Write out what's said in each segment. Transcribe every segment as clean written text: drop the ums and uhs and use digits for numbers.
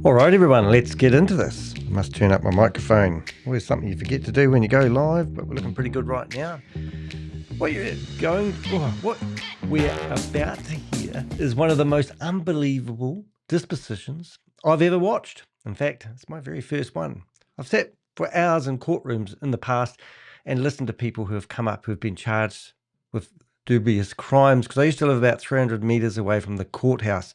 All right, everyone, let's get into this. Must turn up my microphone. Always something you forget to do when you go live, but we're looking pretty good right now. What we're about to hear is one of the most unbelievable dispositions I've ever watched. In fact, it's my very first one. I've sat for hours in courtrooms in the past and listened to people who have come up who've been charged with dubious crimes, because I used to live about 300 meters away from the courthouse.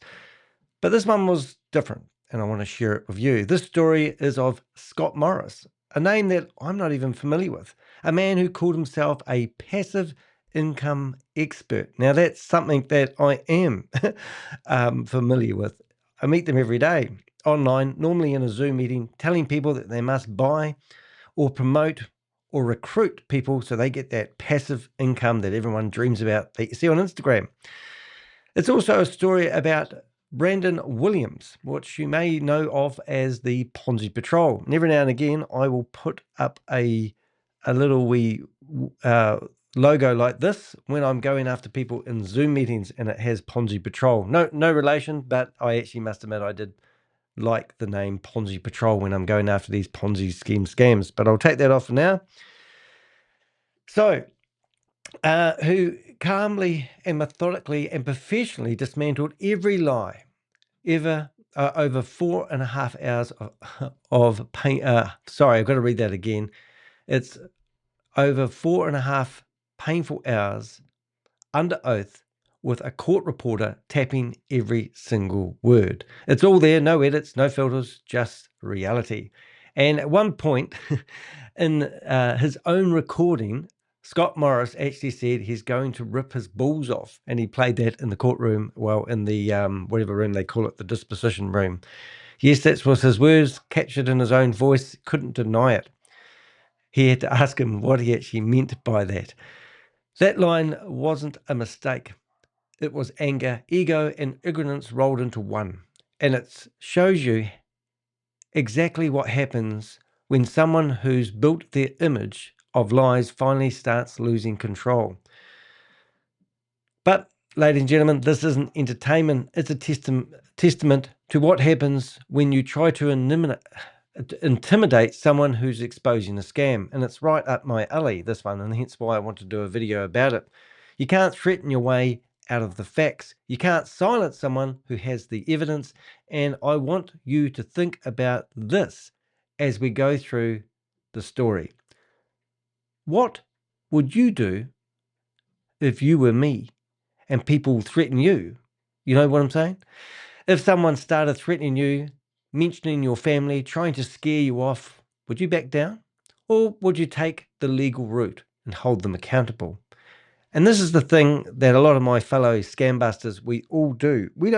But this one was different, and I want to share it with you. This story is of Scott Morris, a name that I'm not even familiar with, a man who called himself a passive income expert. Now, that's something that I am familiar with. I meet them every day online, normally in a Zoom meeting, telling people that they must buy or promote or recruit people so they get that passive income that everyone dreams about that you see on Instagram. It's also a story about Brandon Williams, which you may know of as the Ponzi Patrol. And every now and again, I will put up a little wee logo like this when I'm going after people in Zoom meetings, and it has Ponzi Patrol. No relation, but I actually must admit I did like the name Ponzi Patrol when I'm going after these Ponzi scams. But I'll take that off for now. So, who calmly and methodically and professionally dismantled every lie ever over 4.5 hours of pain. Sorry, I've got to read that again. It's over 4.5 painful hours under oath with a court reporter tapping every single word. It's all there, no edits, no filters, just reality. And at one point in his own recording, Scott Morris actually said he's going to rip his balls off, and he played that in the courtroom, well, in the whatever room they call it, the disposition room. Yes, that was his words, captured in his own voice, couldn't deny it. He had to ask him what he actually meant by that. That line wasn't a mistake. It was anger, ego, and ignorance rolled into one. And it shows you exactly what happens when someone who's built their image of lies finally starts losing control. But, ladies and gentlemen, this isn't entertainment. It's a testament to what happens when you try to intimidate someone who's exposing a scam. And it's right up my alley, this one, and hence why I want to do a video about it. You can't threaten your way out of the facts. You can't silence someone who has the evidence. And I want you to think about this as we go through the story. What would you do if you were me and people threaten you? You know what I'm saying? If someone started threatening you, mentioning your family, trying to scare you off, would you back down? Or would you take the legal route and hold them accountable? And this is the thing that a lot of my fellow scam busters, we all do. We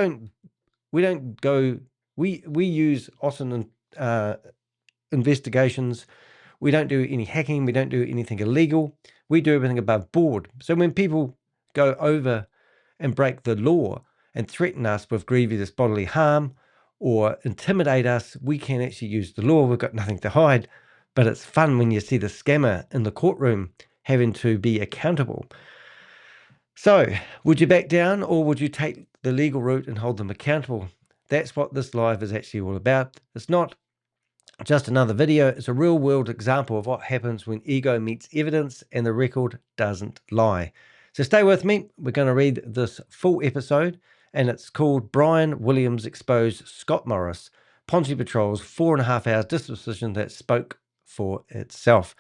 use often investigations. We don't do any hacking. We don't do anything illegal. We do everything above board. So when people go over and break the law and threaten us with grievous bodily harm or intimidate us, we can actually use the law. We've got nothing to hide. But it's fun when you see the scammer in the courtroom having to be accountable. So, would you back down, or would you take the legal route and hold them accountable? That's what this live is actually all about. It's not just another video. It's a real world example of what happens when ego meets evidence and the record doesn't lie. So stay with me. We're going to read this full episode, and it's called Brian Williams Exposed Scott Morris, Ponzi Patrol's 4.5 hours disposition that spoke for itself.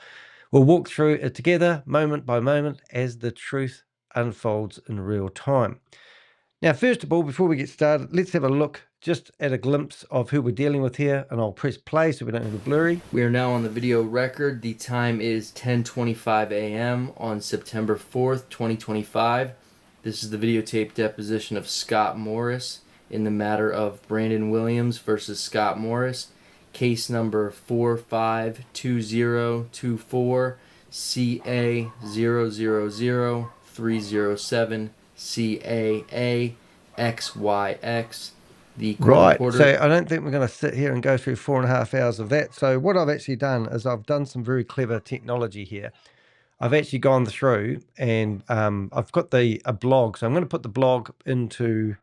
We'll walk through it together, moment by moment, as the truth unfolds in real time. Now, first of all, before we get started, let's have a look just at a glimpse of who we're dealing with here, and I'll press play so we don't have it blurry. We are now on the video record. The time is 10:25 a.m. on September 4th, 2025. This is the videotape deposition of Scott Morris in the matter of Brandon Williams versus Scott Morris, case number 452024 CA000307 CAA XYX. The Right, reporter. so I don't think we're going to sit here and go through 4.5 hours of that. So what I've actually done is I've done some very clever technology here. I've actually gone through and I've got a blog. So I'm going to put the blog into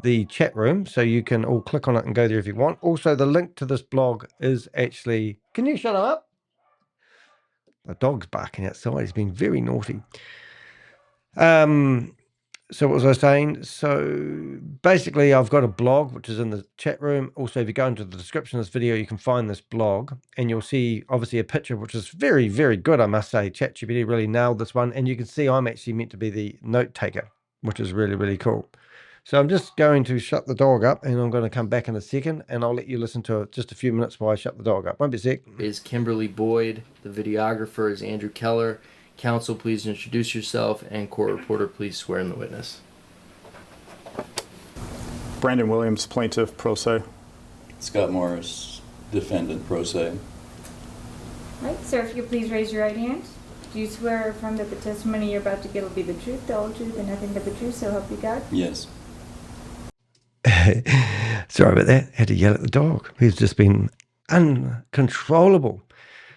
the chat room, so you can all click on it and go there if you want. Also, the link to this blog is actually... Can you shut up? The dog's barking outside. He's been very naughty. So what was I saying? So basically, I've got a blog, which is in the chat room. Also, if you go into the description of this video, you can find this blog, and you'll see, obviously, a picture, which is very, very good, I must say. ChatGPT really nailed this one. And you can see I'm actually meant to be the note taker, which is really, really cool. So I'm just going to shut the dog up, and I'm going to come back in a second, and I'll let you listen to it just a few minutes while I shut the dog up. Won't be a sec. Is Kimberly Boyd. The videographer is Andrew Keller. Counsel, please introduce yourself, and court reporter, please swear in the witness. Brandon Williams, plaintiff, pro se. Scott Morris, defendant, pro se. Right, sir, if you please raise your right hand. Do you swear or affirm that the testimony you're about to give will be the truth, the whole truth, and nothing but the truth, so help you God? Yes. Sorry about that. Had to yell at the dog. He's just been uncontrollable.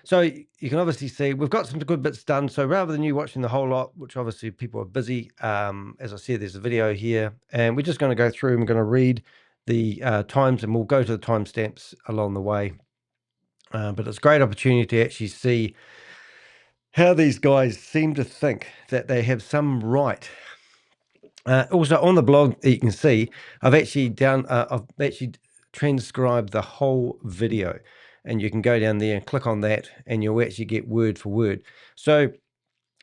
So you can obviously see we've got some good bits done. So rather than you watching the whole lot, which obviously people are busy, as I said, there's a video here, and we're just going to go through and we're going to read the times, and we'll go to the timestamps along the way. But it's a great opportunity to actually see how these guys seem to think that they have some right. Also on the blog, you can see I've actually transcribed the whole video, and you can go down there and click on that, and you'll actually get word for word. So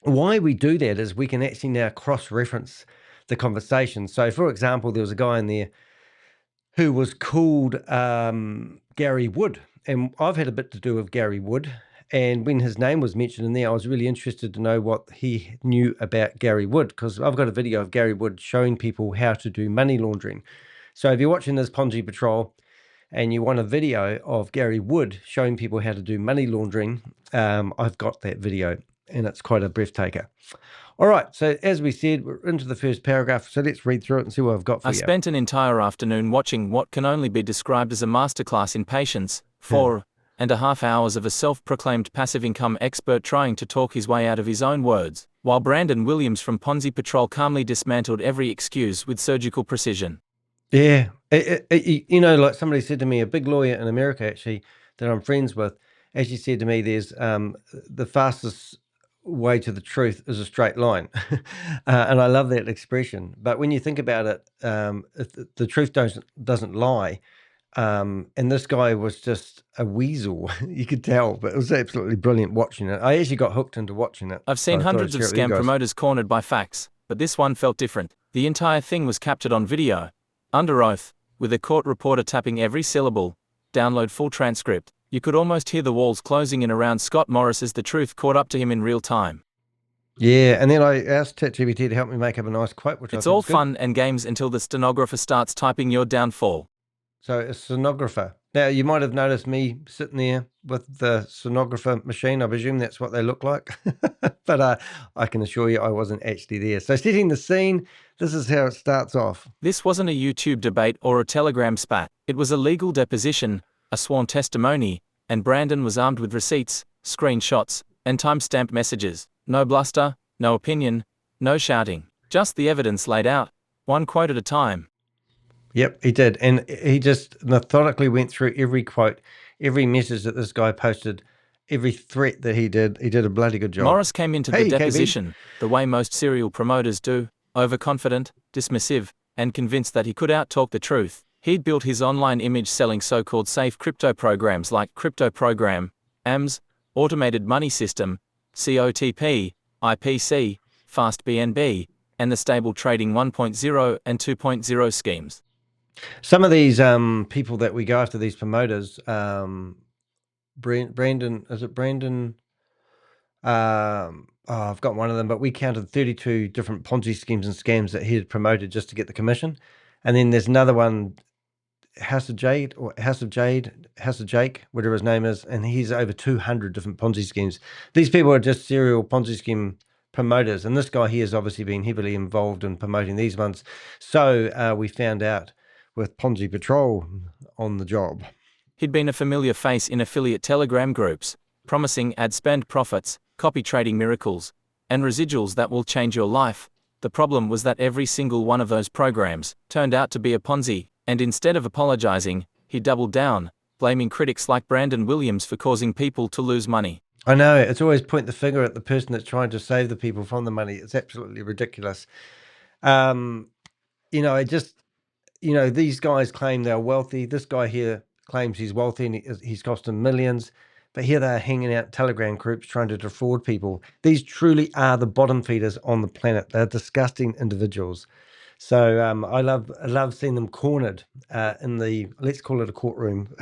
why we do that is we can actually now cross-reference the conversation. So for example, there was a guy in there who was called Gary Wood, and I've had a bit to do with Gary Wood. And when his name was mentioned in there, I was really interested to know what he knew about Gary Wood, because I've got a video of Gary Wood showing people how to do money laundering. So if you're watching this Ponzi Patrol and you want a video of Gary Wood showing people how to do money laundering, I've got that video, and it's quite a breathtaker. All right, so as we said, we're into the first paragraph, so let's read through it and see what I've got for you. I spent an entire afternoon watching what can only be described as a masterclass in patience, 4.5 hours of a self-proclaimed passive income expert trying to talk his way out of his own words, while Brandon Williams from Ponzi Patrol calmly dismantled every excuse with surgical precision. Yeah, you know, like somebody said to me, a big lawyer in America actually that I'm friends with, actually said to me, there's the fastest way to the truth is a straight line. And I love that expression. But when you think about it, the truth doesn't lie. And this guy was just a weasel. You could tell, but it was absolutely brilliant watching it. I actually got hooked into watching it. I've seen hundreds of scam promoters cornered by facts, but this one felt different. The entire thing was captured on video, under oath, with a court reporter tapping every syllable. Download full transcript. You could almost hear the walls closing in around Scott Morris as the truth caught up to him in real time. Yeah, and then I asked ChatGPT to help me make up a nice quote, which it's all fun and games until the stenographer starts typing your downfall. So a stenographer. Now, you might have noticed me sitting there with the stenographer machine. I presume that's what they look like. But I can assure you I wasn't actually there. So setting the scene, this is how it starts off. This wasn't a YouTube debate or a Telegram spat. It was a legal deposition, a sworn testimony, and Brandon was armed with receipts, screenshots, and time-stamped messages. No bluster, no opinion, no shouting. Just the evidence laid out, one quote at a time. Yep, he did. And he just methodically went through every quote, every message that this guy posted, every threat that he did. He did a bloody good job. Morris came into the deposition the way most serial promoters do, overconfident, dismissive, and convinced that he could outtalk the truth. He'd built his online image selling so-called safe crypto programs like Crypto Program, AMS, Automated Money System, COTP, IPC, Fast BNB, and the stable trading 1.0 and 2.0 schemes. Some of these people that we go after, these promoters, Brandon, is it Brandon? I've got one of them, but we counted 32 different Ponzi schemes and scams that he had promoted just to get the commission. And then there's another one, House of Jake, whatever his name is, and he's over 200 different Ponzi schemes. These people are just serial Ponzi scheme promoters, and this guy here has obviously been heavily involved in promoting these ones. So we found out with Ponzi Patrol on the job. He'd been a familiar face in affiliate Telegram groups, promising ad spend profits, copy trading miracles, and residuals that will change your life. The problem was that every single one of those programs turned out to be a Ponzi, and instead of apologizing, he doubled down, blaming critics like Brandon Williams for causing people to lose money. I know, it's always point the finger at the person that's trying to save the people from the money. It's absolutely ridiculous. You know, these guys claim they're wealthy. This guy here claims he's wealthy and he's cost him millions. But here they are hanging out Telegram groups trying to defraud people. These truly are the bottom feeders on the planet. They're disgusting individuals. So I love seeing them cornered in the, let's call it a courtroom.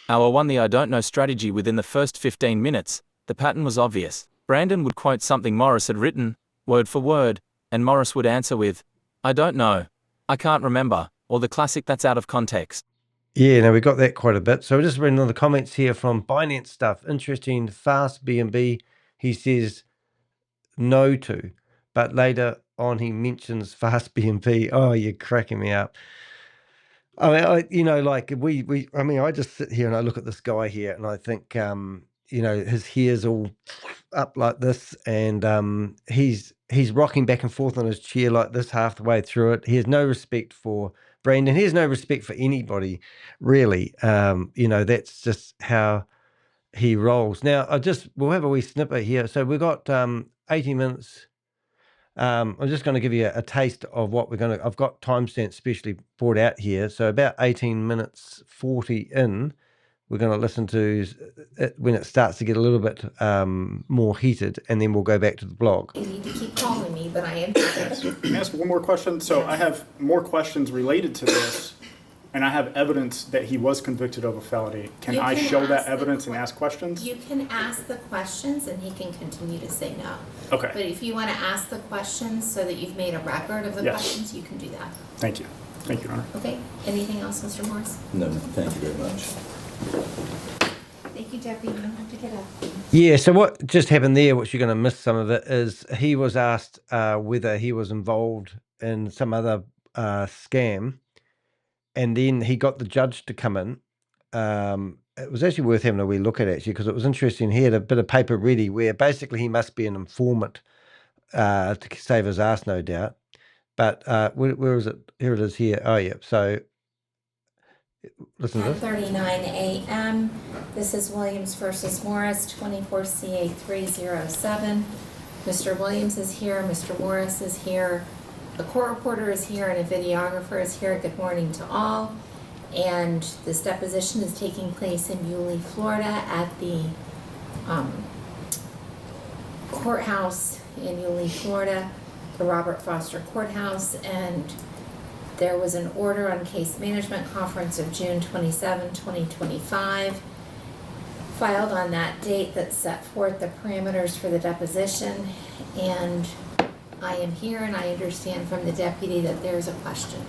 Our won the I don't know strategy within the first 15 minutes. The pattern was obvious. Brandon would quote something Morris had written, word for word, and Morris would answer with, I don't know, I can't remember, or the classic that's out of context. Yeah, no, we got that quite a bit. So we're just reading all the comments here from Binance stuff. Interesting, fast BNB, he says no to, but later on he mentions fast BNB. Oh, you're cracking me up. I mean, I just sit here and I look at this guy here and I think, his hair's all up like this, and he's rocking back and forth on his chair like this half the way through it. He has no respect for Brandon. He has no respect for anybody, really. That's just how he rolls. Now, we'll have a wee snippet here. So we've got 80 minutes. I'm just going to give you a taste of what I've got timestamps specially brought out here. So about 18 minutes 40 in, we're going to listen to it when it starts to get a little bit more heated, and then we'll go back to the blog. You need to keep calling me, but I am here. Can I ask one more question? So I have more questions related to this, and I have evidence that he was convicted of a felony. Can I show that evidence and ask questions? You can ask the questions and he can continue to say no. Okay. But if you want to ask the questions so that you've made a record of the Yes. questions, you can do that. Thank you. Thank you, Your Honor. Okay? Anything else, Mr. Morris? No, thank you very much. Thank you, Deputy. You don't have to get up. Yeah, so what just happened there, which you're going to miss some of it, is he was asked whether he was involved in some other scam, and then he got the judge to come in. It was actually worth having a wee look at, actually, because it was interesting. He had a bit of paper ready where basically he must be an informant to save his ass, no doubt. But where is it? Here it is here. Oh, yeah. So listen to this. 10:39 a.m. This is Williams versus Morris, 24 CA 307. Mr. Williams is here. Mr. Morris is here. A court reporter is here and a videographer is here. Good morning to all. And this deposition is taking place in Yulee, Florida at the courthouse in Yulee, Florida, the Robert Foster Courthouse. And there was an order on case management conference of June 27, 2025, filed on that date that set forth the parameters for the deposition. And I am here and I understand from the deputy that there's a question.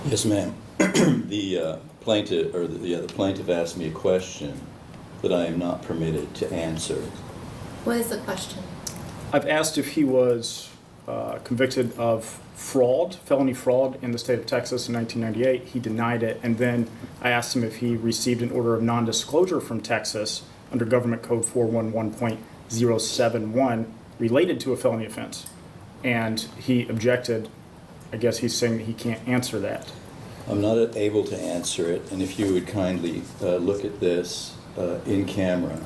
Yes, ma'am. The plaintiff asked me a question that I am not permitted to answer. What is the question? I've asked if he was convicted of fraud, felony fraud in the state of Texas in 1998. He denied it. And then I asked him if he received an order of non-disclosure from Texas under Government Code 411.071 related to a felony offense. And he objected. I guess he's saying that he can't answer that. I'm not able to answer it, and if you would kindly look at this in camera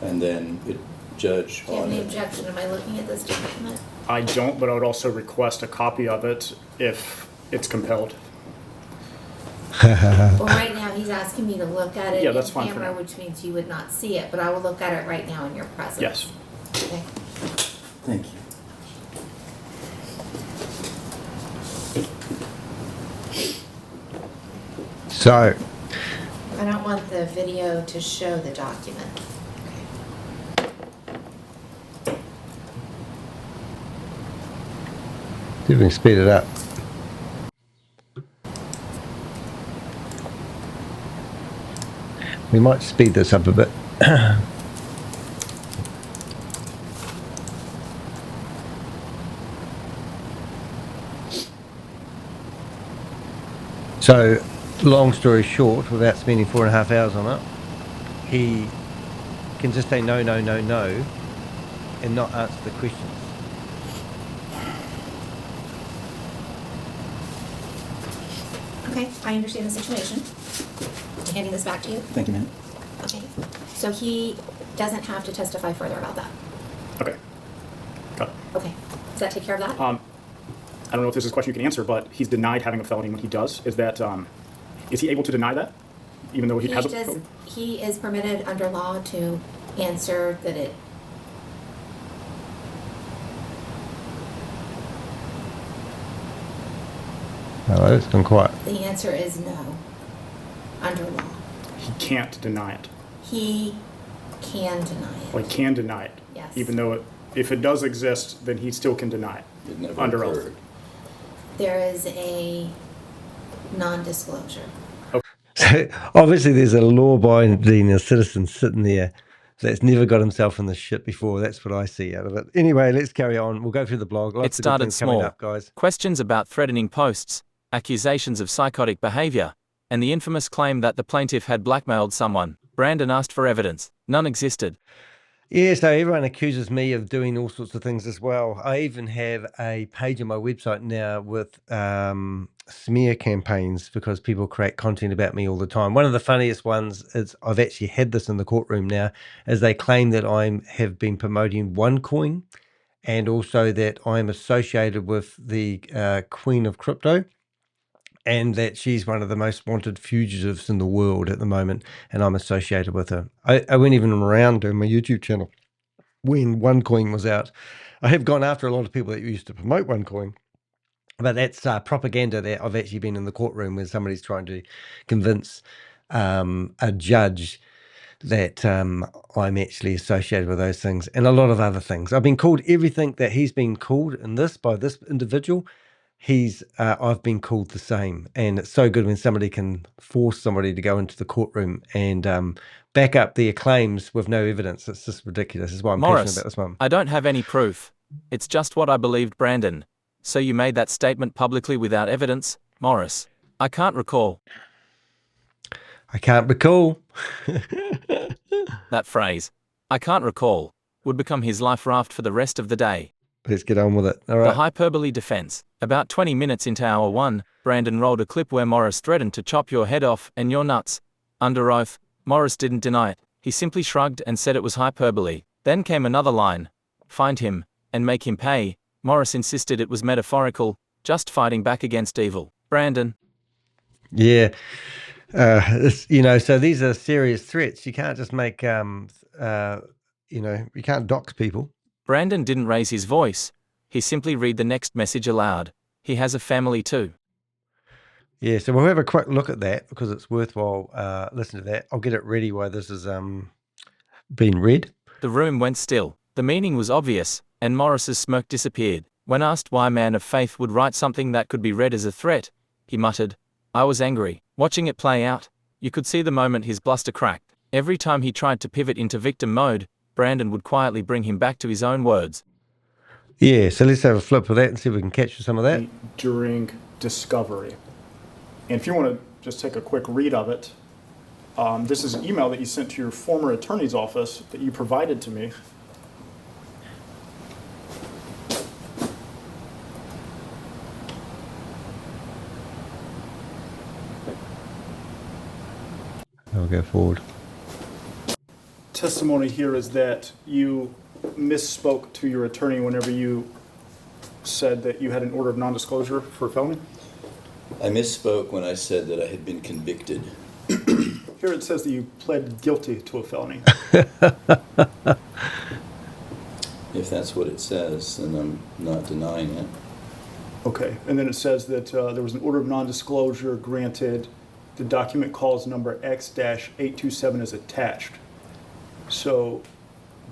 and then judge Do you have on any it. objection? Am I looking at this document? I don't, but I would also request a copy of it if it's compelled. Well, right now, he's asking me to look at it Yeah, that's in fine for camera, now. which means you would not see it, but I will look at it right now in your presence. Yes. Okay. Thank you. So, I don't want the video to show the document. see if we can speed it up. We might speed this up a bit. So, long story short, without spending 4.5 hours on it, he can just say no, no, no, no, and not answer the questions. Okay, I understand the situation. I'm handing this back to you. Thank you, ma'am. Okay, so he doesn't have to testify further about that. Okay. Got it. Okay, does that take care of that? I don't know if this is a question you can answer, but he's denied having a felony when he does. Is that, is he able to deny that? Even though he has a felony? He is permitted under law to answer that it. Oh, it's gone quiet. The answer is no, under law. He can't deny it. He can deny it. Well, he can deny it. Yes. Even though if it does exist, then he still can deny it. It never Under oath. occurred. There is a non-disclosure. So obviously there's a law-abiding citizen sitting there that's never got himself in this shit before. That's what I see out of it. Anyway, let's carry on. We'll go through the blog. Lots It of good started things coming small. up, guys. Questions about threatening posts, accusations of psychotic behavior, and the infamous claim that the plaintiff had blackmailed someone. Brandon asked for evidence. None existed. Yeah, so everyone accuses me of doing all sorts of things as well. I even have a page on my website now with smear campaigns because people create content about me all the time. One of the funniest ones is I've actually had this in the courtroom now, is they claim that I have been promoting OneCoin and also that I'm associated with the Queen of Crypto, and that she's one of the most wanted fugitives in the world at the moment, and I'm associated with her. I went even around doing my YouTube channel when OneCoin was out. I have gone after a lot of people that used to promote OneCoin, but that's propaganda that I've actually been in the courtroom where somebody's trying to convince a judge that I'm actually associated with those things and a lot of other things. I've been called everything that he's been called in this by this individual. I've been called the same, and it's so good when somebody can force somebody to go into the courtroom and back up their claims with no evidence. It's just ridiculous. That's why I'm passionate Morris, about this one. I don't have any proof. It's just what I believed, Brandon. So you made that statement publicly without evidence, Morris? I can't recall. I can't recall. That phrase, I can't recall, would become his life raft for the rest of the day. Let's get on with it. All The right. hyperbole defense. About 20 minutes into hour 1, Brandon rolled a clip where Morris threatened to chop your head off and you're nuts. Under oath, Morris didn't deny it. He simply shrugged and said it was hyperbole. Then came another line. Find him, and make him pay. Morris insisted it was metaphorical, just fighting back against evil. Brandon. Yeah. So these are serious threats. You can't just make, you can't dox people. Brandon didn't raise his voice. He simply read the next message aloud. He has a family too. Yeah, so we'll have a quick look at that because it's worthwhile listening to that. I'll get it ready while this is being read. The room went still. The meaning was obvious, and Morris's smirk disappeared. When asked why a man of faith would write something that could be read as a threat, he muttered, I was angry. Watching it play out, you could see the moment his bluster cracked. Every time he tried to pivot into victim mode, Brandon would quietly bring him back to his own words. Yeah, so let's have a flip of that and see if we can capture some of that. During discovery. And if you want to just take a quick read of it, this is an email that you sent to your former attorney's office that you provided to me. I'll go forward. Testimony here is that you misspoke to your attorney whenever you said that you had an order of non-disclosure for a felony. I misspoke when I said that I had been convicted. Here it says that you pled guilty to a felony. If that's what it says, then I'm not denying it. Okay, and then it says that there was an order of non-disclosure granted. The document calls number X-827 is attached. So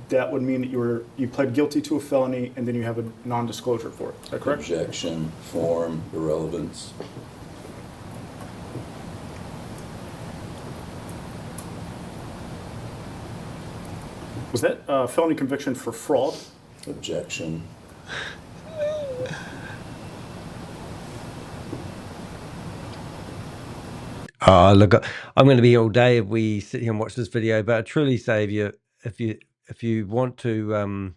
that would mean that you pled guilty to a felony and then you have a non-disclosure for it. Is that correct? Objection, form, irrelevance. Was that a felony conviction for fraud? Objection. Oh, look, I'm going to be here all day if we sit here and watch this video, but I truly say if you want to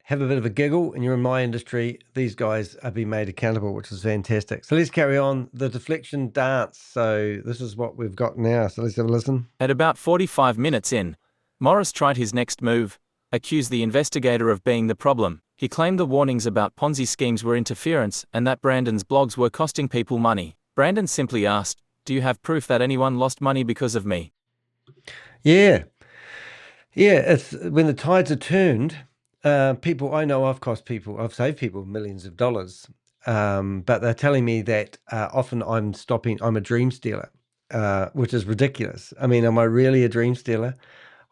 have a bit of a giggle and you're in my industry, these guys are being made accountable, which is fantastic. So let's carry on the deflection dance. So this is what we've got now. So let's have a listen. At about 45 minutes in, Morris tried his next move, accused the investigator of being the problem. He claimed the warnings about Ponzi schemes were interference and that Brandon's blogs were costing people money. Brandon simply asked, "Do you have proof that anyone lost money because of me?" Yeah. Yeah, it's when the tides are turned, people I know I've saved people millions of dollars, but they're telling me that often I'm a dream stealer, which is ridiculous. I mean, am I really a dream stealer?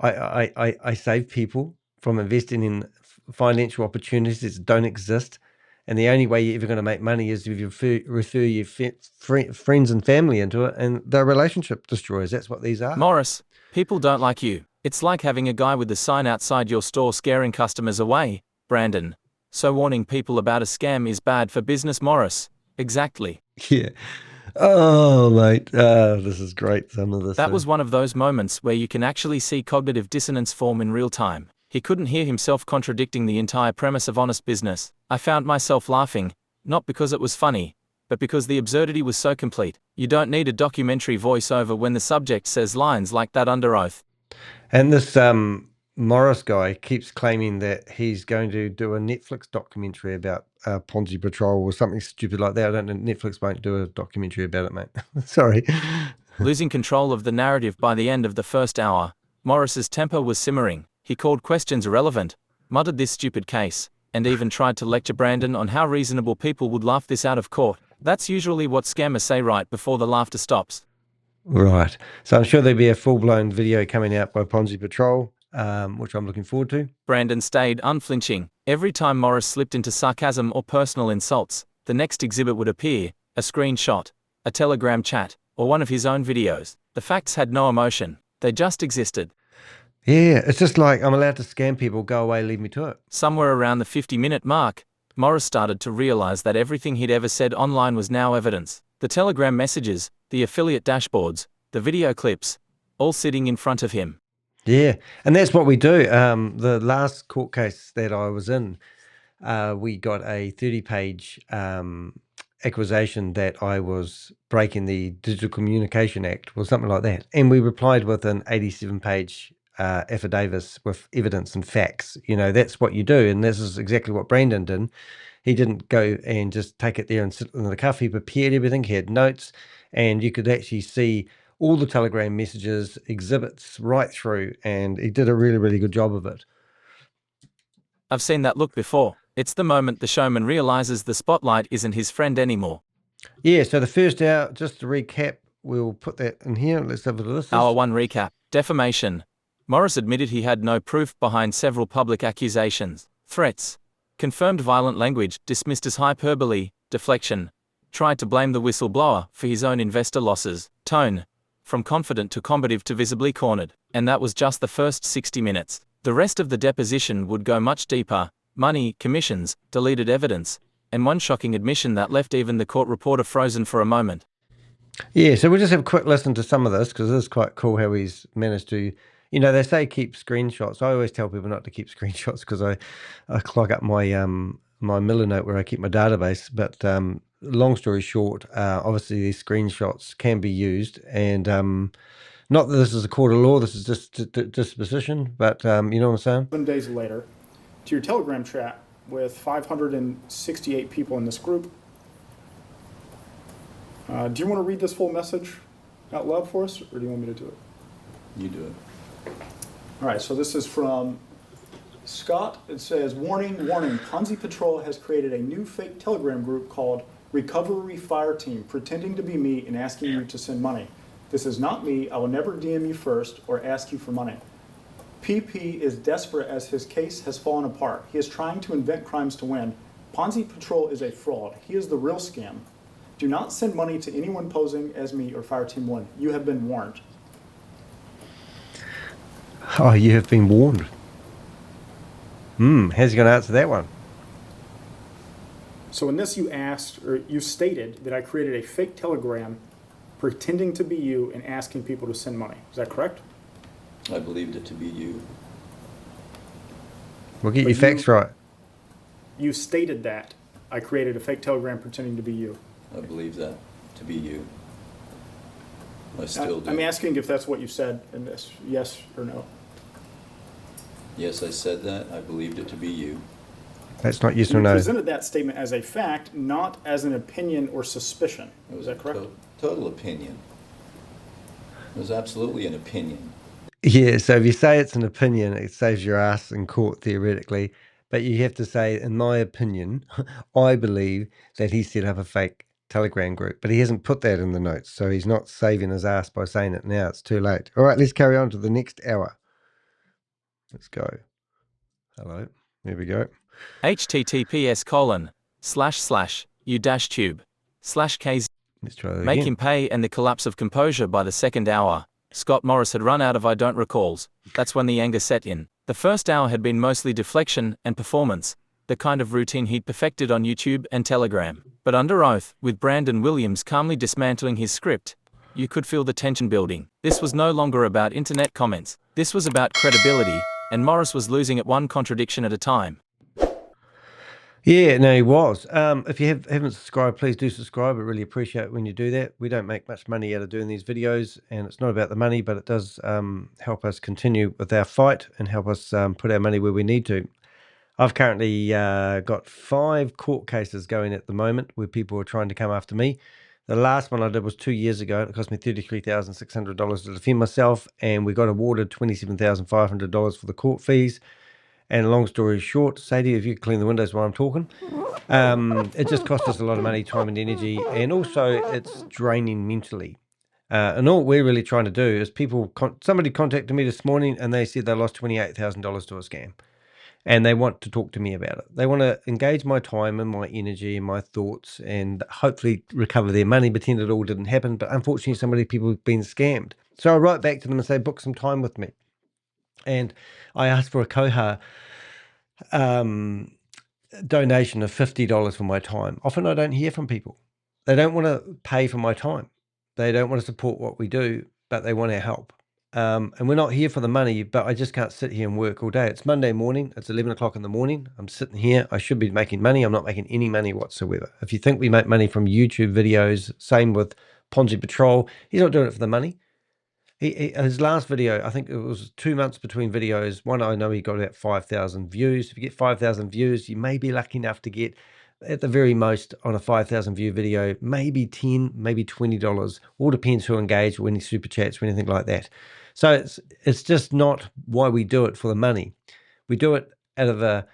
I save people from investing in financial opportunities that don't exist, and the only way you're ever going to make money is if you refer your friends and family into it, and their relationship destroys. That's what these are. Morris, people don't like you. It's like having a guy with the sign outside your store scaring customers away, Brandon. So warning people about a scam is bad for business, Morris. Exactly. Yeah. Oh, mate. This is great. Some of this. That was one of those moments where you can actually see cognitive dissonance form in real time. He couldn't hear himself contradicting the entire premise of honest business. I found myself laughing, not because it was funny, but because the absurdity was so complete. You don't need a documentary voiceover when the subject says lines like that under oath. And this Morris guy keeps claiming that he's going to do a Netflix documentary about Ponzi Patrol or something stupid like that. I don't know. Netflix won't do a documentary about it, mate. Sorry. Losing control of the narrative by the end of the first hour, Morris's temper was simmering. He called questions irrelevant, muttered this stupid case, and even tried to lecture Brandon on how reasonable people would laugh this out of court. That's usually what scammers say right before the laughter stops. Right. So I'm sure there'll be a full-blown video coming out by Ponzi Patrol, which I'm looking forward to. Brandon stayed unflinching. Every time Morris slipped into sarcasm or personal insults, the next exhibit would appear, a screenshot, a Telegram chat, or one of his own videos. The facts had no emotion. They just existed. Yeah, it's just like, I'm allowed to scam people, go away, leave me to it. Somewhere around the 50-minute mark, Morris started to realize that everything he'd ever said online was now evidence. The Telegram messages, the affiliate dashboards, the video clips, all sitting in front of him. Yeah, and that's what we do. The last court case that I was in, we got a 30-page accusation that I was breaking the Digital Communication Act or something like that. And we replied with an 87-page affidavit with evidence and facts. You know, that's what you do. And this is exactly what Brandon did. He didn't go and just take it there and sit in the cuff. He prepared everything. He had notes, and you could actually see all the Telegram messages, exhibits right through, and he did a really, really good job of it. I've seen that look before. It's the moment the showman realizes the spotlight isn't his friend anymore. Yeah, so the first hour, just to recap, we'll put that in here. Let's have a look. Hour 1 recap. Defamation. Morris admitted he had no proof behind several public accusations. Threats. Confirmed violent language, dismissed as hyperbole. Deflection. Tried to blame the whistleblower for his own investor losses. Tone. From confident to combative to visibly cornered. And that was just the first 60 minutes. The rest of the deposition would go much deeper. Money, commissions, deleted evidence, and one shocking admission that left even the court reporter frozen for a moment. Yeah, so we'll just have a quick listen to some of this, because this is quite cool how he's managed to, you know, they say keep screenshots. I always tell people not to keep screenshots because I clog up my my Millernote where I keep my database. But long story short, obviously these screenshots can be used, and not that this is a court of law, this is just disposition, but you know what I'm saying? 7 days later, to your Telegram chat with 568 people in this group. Do you want to read this full message out loud for us, or do you want me to do it? You do it. All right, so this is from Scott. It says, warning, warning, Ponzi Patrol has created a new fake Telegram group called Recovery Fire Team, pretending to be me and asking you to send money. This is not me. I will never DM you first or ask you for money. PP is desperate as his case has fallen apart. He is trying to invent crimes to win. Ponzi Patrol is a fraud. He is the real scam. Do not send money to anyone posing as me or Fire Team 1. You have been warned. Oh, you have been warned. How's he going to answer that one? So in this you asked, or you stated that I created a fake Telegram pretending to be you and asking people to send money. Is that correct? I believed it to be you. We'll get your facts right. You stated that. I created a fake telegram pretending to be you. I believe that to be you. I still do. I'm asking if that's what you said in this, yes or no. Yes, I said that. I believed it to be you. That's not yes You or no. presented that statement as a fact, not as an opinion or suspicion. It was Is that correct? Total opinion. It was absolutely an opinion. Yeah, so if you say it's an opinion, it saves your ass in court theoretically. But you have to say, in my opinion, I believe that he set up a fake Telegram group. But he hasn't put that in the notes, so he's not saving his ass by saying it now. It's too late. All right, let's carry on to the next hour. Let's go. Hello. There we go. https://u-tube/kz. Let's try that Make again. him pay and the collapse of composure by the second hour. Scott Morris had run out of I don't recalls. That's when the anger set in. The first hour had been mostly deflection and performance, the kind of routine he'd perfected on YouTube and Telegram. But under oath, with Brandon Williams calmly dismantling his script, you could feel the tension building. This was no longer about internet comments. This was about credibility, and Morris was losing at one contradiction at a time. Yeah, no, he was. If you haven't subscribed, please do subscribe. I really appreciate it when you do that. We don't make much money out of doing these videos, and it's not about the money, but it does help us continue with our fight and help us put our money where we need to. I've currently got 5 court cases going at the moment where people are trying to come after me. The last one I did was 2 years ago. It cost me $33,600 to defend myself, and we got awarded $27,500 for the court fees. And long story short, Sadie, if you could clean the windows while I'm talking, it just costs us a lot of money, time and energy, and also it's draining mentally. And all we're really trying to do is somebody contacted me this morning and they said they lost $28,000 to a scam. And they want to talk to me about it. They want to engage my time and my energy and my thoughts and hopefully recover their money, pretend it all didn't happen. But unfortunately, people have been scammed. So I write back to them and say, book some time with me. And I asked for a Koha donation of $50 for my time. Often I don't hear from people. They don't want to pay for my time. They don't want to support what we do, but they want our help. And we're not here for the money, but I just can't sit here and work all day. It's Monday morning. It's 11 o'clock in the morning. I'm sitting here. I should be making money. I'm not making any money whatsoever. If you think we make money from YouTube videos, same with Ponzi Patrol, he's not doing it for the money. His last video, I think it was 2 months between videos. One, I know he got about 5,000 views. If you get 5,000 views, you may be lucky enough to get, at the very most, on a 5,000 view video, maybe $10, maybe $20. All depends who engaged, or any super chats, or anything like that. So it's just not why we do it for the money. We do it out of a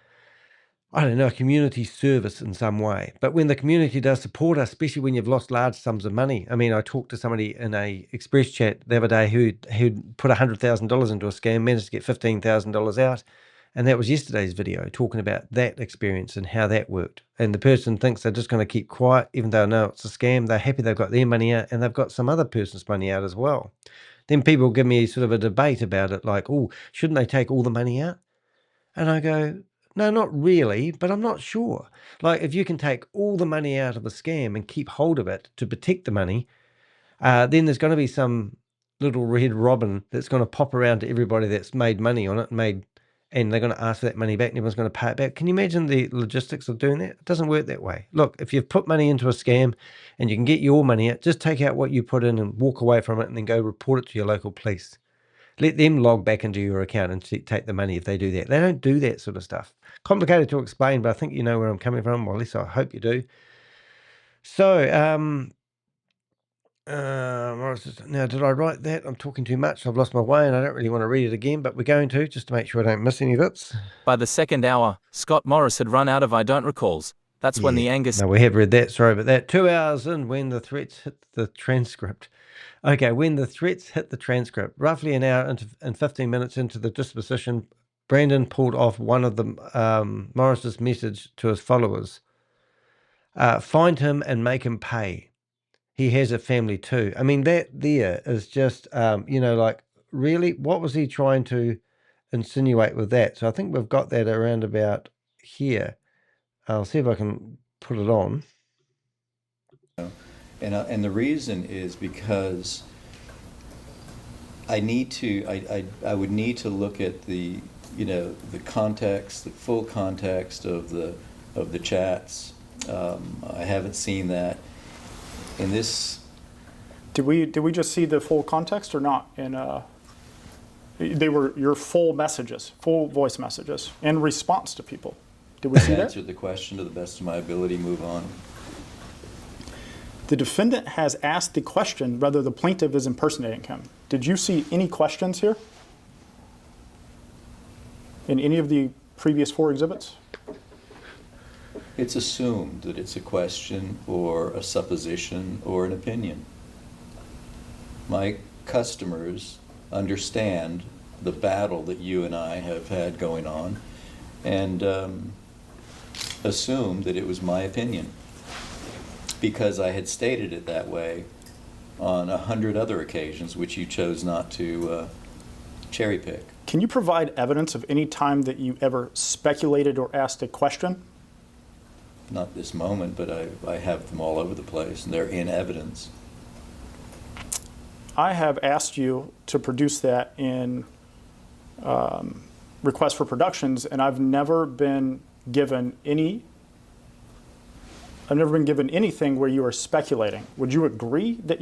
community service in some way. But when the community does support us, especially when you've lost large sums of money. I mean, I talked to somebody in a express chat the other day who'd put $100,000 into a scam, managed to get $15,000 out. And that was yesterday's video, talking about that experience and how that worked. And the person thinks they're just going to keep quiet, even though no, it's a scam. They're happy they've got their money out and they've got some other person's money out as well. Then people give me sort of a debate about it, like, oh, shouldn't they take all the money out? And I go, no, not really, but I'm not sure. Like, if you can take all the money out of a scam and keep hold of it to protect the money, then there's going to be some little red robin that's going to pop around to everybody that's made money on it, and they're going to ask for that money back, and everyone's going to pay it back. Can you imagine the logistics of doing that? It doesn't work that way. Look, if you've put money into a scam and you can get your money out, just take out what you put in and walk away from it and then go report it to your local police. Let them log back into your account and take the money if they do that. They don't do that sort of stuff. Complicated to explain, but I think you know where I'm coming from, or at least I hope you do. So, now, did I write that? I'm talking too much. I've lost my way and I don't really want to read it again, but we're going to, just to make sure I don't miss any bits. By the second hour, Scott Morris had run out of I don't recalls. That's when the anger... No, we have read that. Sorry about that. 2 hours in, when the threats hit the transcript. Okay, when the threats hit the transcript, roughly an hour and 15 minutes into the disposition, Brandon pulled off one of the Morris's message to his followers. Find him and make him pay. He has a family too. I mean, that there is just, like, really, what was he trying to insinuate with that? So I think we've got that around about here. I'll see if I can put it on. And the reason is because I would need to look at the context, the full context of the of the chats. I haven't seen that. In this, Did we just see the full context or not? They were your full messages, full voice messages in response to people. Did we see I that? answered the question to the best of my ability, move on. The defendant has asked the question whether the plaintiff is impersonating him. Did you see any questions here in any of the previous 4 exhibits? It's assumed that it's a question or a supposition or an opinion. My customers understand the battle that you and I have had going on, and assumed that it was my opinion because I had stated it that way on 100 other occasions, which you chose not to cherry pick. Can you provide evidence of any time that you ever speculated or asked a question? Not this moment, but I have them all over the place, and they're in evidence. I have asked you to produce that in request for productions, and I've never been given anything where you are speculating. Would you agree that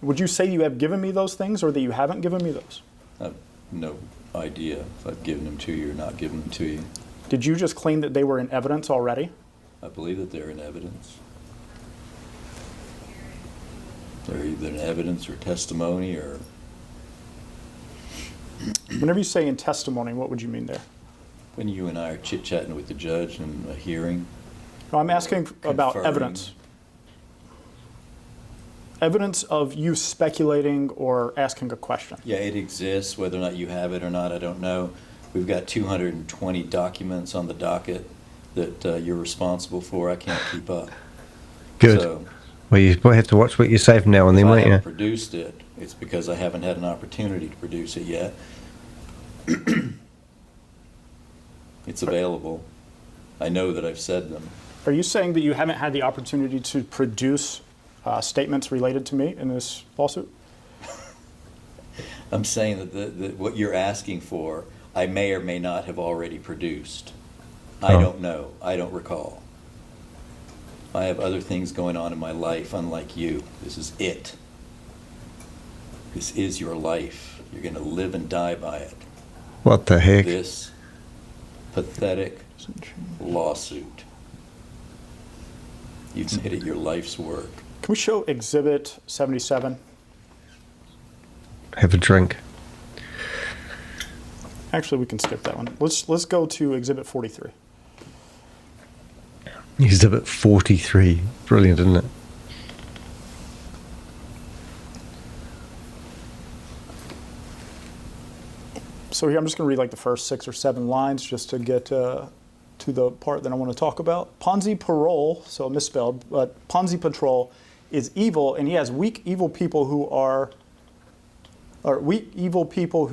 would you say you have given me those things or that you haven't given me those? I have no idea if I've given them to you or not given them to you. Did you just claim that they were in evidence already? I believe that they're in evidence. They're either in evidence or testimony or... Whenever you say in testimony, what would you mean there? When you and I are chit-chatting with the judge in a hearing. No, I'm asking about Confirming. evidence. Evidence of you speculating or asking a question. Yeah, it exists. Whether or not you have it or not, I don't know. We've got 220 documents on the docket that you're responsible for. I can't keep up. Good. So, Well, you might have to watch what you say from now and then, if I won't you? haven't produced it, it's because I haven't had an opportunity to produce it yet. It's available. I know that I've said them. Are you saying that you haven't had the opportunity to produce statements related to me in this lawsuit? I'm saying that what you're asking for, I may or may not have already produced. I don't know. I don't recall. I have other things going on in my life, unlike you. This is it. This is your life. You're going to live and die by it. What the heck? This pathetic lawsuit. You've made it your life's work. Can we show Exhibit 77? Have a drink. Actually, we can skip that one. Let's go to Exhibit 43. Exhibit 43. Brilliant, isn't it? So here I'm just going to read like the first 6 or 7 lines just to get to the part that I want to talk about. Ponzi parole, so misspelled, but Ponzi patrol is evil, and he has weak evil people who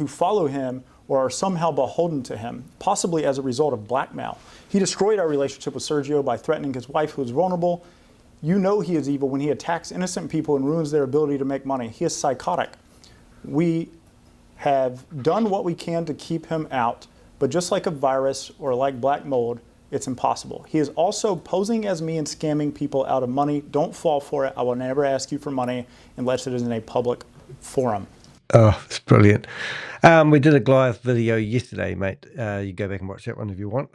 follow him or are somehow beholden to him, possibly as a result of blackmail. He destroyed our relationship with Sergio by threatening his wife, who is vulnerable. You know he is evil when he attacks innocent people and ruins their ability to make money. He is psychotic. We have done what we can to keep him out, but just like a virus or like black mold, it's impossible. He is also posing as me and scamming people out of money. Don't fall for it. I will never ask you for money unless it is in a public forum. Oh, it's brilliant. We did a Goliath video yesterday, mate. You go back and watch that one if you want.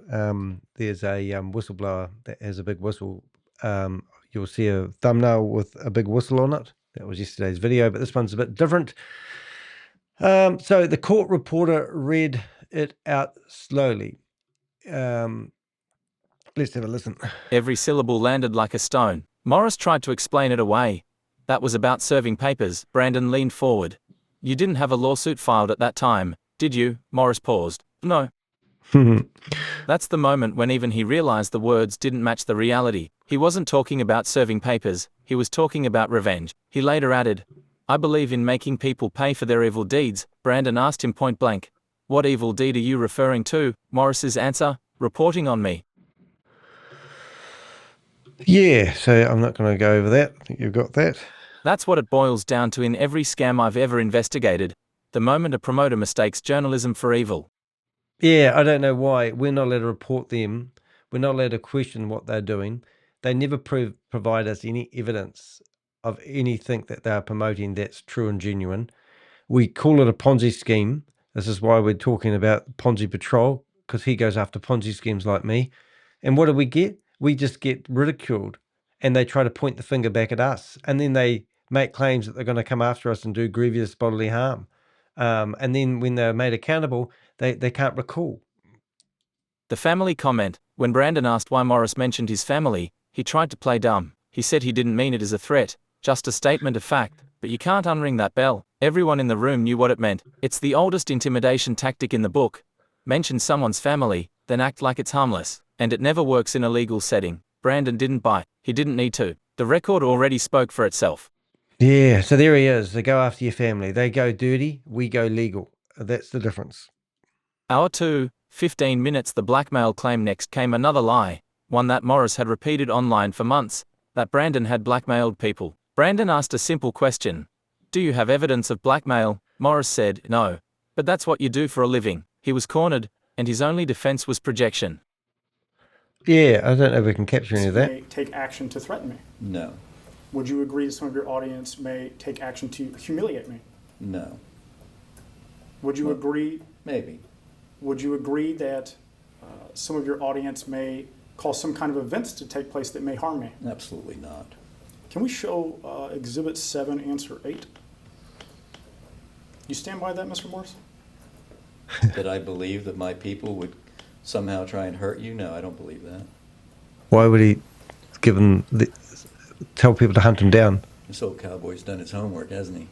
There's a whistleblower that has a big whistle. You'll see a thumbnail with a big whistle on it. That was yesterday's video, but this one's a bit different. So the court reporter read it out slowly. Let's have a listen. Every syllable landed like a stone. Morris tried to explain it away. That was about serving papers. Brandon leaned forward. You didn't have a lawsuit filed at that time, did you? Morris paused. No. That's the moment when even he realized the words didn't match the reality. He wasn't talking about serving papers, he was talking about revenge. He later added, I believe in making people pay for their evil deeds. Brandon asked him point blank. What evil deed are you referring to? Morris's answer, reporting on me. Yeah, so I'm not going to go over that. I think you've got that. That's what it boils down to in every scam I've ever investigated. The moment a promoter mistakes journalism for evil. Yeah, I don't know why we're not allowed to report them We're not allowed to question what they're doing. They never provide us any evidence of anything that they are promoting that's true and genuine. We call it a Ponzi scheme. This is why we're talking about Ponzi Patrol, because he goes after Ponzi schemes like me. And what do we get? We just get ridiculed, and they try to point the finger back at us. And then they make claims that they're going to come after us and do grievous bodily harm. And then when they're made accountable, they can't recall. The family comment. When Brandon asked why Morris mentioned his family, he tried to play dumb. He said he didn't mean it as a threat, just a statement of fact. But you can't unring that bell. Everyone in the room knew what it meant. It's the oldest intimidation tactic in the book. Mention someone's family, then act like it's harmless. And it never works in a legal setting. Brandon didn't bite. He didn't need to. The record already spoke for itself. Yeah, so there he is. They go after your family. They go dirty, we go legal. That's the difference. Hour 2, 15 minutes. The blackmail claim. Next came another lie, one that Morris had repeated online for months, that Brandon had blackmailed people. Brandon asked a simple question. Do you have evidence of blackmail? Morris said, no. But that's what you do for a living. He was cornered, and his only defense was projection. Yeah, I don't know if we can capture any of that. May take action to threaten me. No, Would you agree that some of your audience may take action to humiliate me? no, Would you Well- agree? maybe. Would you agree that some of your audience may cause some kind of events to take place that may harm me? Absolutely not. Can we show Exhibit 7, Answer 8? You stand by that, Mr. Morris? Did I believe that my people would somehow try and hurt you? No, I don't believe that. Why would he tell people to hunt him down? This old cowboy's done his homework, hasn't he?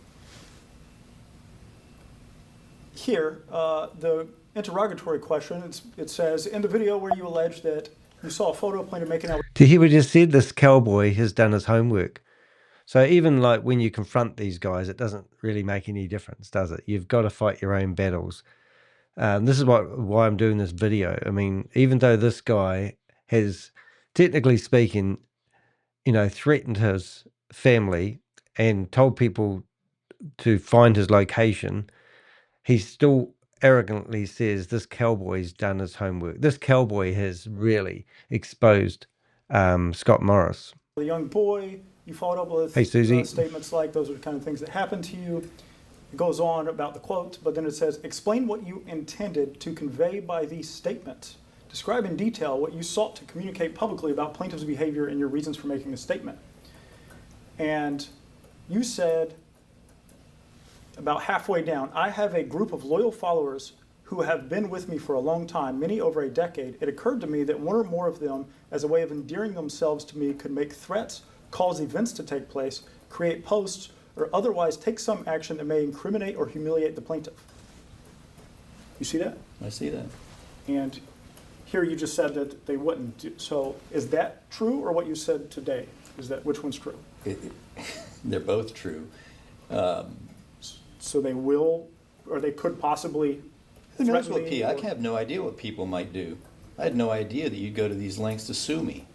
Here, the interrogatory question, it says, in the video where you allege that you saw a photo of plaintiff making out. To hear what you just said, this cowboy has done his homework. So even like when you confront these guys, it doesn't really make any difference, does it? You've got to fight your own battles. This is why I'm doing this video. I mean, even though this guy has, technically speaking, threatened his family and told people to find his location, he still arrogantly says this cowboy's done his homework. This cowboy has really exposed Scott Morris. A young boy, you followed up with Hey, Susie. statements like those are the kind of things that happened to you. It goes on about the quote, but then it says, explain what you intended to convey by these statements. Describe in detail what you sought to communicate publicly about plaintiff's behavior and your reasons for making the statement. And you said, about halfway down, I have a group of loyal followers who have been with me for a long time, many over a decade. It occurred to me that one or more of them, as a way of endearing themselves to me, could make threats, cause events to take place, create posts, or otherwise take some action that may incriminate or humiliate the plaintiff. You see that? I see that. And here you just said that they wouldn't. So is that true, or what you said today? Which one's true? They're both true. So they will, or they could possibly Who knows threaten what me, I or- have no idea what people might do. I had no idea that you'd go to these lengths to sue me.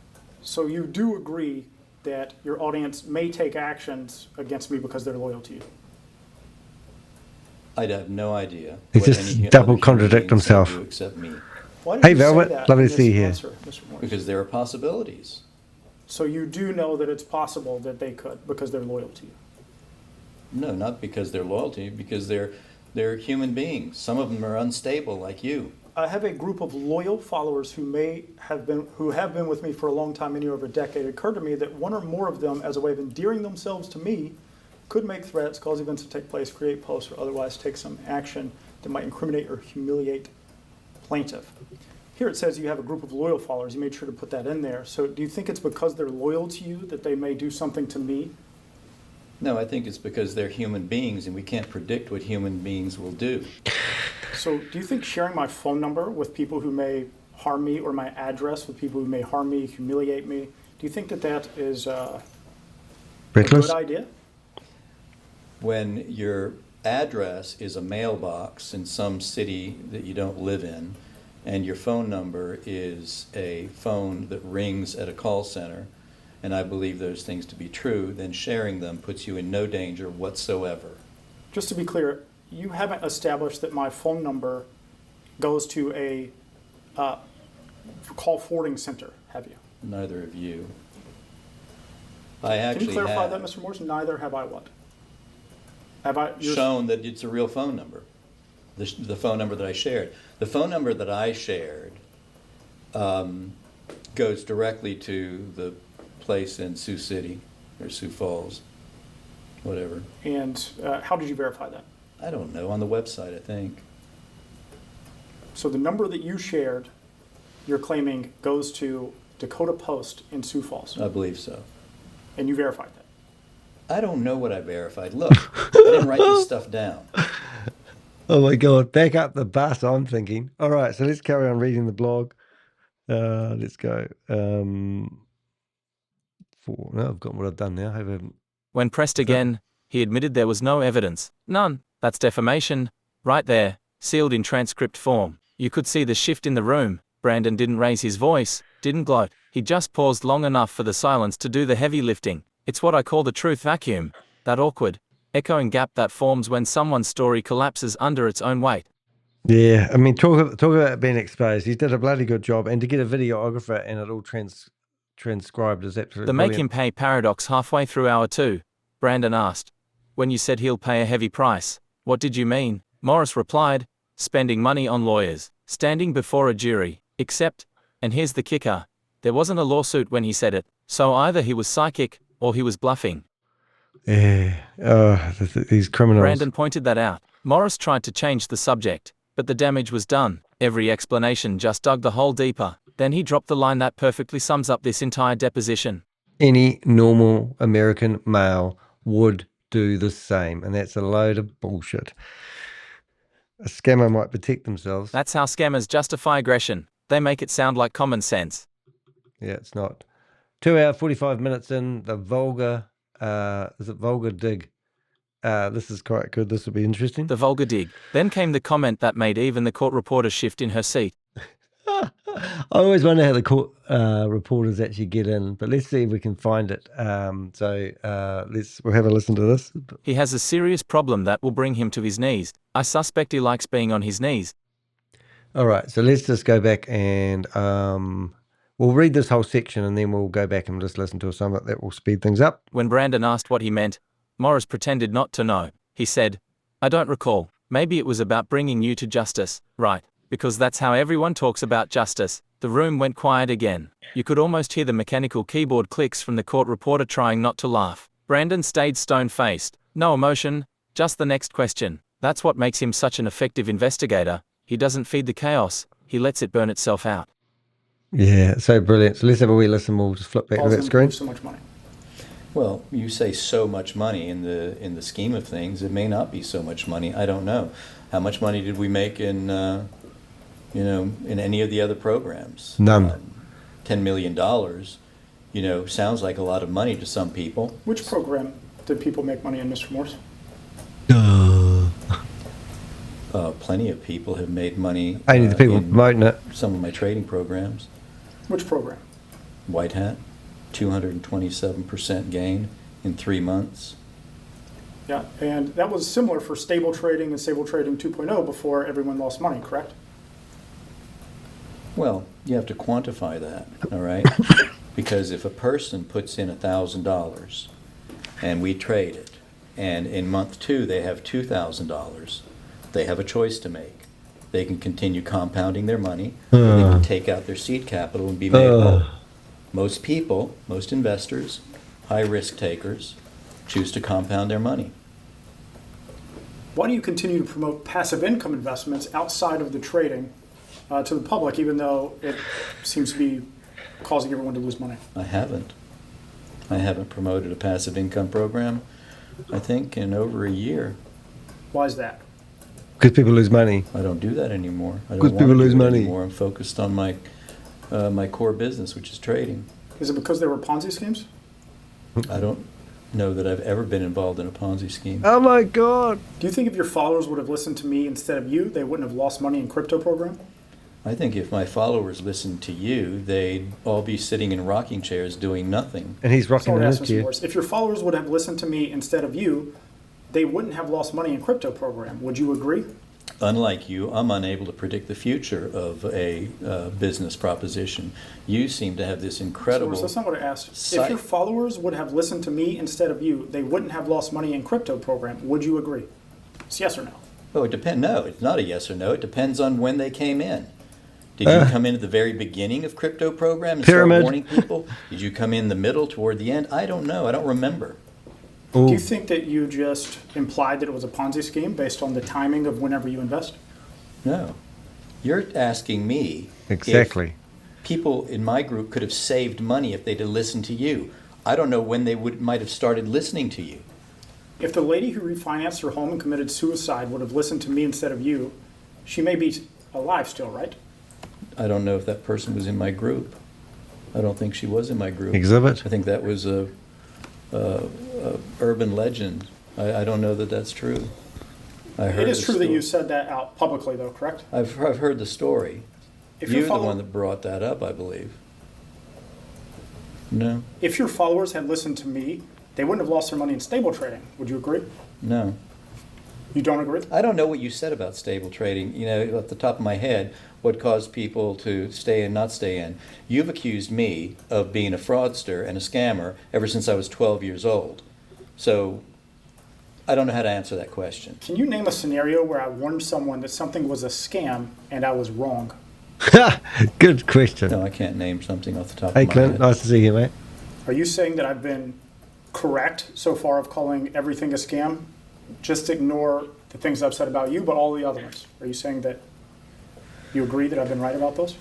So you do agree that your audience may take actions against me because they're loyal to you? I'd have no idea. He what just any other double human contradict being's gonna himself. do except me, Why did Hey, you say Velvet, that lovely in to see you this here. answer, Mr. Morris? because there are possibilities. So you do know that it's possible that they could because they're loyal to you? No, not because they're loyalty, because they're human beings. Some of them are unstable, like you. I have a group of loyal followers who have been with me for a long time, many over a decade. It occurred to me that one or more of them, as a way of endearing themselves to me, could make threats, cause events to take place, create posts, or otherwise take some action that might incriminate or humiliate plaintiff. Here it says you have a group of loyal followers. You made sure to put that in there. So do you think it's because they're loyal to you that they may do something to me? No, I think it's because they're human beings and we can't predict what human beings will do. So do you think sharing my phone number with people who may harm me, or my address with people who may harm me, humiliate me, do you think that is a Reckless? good idea? When your address is a mailbox in some city that you don't live in, and your phone number is a phone that rings at a call center, and I believe those things to be true, then sharing them puts you in no danger whatsoever. Just to be clear, you haven't established that my phone number goes to a call forwarding center, have you? Neither of you. I Can actually you clarify have that, Mr. Morris? Neither have I what? Have I? shown that it's a real phone number. The phone number that I shared. The phone number that I shared goes directly to the place in Sioux City or Sioux Falls, whatever. And how did you verify that? I don't know, on the website, I think. So the number that you shared, you're claiming goes to Dakota Post in Sioux Falls, I believe so. and you verified that. I don't know what I verified. Look, I didn't write this stuff down. Oh my God, back up the bus, I'm thinking. All right, so let's carry on reading the blog. Let's go. No, I've got what I've done now. I haven't. When pressed again, he admitted there was no evidence. None. That's defamation. Right there, sealed in transcript form. You could see the shift in the room. Brandon didn't raise his voice, didn't gloat. He just paused long enough for the silence to do the heavy lifting. It's what I call the truth vacuum. That awkward, echoing gap that forms when someone's story collapses under its own weight. Yeah, I mean, talk about being exposed. He did a bloody good job, and to get a videographer and it all transcribed is absolutely The make brilliant. him pay paradox halfway through hour 2. Brandon asked, when you said he'll pay a heavy price, what did you mean? Morris replied, spending money on lawyers, standing before a jury, except, and here's the kicker, there wasn't a lawsuit when he said it, so either he was psychic, or he was bluffing. Yeah, these criminals. Brandon pointed that out. Morris tried to change the subject, but the damage was done. Every explanation just dug the hole deeper. Then he dropped the line that perfectly sums up this entire deposition. Any normal American male would do the same, and that's a load of bullshit. A scammer might protect themselves. That's how scammers justify aggression. They make it sound like common sense. Yeah, it's not. 2 hour, 45 minutes in, the vulgar, is it vulgar dig? This is quite good. This will be interesting. The vulgar dig. Then came the comment that made even the court reporter shift in her seat. I always wonder how the court reporters actually get in, but let's see if we can find it. We'll have a listen to this. He has a serious problem that will bring him to his knees. I suspect he likes being on his knees. All right, so let's just go back and we'll read this whole section and then we'll go back and just listen to some of it. That will speed things up. When Brandon asked what he meant, Morris pretended not to know. He said, I don't recall. Maybe it was about bringing you to justice, right? Because that's how everyone talks about justice. The room went quiet again. You could almost hear the mechanical keyboard clicks from the court reporter trying not to laugh. Brandon stayed stone-faced. No emotion, just the next question. That's what makes him such an effective investigator. He doesn't feed the chaos, he lets it burn itself out. Yeah, so brilliant. So let's have a wee listen. We'll just flip back to that screen. So much money. Well, you say so much money in the scheme of things. It may not be so much money. I don't know. How much money did we make in in any of the other programs? None. $10 million, sounds like a lot of money to some people. Which program did people make money in, Mr. Morse? Plenty of people have made money. Only the people in promoting it. some of my trading programs. Which program? White Hat, 227% gain in 3 months. Yeah, and that was similar for stable trading and stable trading 2.0 before everyone lost money, correct? Well, you have to quantify that, all right? Because if a person puts in $1,000 and we trade it, and in month 2 they have $2,000, they have a choice to make. They can continue compounding their money, or they can take out their seed capital and be made whole. Most people, most investors, high risk takers, choose to compound their money. Why do you continue to promote passive income investments outside of the trading to the public, even though it seems to be causing everyone to lose money? I haven't promoted a passive income program, I think, in over a year. Why is that? Because people lose money. I don't do that anymore. I don't Because want people to do lose it money. anymore. I'm focused on my core business, which is trading. Is it because there were Ponzi schemes? I don't know that I've ever been involved in a Ponzi scheme. Oh my God. Do you think if your followers would have listened to me instead of you, they wouldn't have lost money in crypto program? I think if my followers listened to you, they'd all be sitting in rocking chairs doing nothing. And he's rocking Sorry, in ask his Mr. chair. Morris. If your followers would have listened to me instead of you, they wouldn't have lost money in crypto program. Would you agree? Unlike you, I'm unable to predict the future of a business proposition. You seem to have this incredible... So that's not what I asked. If your followers would have listened to me instead of you, they wouldn't have lost money in crypto program. Would you agree? It's yes or no? Oh, it depends. No, it's not a yes or no. It depends on when they came in. Did you come in at the very beginning of crypto program and Pyramid. start warning people? Did you come in the middle, toward the end? I don't know. I don't remember. Do you think that you just implied that it was a Ponzi scheme based on the timing of whenever you invest? No. You're asking me Exactly. if people in my group could have saved money if they'd have listened to you. I don't know when they might have started listening to you. If the lady who refinanced her home and committed suicide would have listened to me instead of you, she may be alive still, right? I don't know if that person was in my group. I don't think she was in my group. Exhibit. I think that was a urban legend. I don't know that that's true. I heard It is the true that story. you said that out publicly, though, correct? I've heard the story. If You're your the follow- one that brought that up, I believe. No, If your followers had listened to me, they wouldn't have lost their money in stable trading. Would you agree? no. You don't agree? I don't know what you said about stable trading. You know, at the top of my head, what caused people to stay in, not stay in. You've accused me of being a fraudster and a scammer ever since I was 12 years old. So I don't know how to answer that question. Can you name a scenario where I warned someone that something was a scam and I was wrong? Good question. No, I can't name something off the top Hey, of my Clint. head. Nice to see you, mate. Are you saying that I've been correct so far of calling everything a scam? Just ignore the things I've said about you, but all the other ones. Are you saying that you agree that I've been right about those?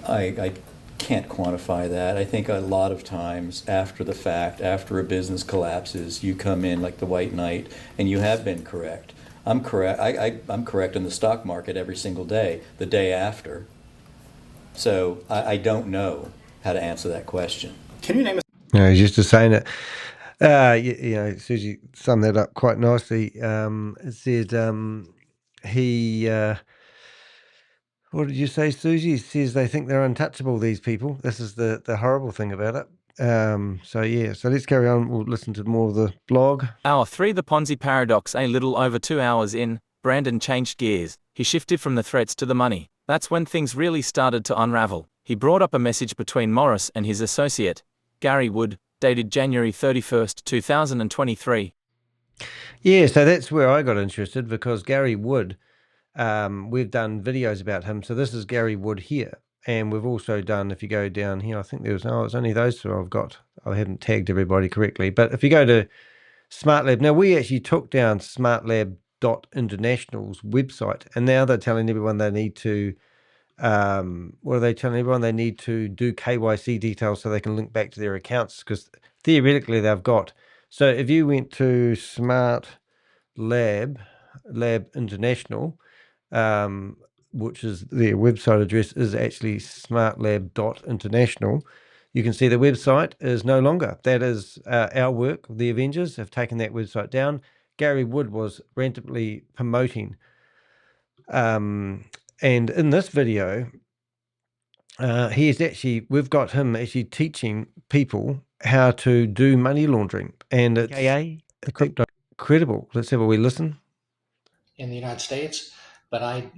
I can't quantify that. I think a lot of times after the fact, after a business collapses, you come in like the white knight and you have been correct. I'm correct. I'm correct in the stock market every single day, the day after. So I don't know how to answer that question. Can you name a No, he's just saying it. You know, Susie summed that up quite nicely. It said what did you say, Susie? He says they think they're untouchable, these people. This is the horrible thing about it. So yeah, so let's carry on. We'll listen to more of the blog. Hour 3 The Ponzi Paradox. A little over 2 hours in, Brandon changed gears. He shifted from the threats to the money. That's when things really started to unravel. He brought up a message between Morris and his associate, Gary Wood, dated January 31st, 2023. Yeah, so that's where I got interested because Gary Wood, we've done videos about him. So this is Gary Wood here. And we've also done, if you go down here, I think it's only those two I've got. I haven't tagged everybody correctly. But if you go to SmartLab, now we actually took down SmartLab.International's website. And now they're telling everyone they need to, what are they telling everyone? They need to do KYC details so they can link back to their accounts because theoretically they've got. So if you went to SmartLab International, which is their website address is actually smartlab.international. You can see the website is no longer. That is our work. The Avengers have taken that website down. Gary Wood was randomly promoting. And in this video, we've got him actually teaching people how to do money laundering. And it's the crypto credible. Let's have a wee listen. In the United States, but I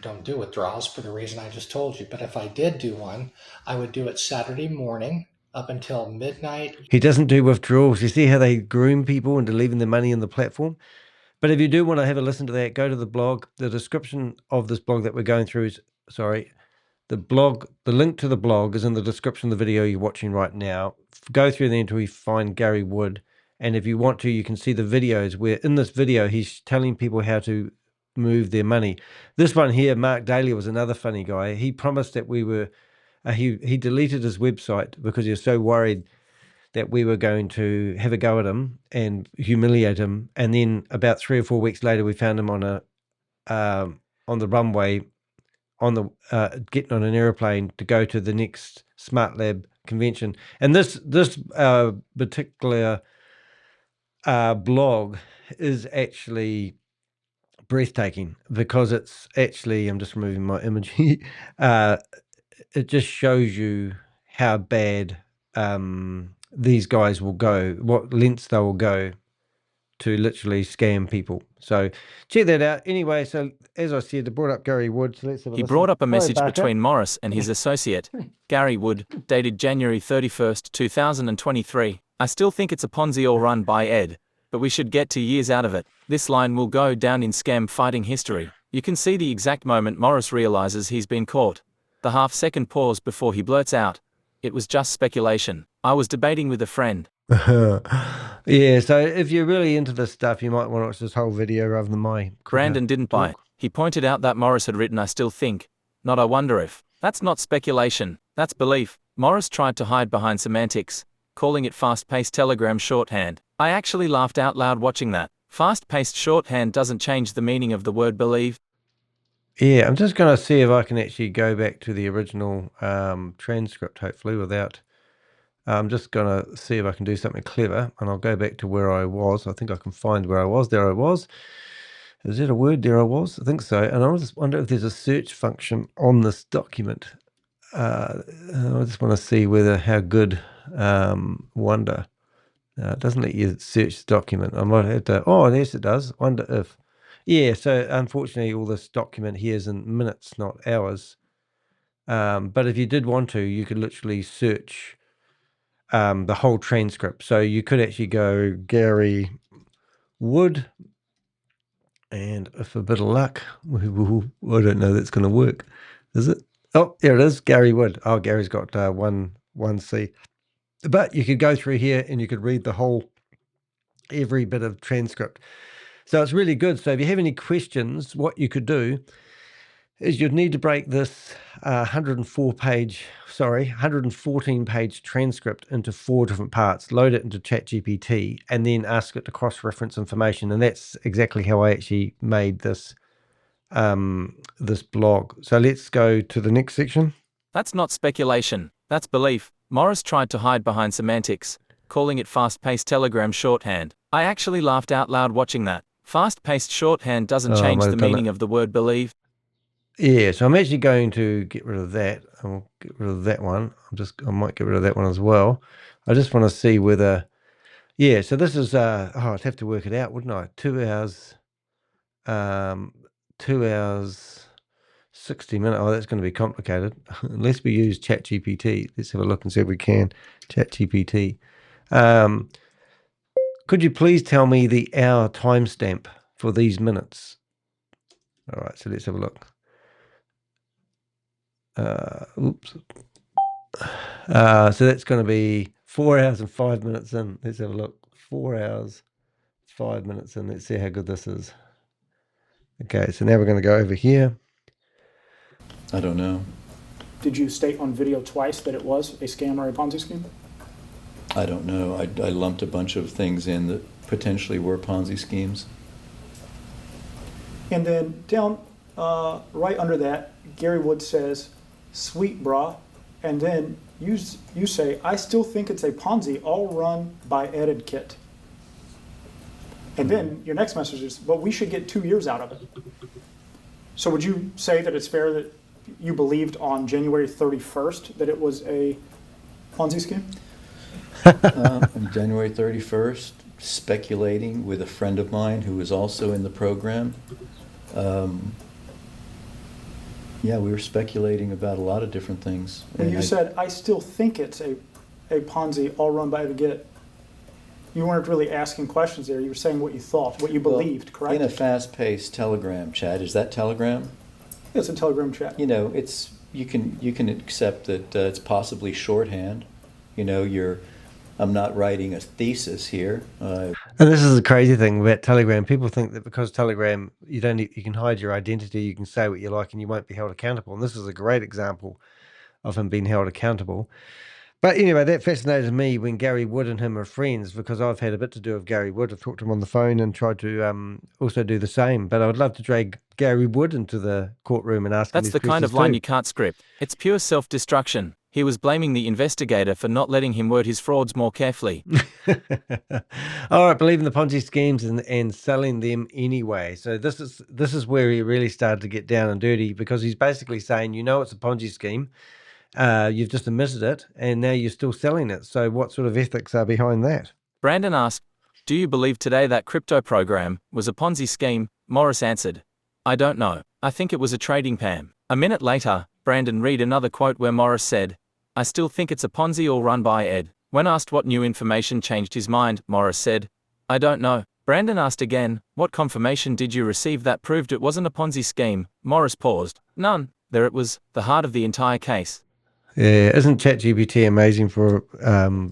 don't do withdrawals for the reason I just told you. But if I did do one, I would do it Saturday morning up until midnight. He doesn't do withdrawals. You see how they groom people into leaving their money in the platform? But if you do want to have a listen to that, go to the blog. The description of this blog that we're going through is, the link to the blog is in the description of the video you're watching right now. Go through there until you find Gary Wood. And if you want to, you can see the videos where in this video, he's telling people how to move their money. This one here, Mark Daly, was another funny guy. He promised that we were, he deleted his website because he was so worried that we were going to have a go at him and humiliate him. And then about 3 or 4 weeks later, we found him on the runway, getting on an airplane to go to the next Smart Lab convention. And this particular blog is actually breathtaking because it's actually, I'm just removing my image. It just shows you how bad these guys will go, what lengths they will go to literally scam people. So check that out. Anyway, so as I said, I brought up Gary Wood. So let's have a He listen. brought up a Hi, message Barker. between Morris and his associate, Gary Wood, dated January 31st, 2023. I still think it's a Ponzi all run by Ed, but we should get 2 years out of it. This line will go down in scam fighting history. You can see the exact moment Morris realizes he's been caught. The half-second pause before he blurts out, "It was just speculation. I was debating with a friend." Yeah, so if you're really into this stuff, you might want to watch this whole video rather than my Brandon didn't buy it. He pointed out that Morris had written "I still think," not "I wonder if." That's not speculation, that's belief. Morris tried to hide behind semantics, calling it fast-paced telegram shorthand. I actually laughed out loud watching that. Fast-paced shorthand doesn't change the meaning of the word believe. Yeah, I'm just going to see if I can actually go back to the original transcript, hopefully, without... I'm just going to see if I can do something clever, and I'll go back to where I was. I think I can find where I was. There I was. Is that a word? There I was. I think so. And I just wonder if there's a search function on this document. I just want to see whether how good wonder. It doesn't let you search the document. I might have to... Oh, yes, it does. Wonder if... Yeah, so unfortunately, all this document here is in minutes, not hours. But if you did want to, you could literally search the whole transcript. So you could actually go Gary Wood, and if a bit of luck, I don't know that's going to work, is it? Oh, there it is, Gary Wood. Oh, Gary's got one C. But you could go through here and you could read the whole, every bit of transcript. So it's really good. So if you have any questions, what you could do is you'd need to break this 114-page transcript into 4 different parts, load it into ChatGPT, and then ask it to cross-reference information. And that's exactly how I actually made this this blog. So let's go to the next section. That's not speculation, that's belief. Morris tried to hide behind semantics, calling it fast-paced telegram shorthand. I actually laughed out loud watching that. Fast-paced shorthand doesn't change the meaning of the word believe. Yeah, so I'm actually going to get rid of that. I'll get rid of that one. I might get rid of that one as well. I just want to see whether... Yeah, so this is... I'd have to work it out, wouldn't I? 2 hours... 2 hours... 60 minutes. Oh, that's going to be complicated. Unless we use ChatGPT. Let's have a look and see if we can. ChatGPT. Could you please tell me the hour timestamp for these minutes? All right, so let's have a look. Oops. So that's going to be 4 hours and 5 minutes in. Let's have a look. 4 hours, 5 minutes in. Let's see how good this is. Okay, so now we're going to go over here. I don't know. Did you state on video twice that it was a scam or a Ponzi scheme? I don't know. I lumped a bunch of things in that potentially were Ponzi schemes. And then down right under that, Gary Wood says, "Sweet brah," and then you say, "I still think it's a Ponzi all run by Ed and Kit." And then your next message is, "But we should get 2 years out of it." So would you say that it's fair that you believed on January 31st that it was a Ponzi scheme? On January 31st, speculating with a friend of mine who was also in the program. Yeah, we were speculating about a lot of different things. And you said, "I still think it's a Ponzi all run by Ed and Kit." You weren't really asking questions there. You were saying what you thought, what you believed, correct? In a fast-paced Telegram chat, is that Telegram? It's a Telegram chat. You know, it's you can accept that it's possibly shorthand. You know, I'm not writing a thesis here. And this is the crazy thing about Telegram. People think that because Telegram, you can hide your identity, you can say what you like, and you won't be held accountable. And this is a great example of him being held accountable. But anyway, that fascinated me when Gary Wood and him are friends, because I've had a bit to do with Gary Wood. I've talked to him on the phone and tried to also do the same. But I would love to drag Gary Wood into the courtroom and ask him these questions. That's the kind of line too. you can't script. It's pure self-destruction. He was blaming the investigator for not letting him word his frauds more carefully. All right, believe in the Ponzi schemes and selling them anyway. So this is where he really started to get down and dirty, because he's basically saying, it's a Ponzi scheme. You've just admitted it, and now you're still selling it. So what sort of ethics are behind that? Brandon asked, Do you believe today that crypto program was a Ponzi scheme? Morris answered, I don't know. I think it was a trading PAM. A minute later, Brandon read another quote where Morris said, I still think it's a Ponzi all run by Ed. When asked what new information changed his mind, Morris said, I don't know. Brandon asked again, what confirmation did you receive that proved it wasn't a Ponzi scheme? Morris paused. None. There it was, the heart of the entire case. Yeah, isn't ChatGPT amazing for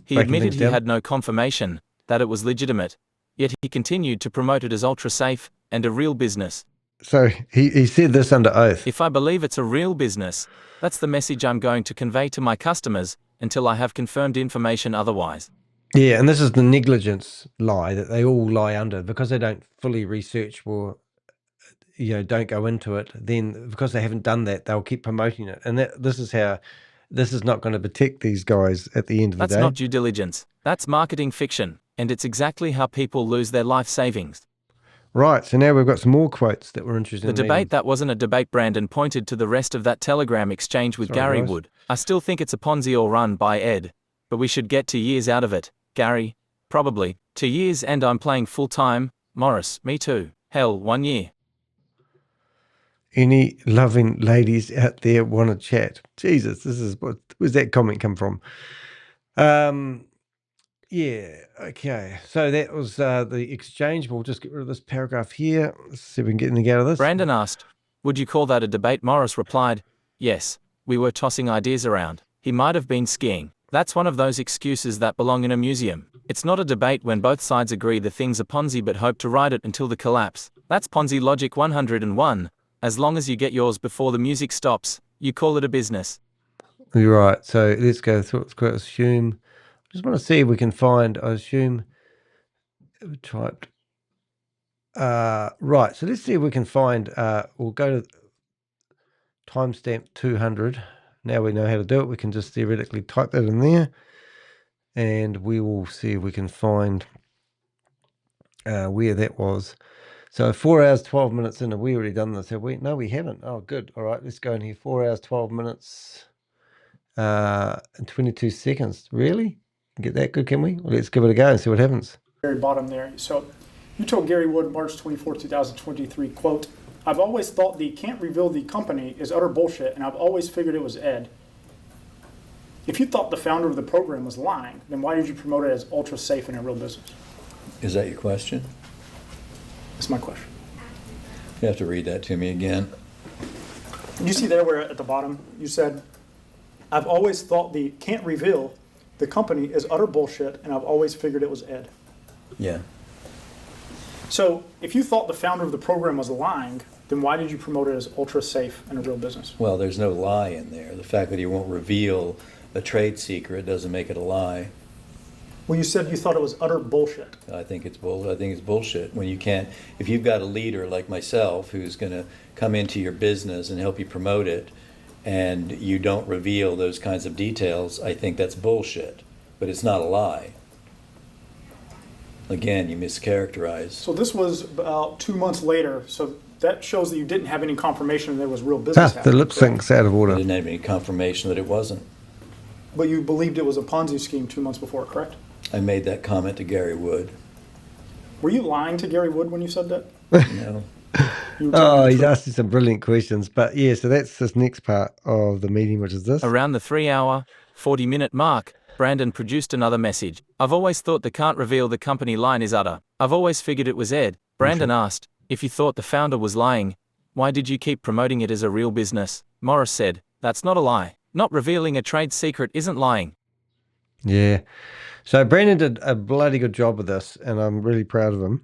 He breaking admitted things he down? had no confirmation that it was legitimate, yet he continued to promote it as ultra-safe and a real business. So he said this under oath. If I believe it's a real business, that's the message I'm going to convey to my customers until I have confirmed information otherwise. Yeah, and this is the negligence lie that they all lie under because they don't fully research or don't go into it. Then because they haven't done that, they'll keep promoting it, and this is not going to protect these guys at the end of the That's day. not due diligence. That's marketing fiction, and it's exactly how people lose their life savings. Right, so now we've got some more quotes that we're interested The in. debate that wasn't a debate. Brandon pointed to the rest of that Telegram exchange with Sorry, Gary guys. Wood. I still think it's a Ponzi all run by Ed, but we should get 2 years out of it. Gary, probably 2 years, and I'm playing full time. Morris, me too. Hell, 1 year. Any loving ladies out there want to chat? Jesus, where's that comment come from? Yeah, okay. So that was the exchange. We'll just get rid of this paragraph here. Let's see if we can get anything out of this. Brandon asked, would you call that a debate? Morris replied, yes, we were tossing ideas around. He might have been skiing. That's one of those excuses that belong in a museum. It's not a debate when both sides agree the thing's a Ponzi but hope to ride it until the collapse. That's Ponzi logic 101. As long as you get yours before the music stops, you call it a business. You're right. So let's go through. Let's go assume. I just want to see if we can find. I assume typed. Right. So let's see if we can find. We'll go to timestamp 200. Now we know how to do it. We can just theoretically type that in there, and we will see if we can find where that was. So 4 hours 12 minutes in. Have we already done this? Have we? No, we haven't. Oh, good. All right. Let's go in here. 4 hours 12 minutes. And 22 seconds. Really? Get that good, can we? Well, let's give it a go and see what happens. Very bottom there. So you told Gary Wood, March 24, 2023, quote, I've always thought the can't reveal the company is utter bullshit, and I've always figured it was Ed. If you thought the founder of the program was lying, then why did you promote it as ultra safe and a real business? Is that your question? That's my question. You have to read that to me again. You see there where at the bottom you said, I've always thought the can't reveal the company is utter bullshit, and I've always figured it was Ed. Yeah. So if you thought the founder of the program was lying, then why did you promote it as ultra safe and a real business? Well, there's no lie in there. The fact that he won't reveal a trade secret doesn't make it a lie. Well, you said you thought it was utter bullshit. I think it's bullshit when you can't. If you've got a leader like myself who's going to come into your business and help you promote it, and you don't reveal those kinds of details, I think that's bullshit. But it's not a lie. Again, you mischaracterize. So this was about 2 months later. So that shows that you didn't have any confirmation that there was real business The happening. lip sync's out of I order. didn't have any confirmation that it wasn't. But you believed it was a Ponzi scheme 2 months before, correct? I made that comment to Gary Wood. Were you lying to Gary Wood when you said that? No. You were telling Oh, the he's truth? asked you some brilliant questions. But yeah, so that's this next part of the meeting, which is this. Around the 3-hour, 40-minute mark, Brandon produced another message. I've always thought the can't reveal the company line is utter. I've always figured it was Ed. Brandon asked, if you thought the founder was lying, why did you keep promoting it as a real business? Morris said, that's not a lie. Not revealing a trade secret isn't lying. Yeah. So Brandon did a bloody good job with this, and I'm really proud of him.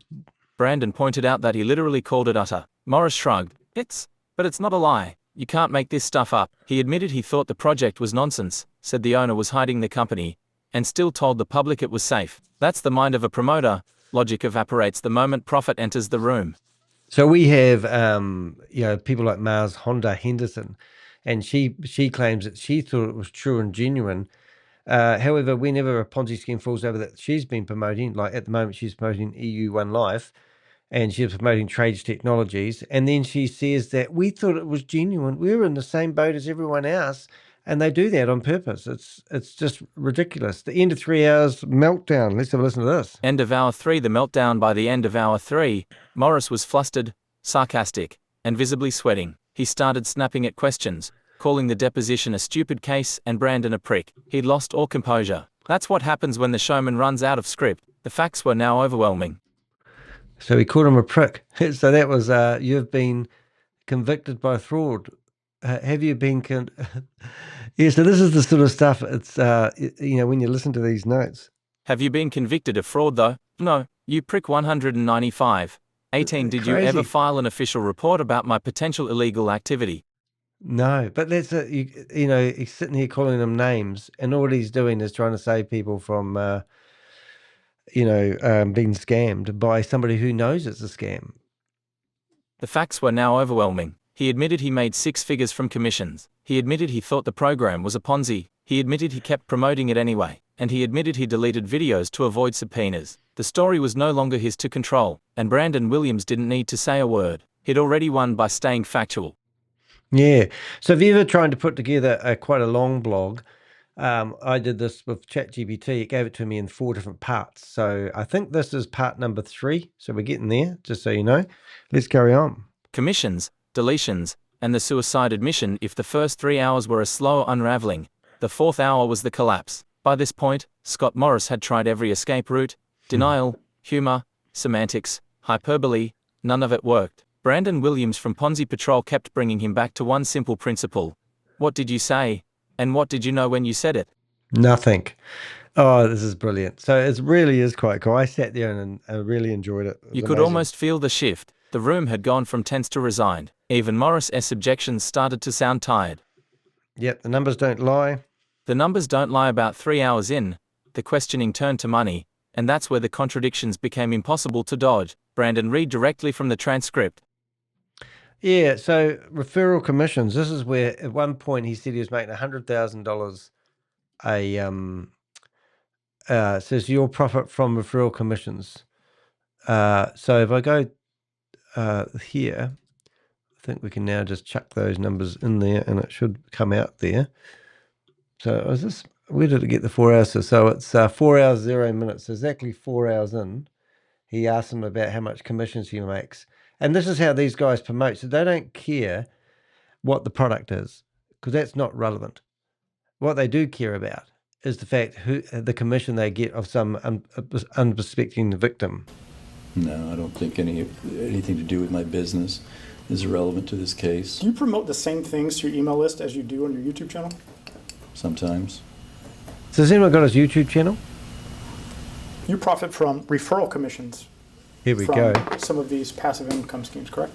Brandon pointed out that he literally called it utter. Morris shrugged. But it's not a lie. You can't make this stuff up. He admitted he thought the project was nonsense, said the owner was hiding the company, and still told the public it was safe. That's the mind of a promoter. Logic evaporates the moment profit enters the room. So we have, people like Mars Honda Henderson, and she claims that she thought it was true and genuine. However, whenever a Ponzi scheme falls over that she's been promoting, like at the moment she's promoting EU One Life, and she's promoting Trades Technologies, and then she says that we thought it was genuine. We were in the same boat as everyone else, And they do that on purpose. It's just ridiculous. The end of 3 hours meltdown. Let's have a listen to this. End of hour 3. The meltdown. By the end of hour 3, Morris was flustered, sarcastic, and visibly sweating. He started snapping at questions, calling the deposition a stupid case and Brandon a prick. He'd lost all composure. That's what happens when the showman runs out of script. The facts were now overwhelming. So he called him a prick. So that was, you've been convicted by fraud. Have you been... Yeah, so this is the sort of stuff, it's, when you listen to these notes. Have you been convicted of fraud, though? No, you prick. 195. 18. Did you ever Crazy. file an official report about my potential illegal activity? No, but that's he's sitting here calling them names, and all he's doing is trying to save people from, being scammed by somebody who knows it's a scam. The facts were now overwhelming. He admitted he made 6 figures from commissions. He admitted he thought the program was a Ponzi. He admitted he kept promoting it anyway. And he admitted he deleted videos to avoid subpoenas. The story was no longer his to control, and Brandon Williams didn't need to say a word. He'd already won by staying factual. Yeah. So if you're ever trying to put together quite a long blog, I did this with ChatGPT. It gave it to me in 4 different parts. So I think this is part number 3. So we're getting there, just so you know. Let's carry on. Commissions, deletions, and the suicide admission. If the first 3 hours were a slow unraveling, the 4th hour was the collapse. By this point, Scott Morris had tried every escape route, denial, humor, semantics, hyperbole. None of it worked. Brandon Williams from Ponzi Patrol kept bringing him back to one simple principle. What did you say? And what did you know when you said it? Nothing. Oh, this is brilliant. So it really is quite cool. I sat there and I really enjoyed it. It was You could amazing. almost feel the shift. The room had gone from tense to resigned. Even Morris's objections started to sound tired. Yep, the numbers don't lie. The numbers don't lie. About 3 hours in, the questioning turned to money, and that's where the contradictions became impossible to dodge. Brandon, read directly from the transcript. Yeah, so referral commissions. This is where at one point he said he was making $100,000 says your profit from referral commissions. So if I go here, I think we can now just chuck those numbers in there and it should come out there. So where did it get the 4 hours? So it's 4 hours, 0 minutes. So exactly 4 hours in, he asked him about how much commissions he makes. And this is how these guys promote. So they don't care what the product is, because that's not relevant. What they do care about is the fact the commission they get of some unsuspecting victim. No, I don't think anything to do with my business is relevant to this case. Do you promote the same things to your email list as you do on your YouTube channel? Sometimes. So has anyone got his YouTube channel? You profit from referral commissions. Here we from go. some of these passive income schemes, correct?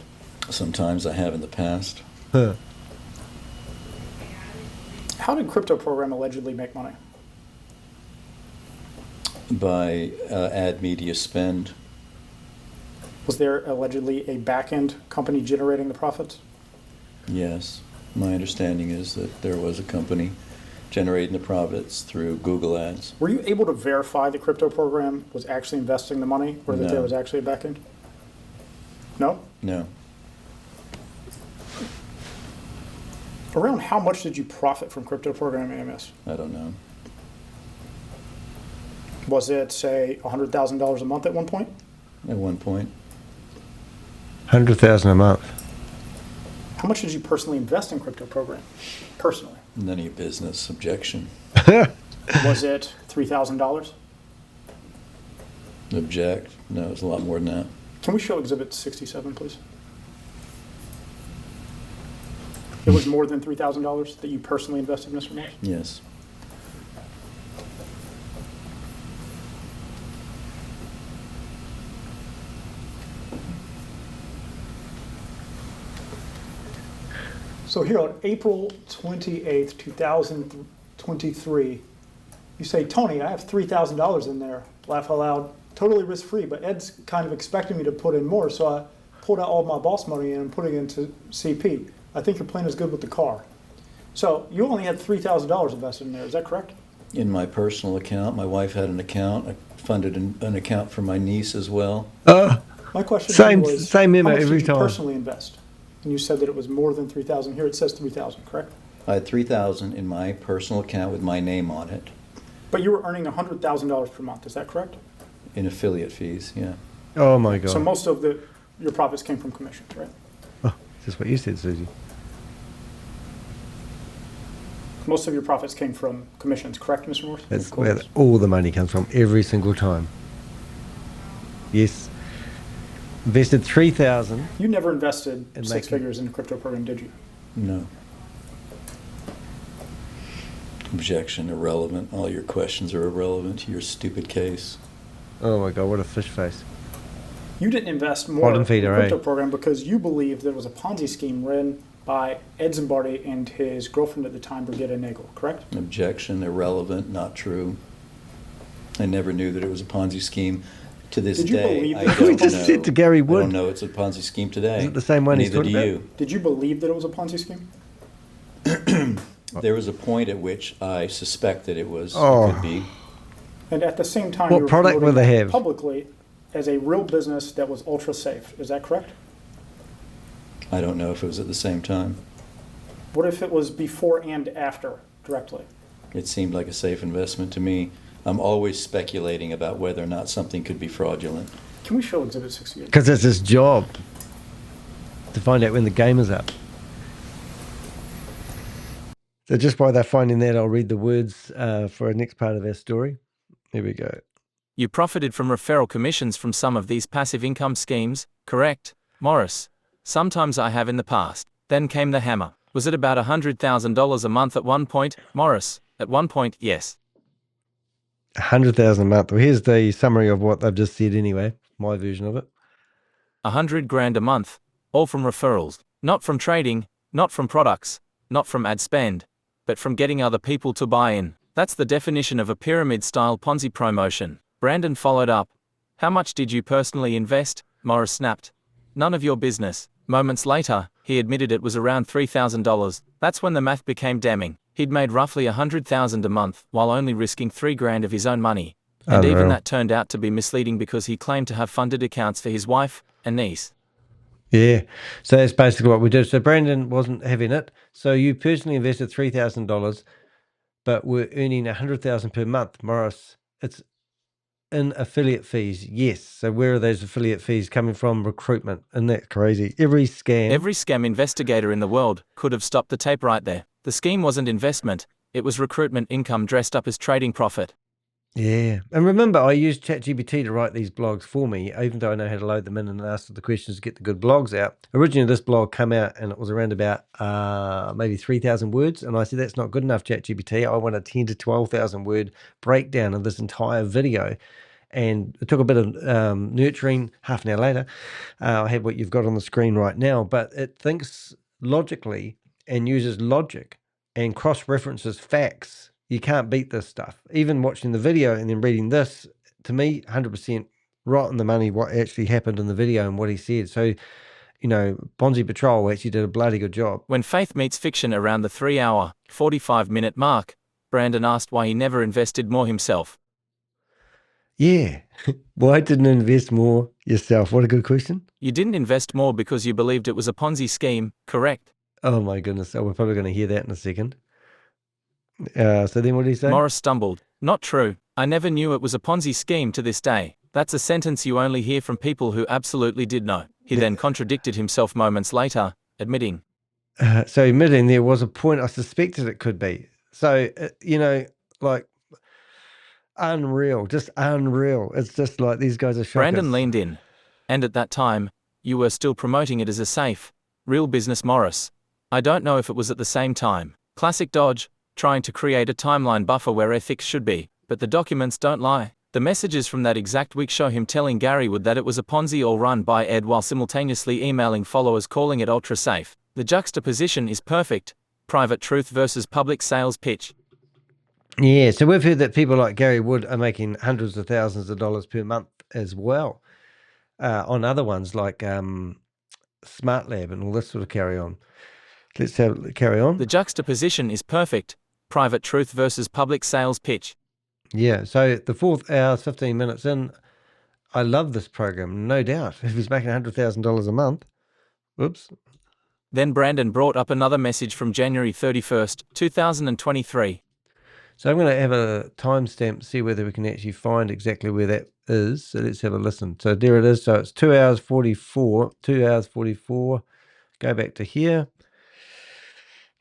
Sometimes I have in the past. Huh. How did Crypto Program allegedly make money? By ad media spend. Was there allegedly a back-end company generating the profits? Yes. My understanding is that there was a company generating the profits through Google Ads. Were you able to verify the Crypto Program was actually investing the money, or that No. there was actually a back-end? No? No. Around how much did you profit from Crypto Program AMS? I don't know. Was it, say, $100,000 a month at one point? At one point. 100,000 a month. How much did you personally invest in Crypto Program? Personally. None of your business. Objection. Was it $3,000? Object. No, it's a lot more than that. Can we show Exhibit 67, please? It was more than $3,000 that you personally invested, Mr. Morris? Yes. So here on April 28th, 2023, you say, Tony, I have $3,000 in there. Laugh aloud, totally risk-free, but Ed's kind of expecting me to put in more, so I pulled out all my boss money and I'm putting it into CP. I think your plan is good with the car. So you only had $3,000 invested in there, is that correct? In my personal account, my wife had an account. I funded an account for my niece as well. My question to you was, same memo how much every did you time. personally invest? And you said that it was more than $3,000. Here it says $3,000, correct? I had $3,000 in my personal account with my name on it But you were earning $100,000 per month, is that correct? in affiliate fees, yeah. Oh my God. So most of your profits came from commissions, right? Oh, that's what you said, Susie. Most of your profits came from commissions, correct, Mr. Morris? That's Of course. where all the money comes from every single time. Yes. Invested 3,000. You never invested And six making- figures in a crypto program, did you? No. Objection, irrelevant. All your questions are irrelevant to your stupid case. Oh my God, what a fish face. You didn't invest more Bottom in feeder, the crypto eh? program because you believed there was a Ponzi scheme run by Ed Zimbardi and his girlfriend at the time, Brigitte Nagel, correct? Objection, irrelevant, not true. I never knew that it was a Ponzi scheme. To this Did you day, believe I that- don't We just know. said to Gary I Wood. don't know it's a Ponzi scheme today. Is it the same one he's Neither do talking you. Did you believe that it was a Ponzi scheme? There was a point at which I suspected it was, Oh. it could be. And at the same time, What you were product promoting will they that have? publicly as a real business that was ultra safe. Is that correct? I don't know if it was at the same time. What if it was before and after directly? It seemed like a safe investment to me. I'm always speculating about whether or not something could be fraudulent. Can we show Exhibit 68? Because it's his job to find out when the game is up. So just while they're finding that, I'll read the words for our next part of our story. Here we go. You profited from referral commissions from some of these passive income schemes, correct, Morris? Sometimes I have in the past. Then came the hammer. Was it about $100,000 a month at one point, Morris? At one point, yes. 100,000 a month. Well, here's the summary of what they've just said anyway, my version of it. 100 grand a month, all from referrals, not from trading, not from products, not from ad spend, but from getting other people to buy in. That's the definition of a pyramid-style Ponzi promotion. Brandon followed up. How much did you personally invest? Morris snapped. None of your business. Moments later, he admitted it was around $3,000. That's when the math became damning. He'd made roughly $100,000 a month while only risking $3,000 of his own money. And even that turned out to be misleading because he claimed to have funded accounts for his wife and niece. Yeah. So that's basically what we did. So Brandon wasn't having it. So you personally invested $3,000, but were earning $100,000 per month. Morris, it's in affiliate fees. Yes. So where are those affiliate fees coming from? Recruitment. Isn't that crazy? Every scam investigator in the world could have stopped the tape right there. The scheme wasn't investment. It was recruitment income dressed up as trading profit. Yeah. And remember, I used ChatGPT to write these blogs for me, even though I know how to load them in and ask the questions to get the good blogs out. Originally, this blog came out and it was around about maybe 3,000 words. And I said, that's not good enough, ChatGPT. I want a 10 to 12,000 word breakdown of this entire video. And it took a bit of nurturing. Half an hour later, I have what you've got on the screen right now. But it thinks logically and uses logic and cross-references facts. You can't beat this stuff. Even watching the video and then reading this, to me, 100% right on the money what actually happened in the video and what he said. So, you know, Ponzi Patrol actually did a bloody good job. When faith meets fiction around the 3-hour, 45-minute mark, Brandon asked why he never invested more himself. Yeah. Why didn't you invest more yourself? What a good question. You didn't invest more because you believed it was a Ponzi scheme, correct? Oh my goodness. Oh, we're probably going to hear that in a second. So then what did he say? Morris stumbled. Not true. I never knew it was a Ponzi scheme to this day. That's a sentence you only hear from people who absolutely did know. He then contradicted himself moments later, admitting. So admitting there was a point I suspected it could be. So, you know, like unreal, just unreal. It's just like these guys are shockers. Brandon leaned in. And at that time, you were still promoting it as a safe, real business, Morris. I don't know if it was at the same time. Classic dodge, trying to create a timeline buffer where ethics should be, but the documents don't lie. The messages from that exact week show him telling Gary Wood that it was a Ponzi all run by Ed while simultaneously emailing followers calling it ultra safe. The juxtaposition is perfect. Private truth versus public sales pitch. Yeah, so we've heard that people like Gary Wood are making hundreds of thousands of dollars per month as well on other ones like Smart Lab and all this sort of carry on. Let's carry on. The juxtaposition is perfect. Private truth versus public sales pitch. Yeah, so the 4th hour, 15 minutes in, I love this program, no doubt. If he's making $100,000 a month, whoops, Then Brandon brought up another message from January 31st, 2023. So I'm going to have a timestamp, see whether we can actually find exactly where that is. So let's have a listen. So there it is. So it's 2 hours 44, 2 hours 44. Go back to here.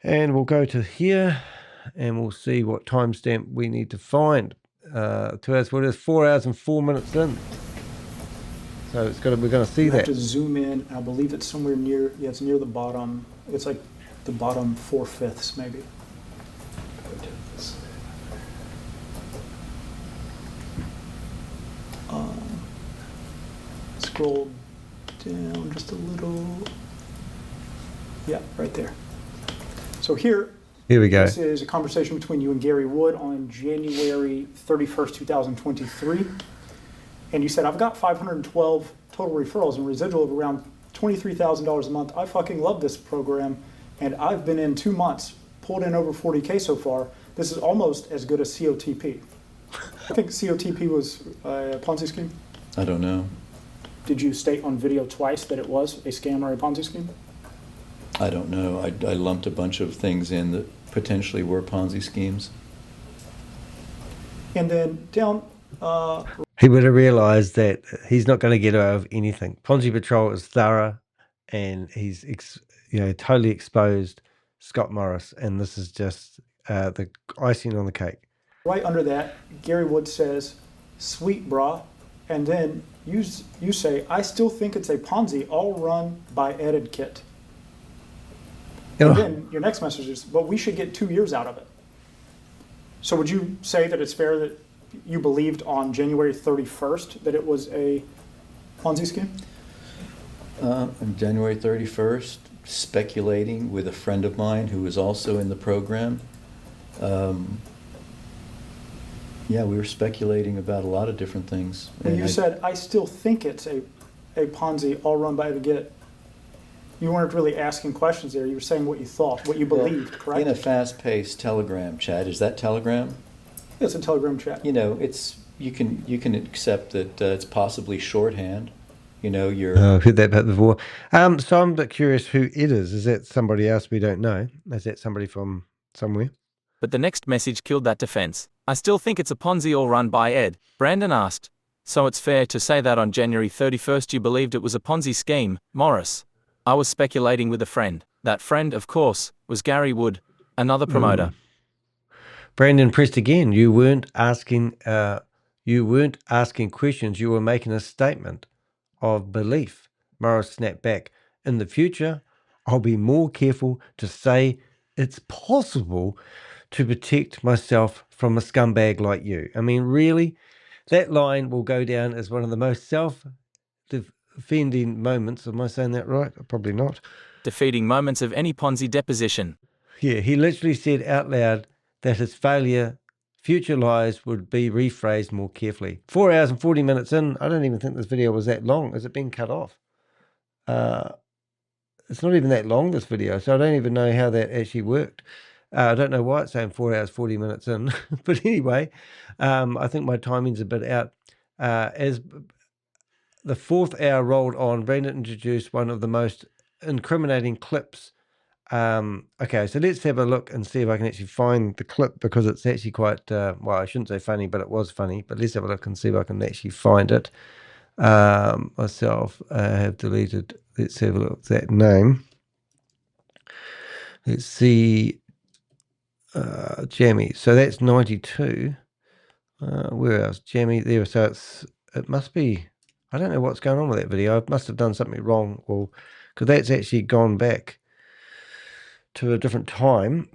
And we'll go to here and we'll see what timestamp we need to find. 2 hours 40 is 4 hours and 4 minutes in. So it's we're going to see You have that. to zoom in. I believe it's somewhere near, yeah, it's near the bottom. It's like the bottom 4/5 maybe. Scroll down just a little. Yeah, right there. So here we go. this is a conversation between you and Gary Wood on January 31st, 2023. And you said, I've got 512 total referrals and residual of around $23,000 a month. I fucking love this program. And I've been in 2 months, pulled in over 40K so far. This is almost as good as COTP. I think COTP was a Ponzi scheme. I don't know. Did you state on video twice that it was a scam or a Ponzi scheme? I don't know. I lumped a bunch of things in that potentially were Ponzi schemes. And then down, He would have realised that he's not going to get away with anything. Ponzi Patrol is thorough, and he's totally exposed Scott Morris, and this is just the icing on the cake. right under that, Gary Wood says, sweet brah. And then you say, I still think it's a Ponzi all run by Ed and Kit. And then your next message is, but we should get 2 years out of it. So would you say that it's fair that you believed on January 31st that it was a Ponzi scheme? On January 31st, speculating with a friend of mine who was also in the program. Yeah, we were speculating about a lot of different things. And you said, I still think it's a Ponzi all run by the Git. You weren't really asking questions there. You were saying what you thought, what you believed, correct? In a fast-paced Telegram chat, is that Telegram? It's a Telegram chat. You know, it's you can accept that it's possibly shorthand. You know, you're. I've heard that bit before. So I'm a bit curious who it is. Is that somebody else we don't know? Is that somebody from somewhere? But the next message killed that defense. I still think it's a Ponzi all run by Ed, Brandon asked. So it's fair to say that on January 31st you believed it was a Ponzi scheme, Morris. I was speculating with a friend. That friend, of course, was Gary Wood, another promoter. Brandon pressed again. You weren't asking questions. You were making a statement of belief. Morris snapped back. In the future, I'll be more careful to say it's possible to protect myself from a scumbag like you. I mean, really, that line will go down as one of the most self-defending moments. Am I saying that right? Probably not. Defeating moments of any Ponzi deposition. Yeah, he literally said out loud that his future lies would be rephrased more carefully. 4 hours and 40 minutes in. I don't even think this video was that long. Has it been cut off? It's not even that long, this video, so I don't even know how that actually worked. I don't know why it's saying 4 hours, 40 minutes in. But anyway, I think my timing's a bit out. As the 4th hour rolled on, Brandon introduced one of the most incriminating clips. Okay, so let's have a look and see if I can actually find the clip, because it's actually quite, well, I shouldn't say funny, but it was funny. But let's have a look and see if I can actually find it. Myself, I have deleted, let's have a look at that name. Let's see, Jammy. So that's 92. Where else? Jammy there. So it must be, I don't know what's going on with that video. I must have done something wrong. Well, because that's actually gone back to a different time.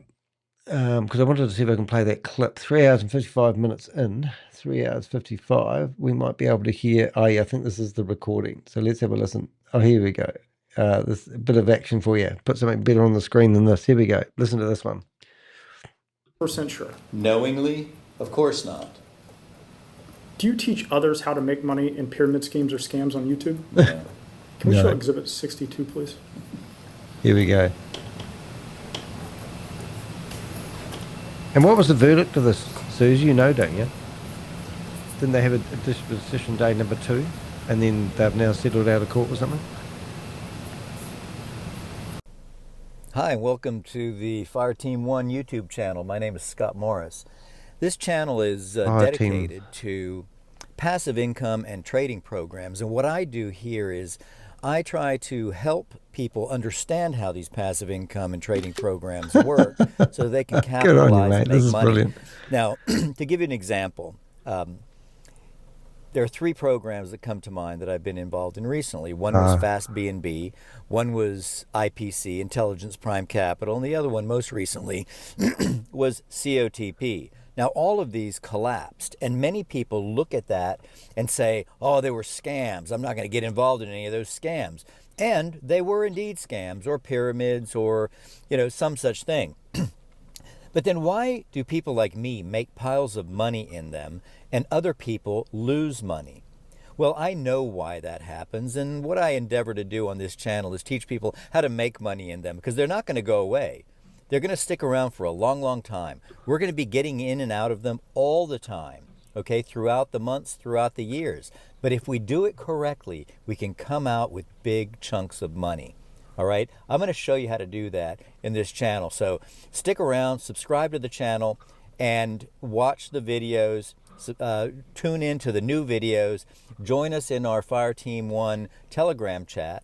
Because I wanted to see if I can play that clip. 3 hours and 55 minutes in. 3 hours 55. We might be able to hear. Oh yeah, I think this is the recording. So let's have a listen. Oh, here we go. This a bit of action for you. Put something better on the screen than this. Here we go. Listen to this one. % sure. Knowingly? Of course not. Do you teach others how to make money in pyramid schemes or scams on YouTube? No. Can we No. show Exhibit 62, please? Here we go. And what was the verdict of this, Susie? You know, don't you? Didn't they have a disposition day number 2, and then they've now settled out of court or something? Hi, and welcome to the Fire Team 1 YouTube channel. My name is Scott Morris. This channel is Fire Team. dedicated to passive income and trading programs. And what I do here is I try to help people understand how these passive income and trading programs work so they can Good on you, capitalize mate. and This make is money. brilliant. Now, to give you an example, there are three programs that come to mind that I've been involved in recently. One was Fast B&B, one was IPC, Intelligence Prime Capital, and the other one most recently was COTP. Now, all of these collapsed, and many people look at that and say, oh, they were scams. I'm not going to get involved in any of those scams. And they were indeed scams or pyramids or, some such thing. But then why do people like me make piles of money in them and other people lose money? Well, I know why that happens, and what I endeavor to do on this channel is teach people how to make money in them, because they're not going to go away. They're going to stick around for a long, long time. We're going to be getting in and out of them all the time, okay, throughout the months, throughout the years. But if we do it correctly, we can come out with big chunks of money. All right, I'm going to show you how to do that in this channel. So stick around, subscribe to the channel, and watch the videos. Tune in to the new videos. Join us in our Fire Team 1 Telegram chat.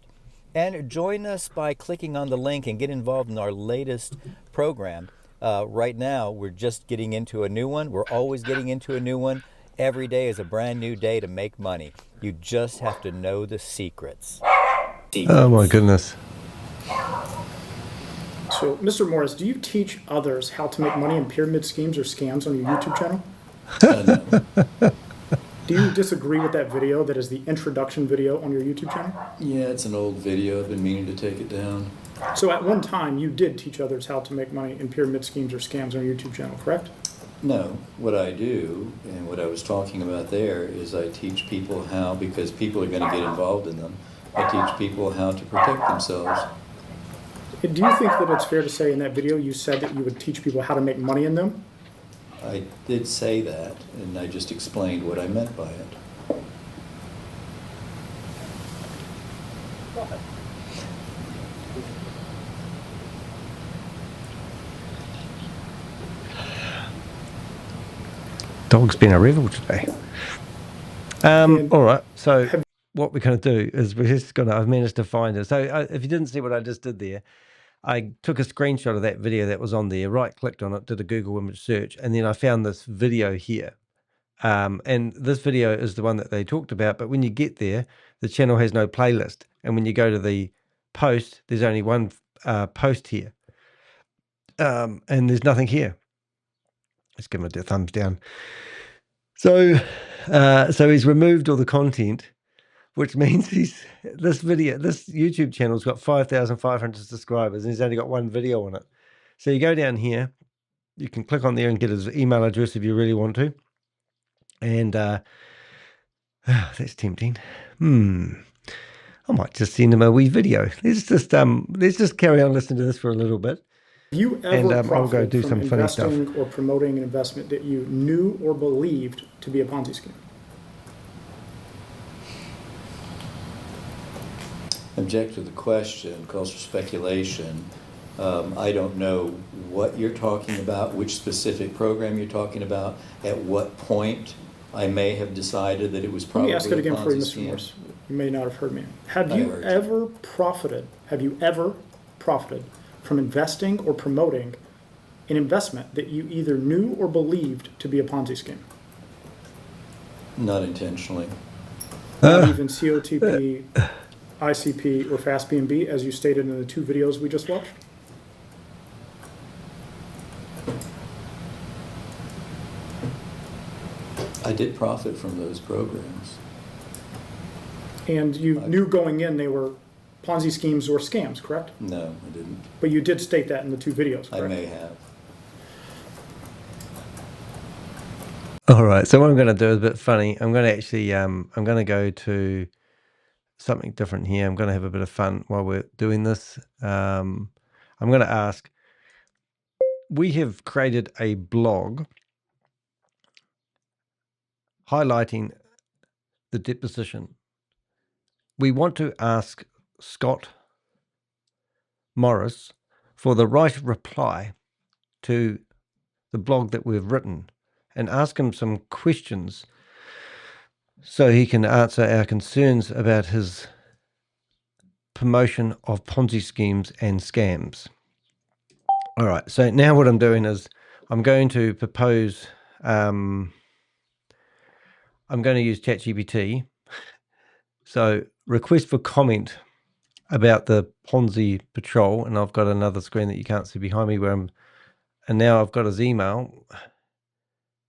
And join us by clicking on the link and get involved in our latest program. Right now, we're just getting into a new one. We're always getting into a new one. Every day is a brand new day to make money. You just have to know the secrets. Oh my goodness. So, Mr. Morris, do you teach others how to make money in pyramid schemes or scams on your YouTube channel? No. Do you disagree with that video that is the introduction video on your YouTube channel? Yeah, it's an old video. I've been meaning to take it down. So at one time, you did teach others how to make money in pyramid schemes or scams on your YouTube channel, correct? No, what I do, and what I was talking about there, is I teach people how, because people are going to get involved in them, I teach people how to protect themselves. Do you think that it's fair to say in that video you said that you would teach people how to make money in them? I did say that, and I just explained what I meant by it. Dog's been a revel today. All right, so what we're going to do is I've managed to find it. So if you didn't see what I just did there, I took a screenshot of that video that was on there, right-clicked on it, did a Google image search, and then I found this video here. And this video is the one that they talked about, but when you get there, the channel has no playlist. And when you go to the post, there's only one post here. And there's nothing here. Let's give him a thumbs down. So he's removed all the content, which means this YouTube channel's got 5,500 subscribers and he's only got one video on it. So you go down here, you can click on there and get his email address if you really want to. And that's tempting. I might just send him a wee video. Let's just carry on listening to this for a little bit. Have you ever I'll go do profited some from funny stuff. investing or promoting an investment that you knew or believed to be a Ponzi scheme? Object to the question, calls for speculation. I don't know what you're talking about, which specific program you're talking about, at what point I may have decided that it was probably a Ponzi scheme. Let me ask it again for you, Mr. Morris. You may not have heard me. Have you ever profited from investing or promoting an investment that you either knew or believed to be a Ponzi scheme? Not intentionally. Not even COTP, ICP, or Fast B&B, as you stated in the two videos we just watched? I did profit from those programs. And you knew going in they were Ponzi schemes or scams, correct? No, I didn't. But you did state that in the two videos, correct? I may have. All right, so what I'm going to do is a bit funny. I'm going to actually, I'm going to go to something different here. I'm going to have a bit of fun while we're doing this. I'm going to ask, we have created a blog highlighting the deposition. We want to ask Scott Morris for the right reply to the blog that we've written and ask him some questions so he can answer our concerns about his promotion of Ponzi schemes and scams. All right, so now what I'm doing is I'm going to propose, I'm going to use ChatGPT. So request for comment about the Ponzi patrol, and I've got another screen that you can't see behind me and now I've got his email,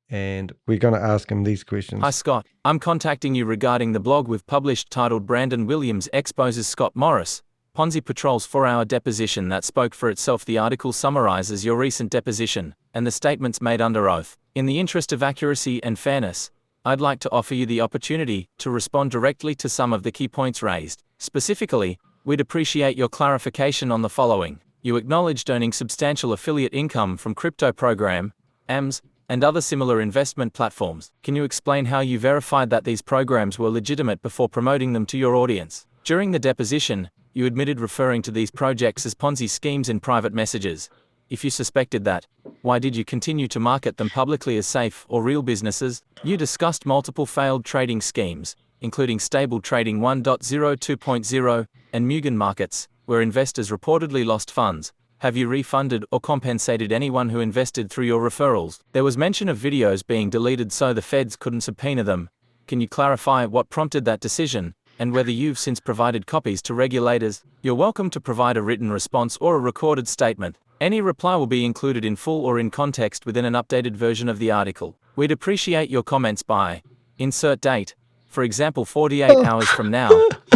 and we're going to ask him these questions. Hi Scott, I'm contacting you regarding the blog we've published titled Brandon Williams exposes Scott Morris, Ponzi Patrol's 4-hour deposition that spoke for itself. The article summarizes your recent deposition and the statements made under oath. In the interest of accuracy and fairness, I'd like to offer you the opportunity to respond directly to some of the key points raised. Specifically, we'd appreciate your clarification on the following. You acknowledged earning substantial affiliate income from crypto program, AMS, and other similar investment platforms. Can you explain how you verified that these programs were legitimate before promoting them to your audience? During the deposition, you admitted referring to these projects as Ponzi schemes in private messages. If you suspected that, why did you continue to market them publicly as safe or real businesses? You discussed multiple failed trading schemes, including Stable Trading 1.0, 2.0, and Mugen Markets, where investors reportedly lost funds. Have you refunded or compensated anyone who invested through your referrals? There was mention of videos being deleted so the feds couldn't subpoena them. Can you clarify what prompted that decision, and whether you've since provided copies to regulators? You're welcome to provide a written response or a recorded statement. Any reply will be included in full or in context within an updated version of the article. We'd appreciate your comments by insert date, for example 48 hours from now,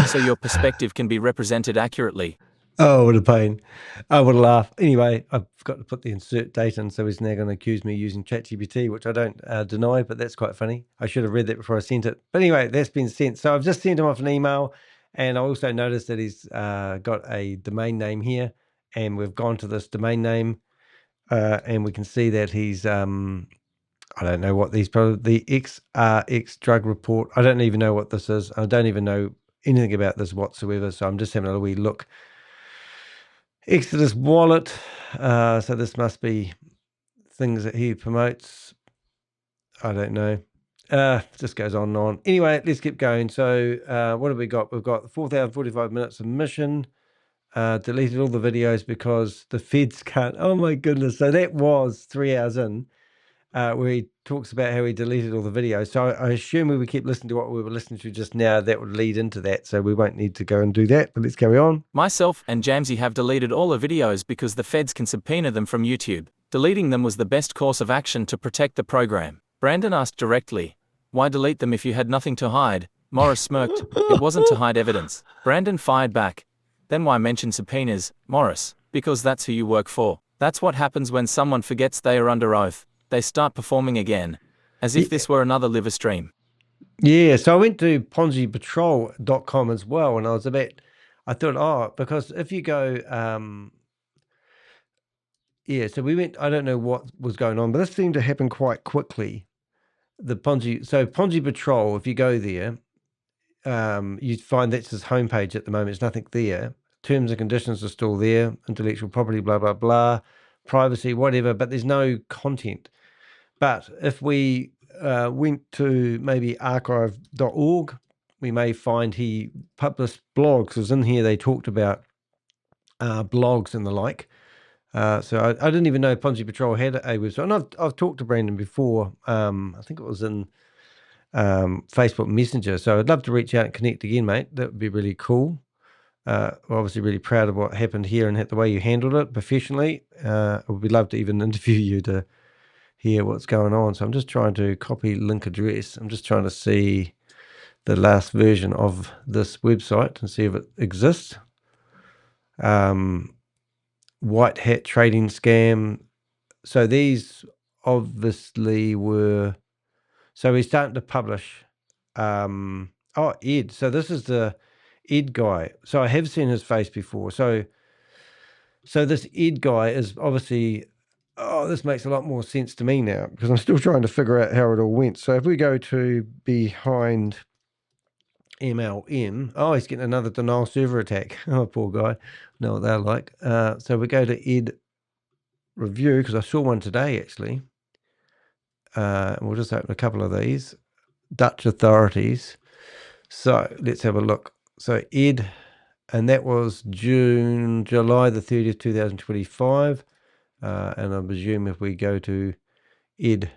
so your perspective can be represented accurately. Oh, what a pain. Oh, what a laugh. Anyway, I've got to put the insert date in, so he's now going to accuse me using ChatGPT, which I don't deny, but that's quite funny. I should have read that before I sent it. But anyway, that's been sent. So I've just sent him off an email, and I also noticed that he's got a domain name here, and we've gone to this domain name, and we can see that he's, I don't know what these, probably the XRX drug report. I don't even know what this is. I don't even know anything about this whatsoever, so I'm just having a wee look. Exodus wallet, so this must be things that he promotes. I don't know. Just goes on and on. Anyway, let's keep going. So what have we got? We've got 4,045 minutes of mission. Deleted all the videos because the feds can't. Oh my goodness. So that was 3 hours in, where he talks about how he deleted all the videos. So I assume if we keep listening to what we were listening to just now, that would lead into that. So we won't need to go and do that, but let's carry on. Myself and Jamesy have deleted all the videos because the feds can subpoena them from YouTube. Deleting them was the best course of action to protect the program. Brandon asked directly, why delete them if you had nothing to hide? Morris smirked, it wasn't to hide evidence. Brandon fired back, then why mention subpoenas, Morris? Because that's who you work for. That's what happens when someone forgets they are under oath. They start performing again, as if this were another live stream. Yeah, so I went to ponzipatrol.com as well, and I thought, because if you go, so we went, I don't know what was going on, but this seemed to happen quite quickly. Ponzi Patrol, if you go there, you find that's his homepage at the moment. There's nothing there. Terms and conditions are still there, intellectual property, blah, blah, blah, privacy, whatever, but there's no content. But if we went to maybe archive.org, we may find he published blogs, because in here they talked about blogs and the like. So I didn't even know Ponzi Patrol had a website. And I've talked to Brandon before. I think it was in Facebook Messenger. So I'd love to reach out and connect again, mate. That would be really cool. We're obviously really proud of what happened here and the way you handled it professionally. I would love to even interview you to hear what's going on. So I'm just trying to copy link address. I'm just trying to see the last version of this website and see if it exists. White hat trading scam. So these obviously were, so he's starting to publish, Ed. So this is the Ed guy. So I have seen his face before. So this Ed guy is obviously, this makes a lot more sense to me now, because I'm still trying to figure out how it all went. So if we go to behind MLM. Oh, he's getting another denial server attack. Oh, poor guy. Know what they're like. So we go to Ed review, because I saw one today actually. We'll just open a couple of these. Dutch authorities. So let's have a look. So Ed, and that was July the 30th, 2025. And I presume if we go to Ed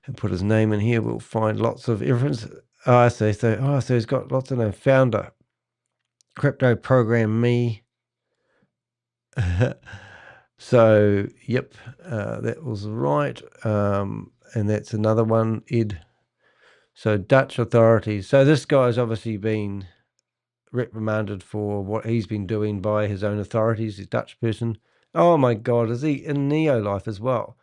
and put his name in here, we'll find lots of evidence. Oh, I see. So he's got lots of names. Founder, Crypto Program Me. So, yep, that was right. And that's another one, Ed. So, Dutch authorities. So, this guy's obviously been reprimanded for what he's been doing by his own authorities, a Dutch person. Oh, my God, is he in Neo-Life as well?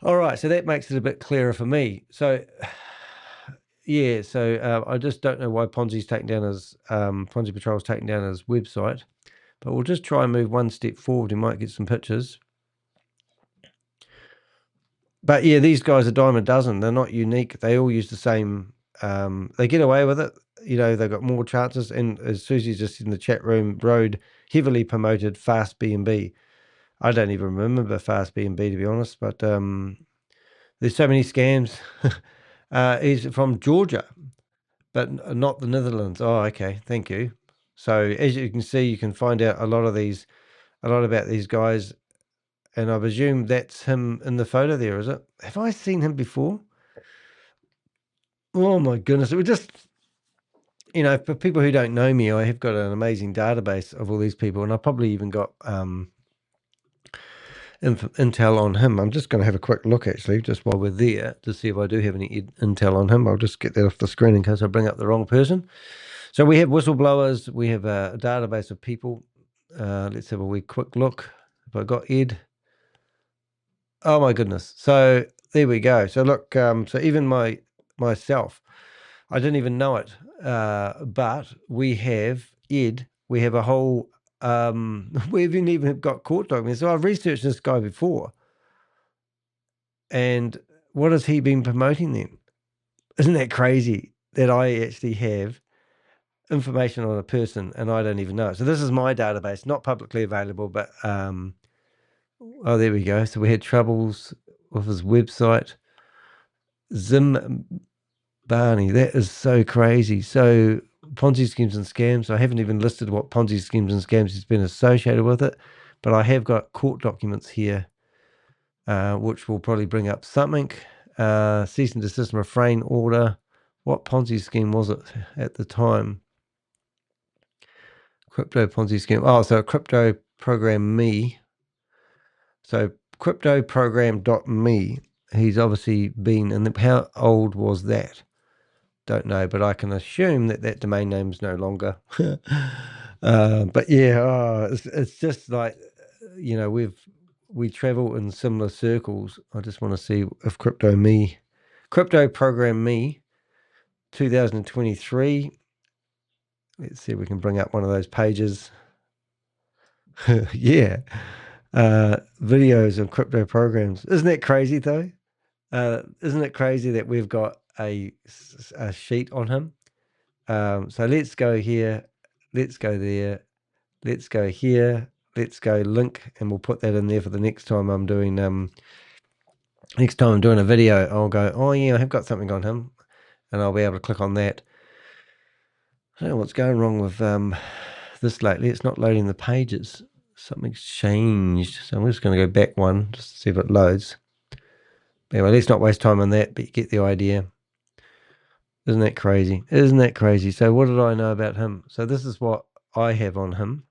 All right, so that makes it a bit clearer for me. So, yeah, so I just don't know why Ponzi Patrol's taking down his website. But we'll just try and move one step forward. We might get some pictures. But yeah, these guys are dime a dozen. They're not unique. They all use the same. They get away with it. You know, they've got more chances. And as Susie's just in the chat room, Road heavily promoted Fast B&B. I don't even remember Fast B&B, to be honest. But there's so many scams. He's from Georgia, but not the Netherlands. Oh, okay. Thank you. So as you can see, you can find out a lot about these guys, and I presume that's him in the photo there, is it? Have I seen him before? Oh my goodness. It was just, you know, for people who don't know me, I have got an amazing database of all these people, and I probably even got intel on him. I'm just going to have a quick look, actually, just while we're there, to see if I do have any intel on him. I'll just get that off the screen in case I bring up the wrong person. So we have whistleblowers. We have a database of people. Let's have a wee quick look. Have I got Ed? Oh my goodness. So there we go. So look, so even myself, I didn't even know it. But we have Ed, we have a whole, we haven't even got court documents. So I've researched this guy before. And what has he been promoting then? Isn't that crazy that I actually have information on a person and I don't even know it? So this is my database, not publicly available, but oh, there we go. So we had troubles with his website. Zim Barney, that is so crazy. So Ponzi schemes and scams. I haven't even listed what Ponzi schemes and scams has been associated with it, but I have got court documents here, which will probably bring up something. Cease and desist refrain order. What Ponzi scheme was it at the time? Crypto Ponzi scheme. Oh, so Crypto Program Me. So cryptoprogram.me, he's obviously been in the, how old was that? Don't know, but I can assume that that domain name is no longer. But yeah, it's just like, you know, we travel in similar circles. I just want to see if Crypto Program Me, 2023. Let's see if we can bring up one of those pages. Yeah. Videos of crypto programs. Isn't that crazy though? Isn't it crazy that we've got a sheet on him? So let's go here, let's go there, let's go here, let's go link, and we'll put that in there for the next time I'm doing a video. I'll go, oh yeah, I have got something on him, and I'll be able to click on that. I don't know what's going wrong with this lately. It's not loading the pages. Something's changed. So I'm just going to go back one just to see if it loads. Anyway, let's not waste time on that, but you get the idea. Isn't that crazy? Isn't that crazy? So what did I know about him? So this is what I have on him.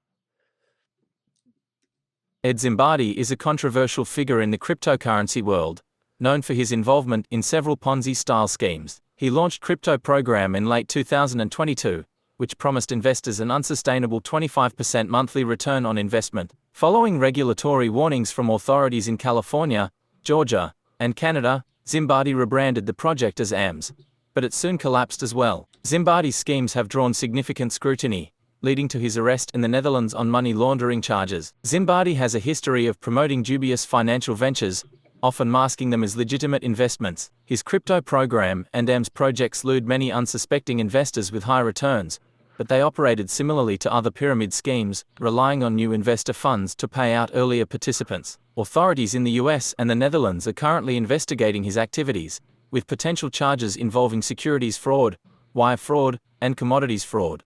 Ed Zimbardi is a controversial figure in the cryptocurrency world, known for his involvement in several Ponzi-style schemes. He launched Crypto Program in late 2022, which promised investors an unsustainable 25% monthly return on investment. Following regulatory warnings from authorities in California, Georgia, and Canada, Zimbardi rebranded the project as AMS, but it soon collapsed as well. Zimbardi's schemes have drawn significant scrutiny, leading to his arrest in the Netherlands on money laundering charges. Zimbardi has a history of promoting dubious financial ventures, often masking them as legitimate investments. His crypto program and AMS projects lured many unsuspecting investors with high returns, but they operated similarly to other pyramid schemes, relying on new investor funds to pay out earlier participants. Authorities in the US and the Netherlands are currently investigating his activities, with potential charges involving securities fraud, wire fraud, and commodities fraud.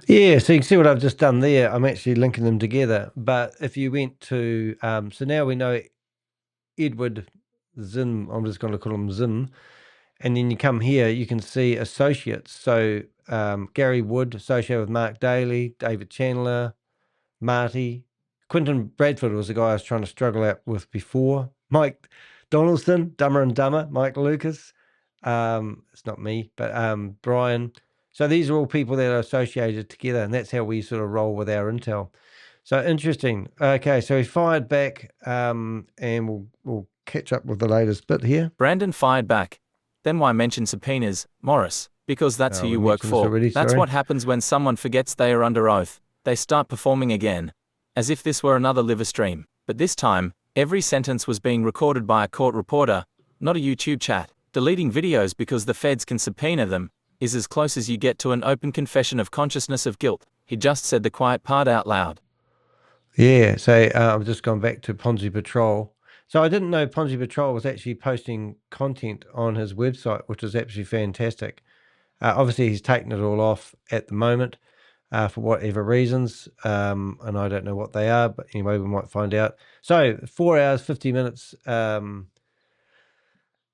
Yeah, so you can see what I've just done there. I'm actually linking them together. But if you went to, so now we know Edward Zim, I'm just going to call him Zim. And then you come here, you can see associates. So Gary Wood, associated with Mark Daly, David Chandler, Marty. Quentin Bradford was the guy I was trying to struggle out with before. Mike Donaldson, Dumber and Dumber, Mike Lucas. It's not me, but Brian. So these are all people that are associated together, and that's how we sort of roll with our intel. So interesting. Okay, so he fired back, and we'll catch up with the latest bit here. Brandon fired back. Then why mention subpoenas, Morris? Because that's who you work for. That's what happens when someone forgets they are under oath. They start performing again, as if this were another live stream. But this time, every sentence was being recorded by a court reporter, not a YouTube chat. Deleting videos because the feds can subpoena them is as close as you get to an open confession of consciousness of guilt. He just said the quiet part out loud. Yeah, so I've just gone back to Ponzi Patrol. So I didn't know Ponzi Patrol was actually posting content on his website, which is absolutely fantastic. Obviously, he's taken it all off at the moment for whatever reasons, and I don't know what they are, but anyway, we might find out. So 4 hours, 50 minutes,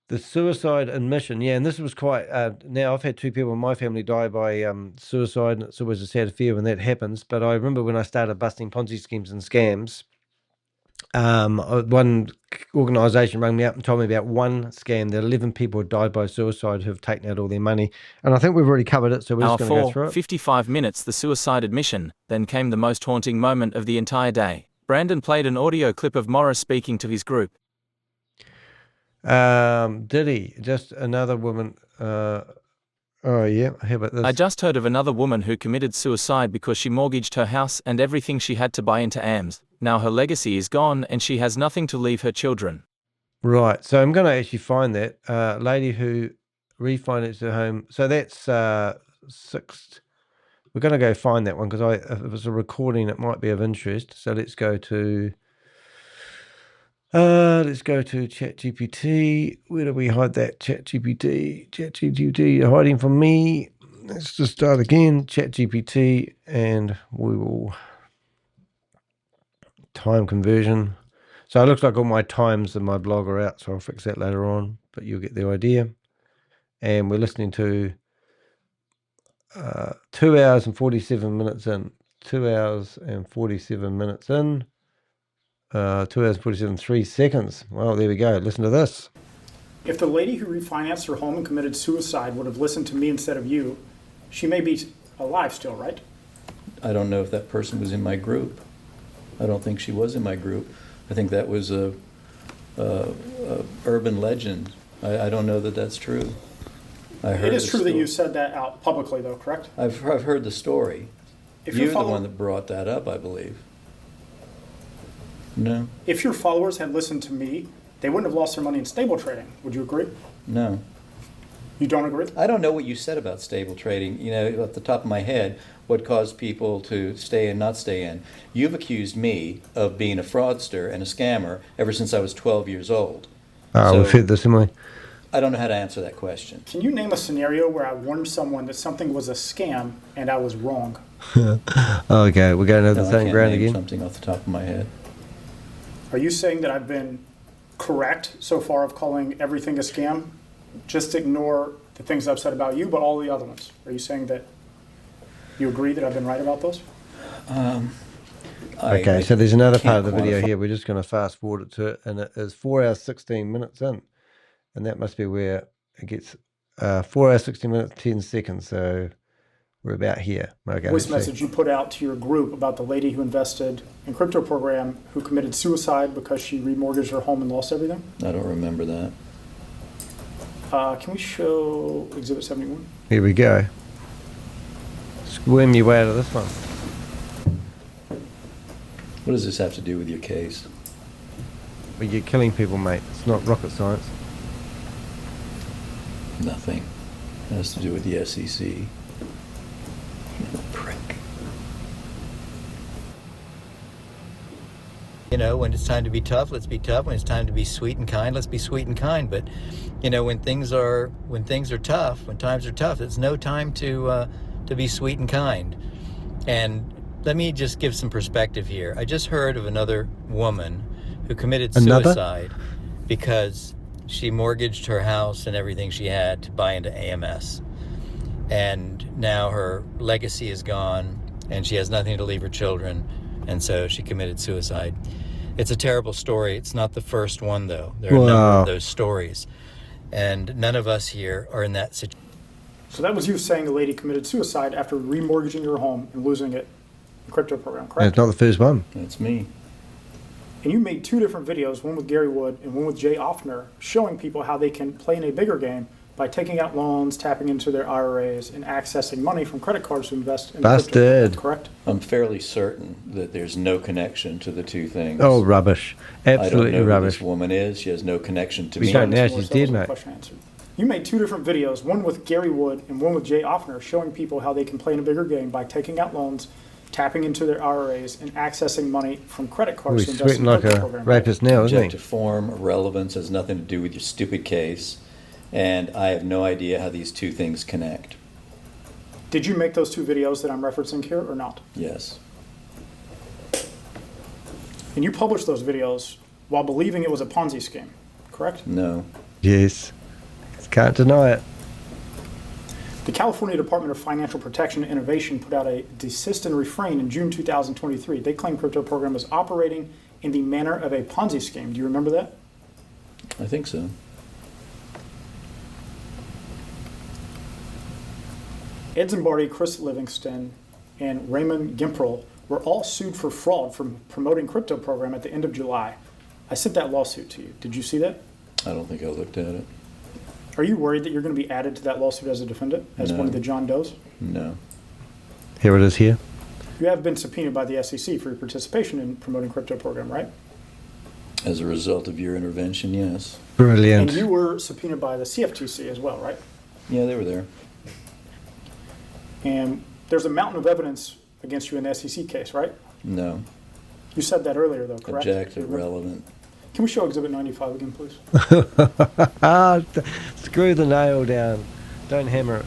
the suicide admission. Yeah, and this was quite, now I've had 2 people in my family die by suicide, and it's always a sad affair when that happens, but I remember when I started busting Ponzi schemes and scams, one organisation rang me up and told me about one scam that 11 people had died by suicide who have taken out all their money. And I think we've already covered it, so we're just going to go through it. 55 minutes, the suicide admission, then came the most haunting moment of the entire day. Brandon played an audio clip of Morris speaking to his group. Did he? Just another woman. Oh, yeah. How about this? I just heard of another woman who committed suicide because she mortgaged her house and everything she had to buy into AMS. Now her legacy is gone and she has nothing to leave her children. Right. So I'm going to actually find that lady who refinanced her home. So that's 6th. We're going to go find that one because if it was a recording, it might be of interest. So let's go to ChatGPT. Where do we hide that? ChatGPT, you're hiding from me. Let's just start again. ChatGPT, and we will time conversion. So it looks like all my times in my blog are out, so I'll fix that later on, but you'll get the idea. And we're listening to 2 hours and 47 minutes in. 2 hours and 47 minutes in. 2 hours, 47, 3 seconds. Well, there we go. Listen to this. If the lady who refinanced her home and committed suicide would have listened to me instead of you, she may be alive still, right? I don't know if that person was in my group. I don't think she was in my group. I think that was a urban legend. I don't know that that's true. It is true that you said that out publicly, though, correct? I've heard the story. You're the one that brought that up, I believe. No. If your followers had listened to me, they wouldn't have lost their money in stable trading. Would you agree? No. You don't agree? I don't know what you said about stable trading. You know, at the top of my head, what caused people to stay in, not stay in. You've accused me of being a fraudster and a scammer ever since I was 12 years old. We've heard this, haven't we? I don't know how to answer that question. Can you name a scenario where I warned someone that something was a scam and I was wrong? Okay, we're going over the same ground again. Something off the top of my head. Are you saying that I've been correct so far of calling everything a scam? Just ignore the things I've said about you, but all the other ones. Are you saying that you agree that I've been right about those? Okay, so there's another part of the video here. We're just going to fast forward it to it, and it is 4 hours, 16 minutes in. And that must be where it gets 4 hours, 16 minutes, 10 seconds. So we're about here. Okay, voice message you put out to your group about the lady who invested in crypto program who committed suicide because she remortgaged her home and lost everything? I don't remember that. Can we show Exhibit 71? Here we go. Squirm your way out of this one. What does this have to do with your case? Well, you're killing people, mate. It's not rocket science. Nothing. It has to do with the SEC. Prick. You know, when it's time to be tough, let's be tough. When it's time to be sweet and kind, let's be sweet and kind. But, you know, when things are tough, when times are tough, it's no time to be sweet and kind. And let me just give some perspective here. I just heard of another woman who committed suicide because she mortgaged her house and everything she had to buy into AMS. And now her legacy is gone and she has nothing to leave her children. And so she committed suicide. It's a terrible story. It's not the first one, though. There are a number of those stories. And none of us here are in that situation. So that was you saying a lady committed suicide after remortgaging your home and losing it in the crypto program, correct? It's not the first one. That's me. And you made 2 different videos, one with Gary Wood and one with Jay Offner, showing people how they can play in a bigger game by taking out loans, tapping into their IRAs, and accessing money from credit cards to invest in crypto, correct? I'm fairly certain that there's no connection to the two things. Oh, rubbish. Absolutely I don't know rubbish. who this woman is. She has no connection to me. We don't know. She's dead, mate. You made 2 different videos, one with Gary Wood and one with Jay Offner, showing people how they can play in a bigger game by taking out loans, tapping into their IRAs, and accessing money from credit cards to He's invest in sweating the like crypto a program. rapist now, isn't he? Objective form, relevance has nothing to do with your stupid case. And I have no idea how these two things connect. Did you make those 2 videos that I'm referencing here or not? Yes. And you published those videos while believing it was a Ponzi scheme, correct? No. Yes. Can't deny it. The California Department of Financial Protection and Innovation put out a desist and refrain in June 2023. They claim crypto program was operating in the manner of a Ponzi scheme. Do you remember that? I think so. Ed Zimbardi, Chris Livingston, and Raymond Gimprel were all sued for fraud from promoting crypto program at the end of July. I sent that lawsuit to you. Did you see that? I don't think I looked at it. Are you worried that you're going to be added to that lawsuit as a defendant, as one of the John Does? No. Here it is here. You have been subpoenaed by the SEC for your participation in promoting crypto program, right? As a result of your intervention, yes. Brilliant. And you were subpoenaed by the CFTC as well, right? Yeah, they were there. And there's a mountain of evidence against you in the SEC case, right? No. You said that earlier, though, correct? Objective, relevant. Can we show Exhibit 95 again, please? Screw the nail down. Don't hammer it.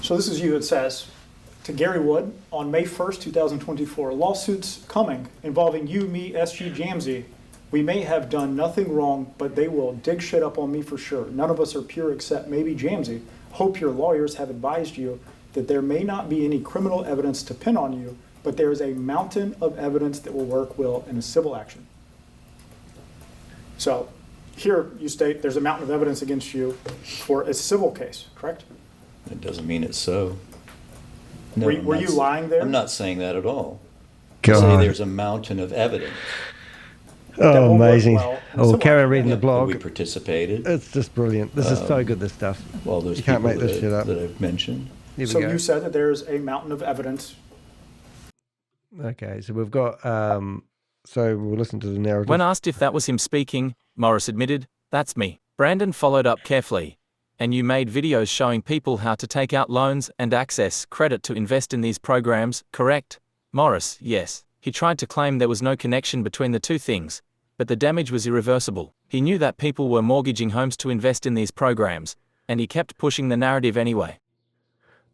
So this is you. It says, to Gary Wood, on May 1st, 2024, lawsuits coming involving you, me, SG, Jamsey. We may have done nothing wrong, but they will dig shit up on me for sure. None of us are pure except maybe Jamsey. Hope your lawyers have advised you that there may not be any criminal evidence to pin on you, but there is a mountain of evidence that will work well in a civil action. So here you state there's a mountain of evidence against you for a civil case, correct? It doesn't mean it's so. No, Were you lying there? I'm not saying that at all. God. I say there's a mountain of evidence. Oh, will work amazing. well in a Oh, civil carry on action. reading the We blog. participated. It's just brilliant. This is so good, this stuff. All those You can't people make this shit up. that I've mentioned. Here we So go. you said that there's a mountain of evidence. Okay, so we've got, so we'll listen to the narrative. When asked if that was him speaking, Morris admitted, "That's me." Brandon followed up carefully. "And you made videos showing people how to take out loans and access credit to invest in these programs, correct?" Morris, yes. He tried to claim there was no connection between the two things, but the damage was irreversible. He knew that people were mortgaging homes to invest in these programs, and he kept pushing the narrative anyway.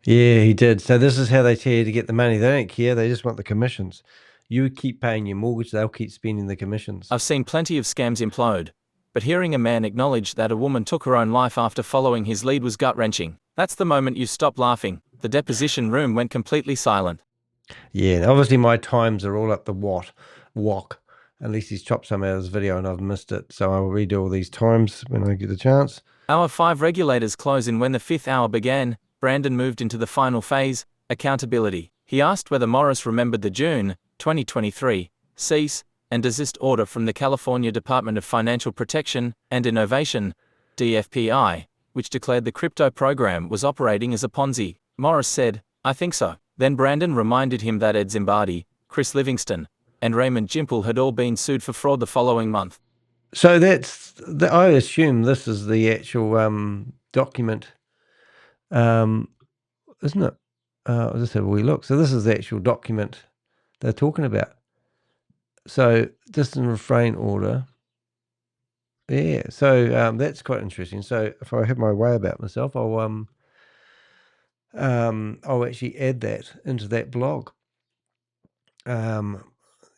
Yeah, he did. So this is how they tell you to get the money. They don't care. They just want the commissions. You keep paying your mortgage, they'll keep spending the commissions. I've seen plenty of scams implode, but hearing a man acknowledge that a woman took her own life after following his lead was gut-wrenching. That's the moment you stop laughing. The deposition room went completely silent. Yeah, and obviously my times are all up the wok. At least he's chopped some out of his video and I've missed it. So I'll redo all these times when I get the chance. Hour 5 regulators close in when the 5th hour began. Brandon moved into the final phase, accountability. He asked whether Morris remembered the June 2023 cease and desist order from the California Department of Financial Protection and Innovation, DFPI, which declared the crypto program was operating as a Ponzi. Morris said, I think so. Then Brandon reminded him that Ed Zimbardi, Chris Livingston, and Raymond Jimple had all been sued for fraud the following month. So I assume this is the actual document, isn't it? I'll just have a wee look. So this is the actual document they're talking about. So distant refrain order. Yeah, so that's quite interesting. So if I have my way about myself, I'll actually add that into that blog.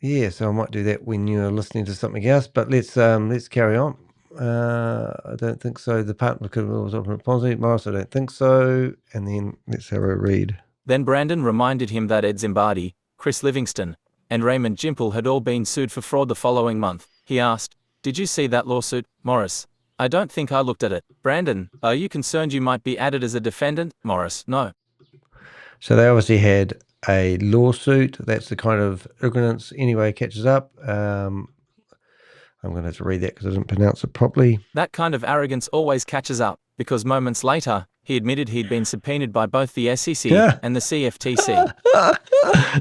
Yeah, so I might do that when you're listening to something else. But let's carry on. I don't think so. The partner could was open at Ponzi. Morris, I don't think so. And then let's have a read. Then Brandon reminded him that Ed Zimbardi, Chris Livingston, and Raymond Jimple had all been sued for fraud the following month. He asked, "Did you see that lawsuit, Morris?" "I don't think I looked at it." "Brandon, are you concerned you might be added as a defendant?" Morris, "No." So they obviously had a lawsuit. That's the kind of ignorance anyway catches up. I'm going to have to read that because I didn't pronounce it properly. That kind of arrogance always catches up, because moments later, he admitted he'd been subpoenaed by both the SEC and the CFTC.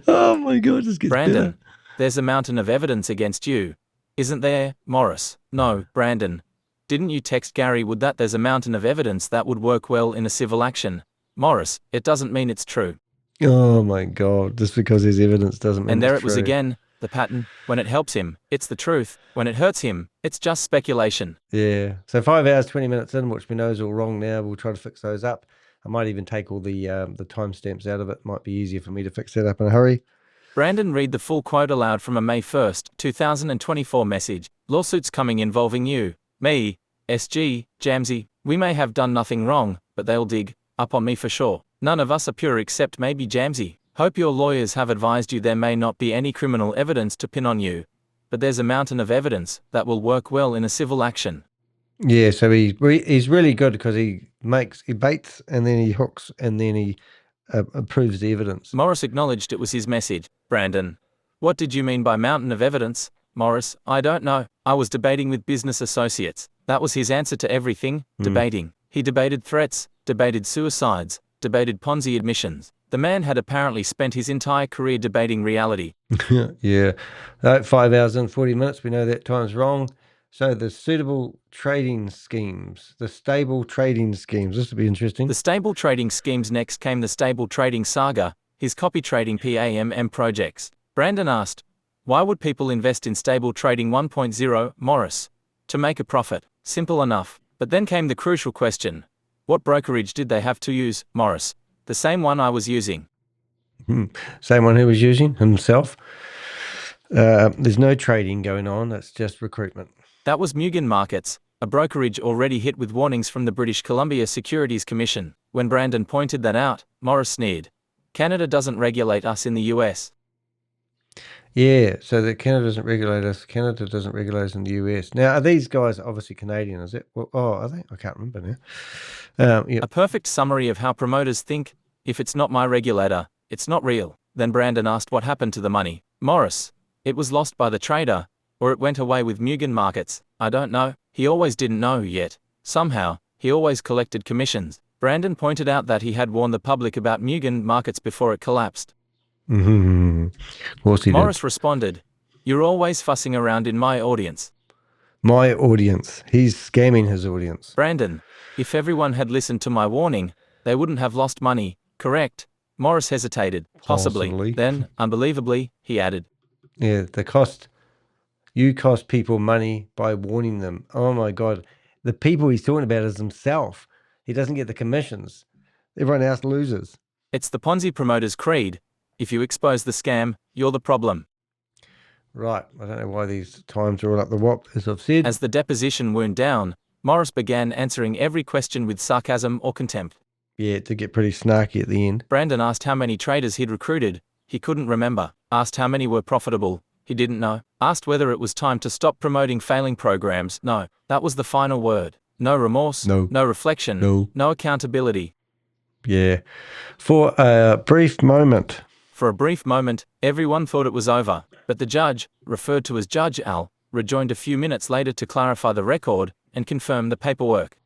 Oh my God, this gets Brandon, better. there's a mountain of evidence against you, isn't there? Morris, "No, Brandon. Didn't you text Gary Wood that there's a mountain of evidence that would work well in a civil action?" Morris, "It doesn't mean it's true." Oh my God, just because there's evidence doesn't mean And there it's it was true. again, the pattern. When it helps him, it's the truth. When it hurts him, it's just speculation. Yeah. So 5 hours, 20 minutes in, which we know is all wrong now. We'll try to fix those up. I might even take all the timestamps out of it. Might be easier for me to fix that up in a hurry. Brandon, read the full quote aloud from a May 1st, 2024 message. "Lawsuits coming involving you, me, SG, Jamsey. We may have done nothing wrong, but they'll dig up on me for sure. None of us are pure except maybe Jamsey. Hope your lawyers have advised you there may not be any criminal evidence to pin on you, but there's a mountain of evidence that will work well in a civil action." Yeah. So he's really good because he baits and then he hooks and then he proves the evidence. Morris acknowledged it was his message. Brandon, "What did you mean by mountain of evidence?" Morris, "I don't know. I was debating with business associates." That was his answer to everything, debating. He debated threats, debated suicides, debated Ponzi admissions. The man had apparently spent his entire career debating reality. Yeah. 5 hours and 40 minutes. We know that time's wrong. So the stable trading schemes. This will be interesting. The stable trading schemes. Next came the stable trading saga, his copy trading PAMM projects. Brandon asked, "Why would people invest in stable trading 1.0, Morris?" "To make a profit. Simple enough." But then came the crucial question. "What brokerage did they have to use, Morris?" "The same one I was using." Same one he was using himself. There's no trading going on. It's just recruitment. That was Mugen Markets, a brokerage already hit with warnings from the British Columbia Securities Commission. When Brandon pointed that out, Morris sneered. "Canada doesn't regulate us in the US." Yeah, so that Canada doesn't regulate us. Canada doesn't regulate us in the US. Now, are these guys obviously Canadian? Is it? Well, are they? I can't remember now. Yeah. A perfect summary of how promoters think. If it's not my regulator, it's not real. Then Brandon asked what happened to the money. Morris, "It was lost by the trader, or it went away with Mugen Markets. I don't know." He always didn't know yet. Somehow, he always collected commissions. Brandon pointed out that he had warned the public about Mugen Markets before it collapsed. Of course he Morris did. responded, "You're always fussing around in my audience." My audience. He's scamming his audience. Brandon, "If everyone had listened to my warning, they wouldn't have lost money, correct?" Morris hesitated. Possibly. Then, unbelievably, he added, Yeah, you cost people money by warning them. Oh my God. The people he's talking about is himself. He doesn't get the commissions. Everyone else loses. "It's the Ponzi promoter's creed. If you expose the scam, you're the problem." Right. I don't know why these times are all up the wop, as I've said. As the deposition wound down, Morris began answering every question with sarcasm or contempt. Yeah, to get pretty snarky at the end. Brandon asked how many traders he'd recruited. He couldn't remember. Asked how many were profitable. He didn't know. Asked whether it was time to stop promoting failing programs. No. That was the final word. No remorse. No. No reflection. No. No accountability. Yeah. For a brief moment. For a brief moment, everyone thought it was over, but the judge, referred to as Judge Al, rejoined a few minutes later to clarify the record and confirm the paperwork.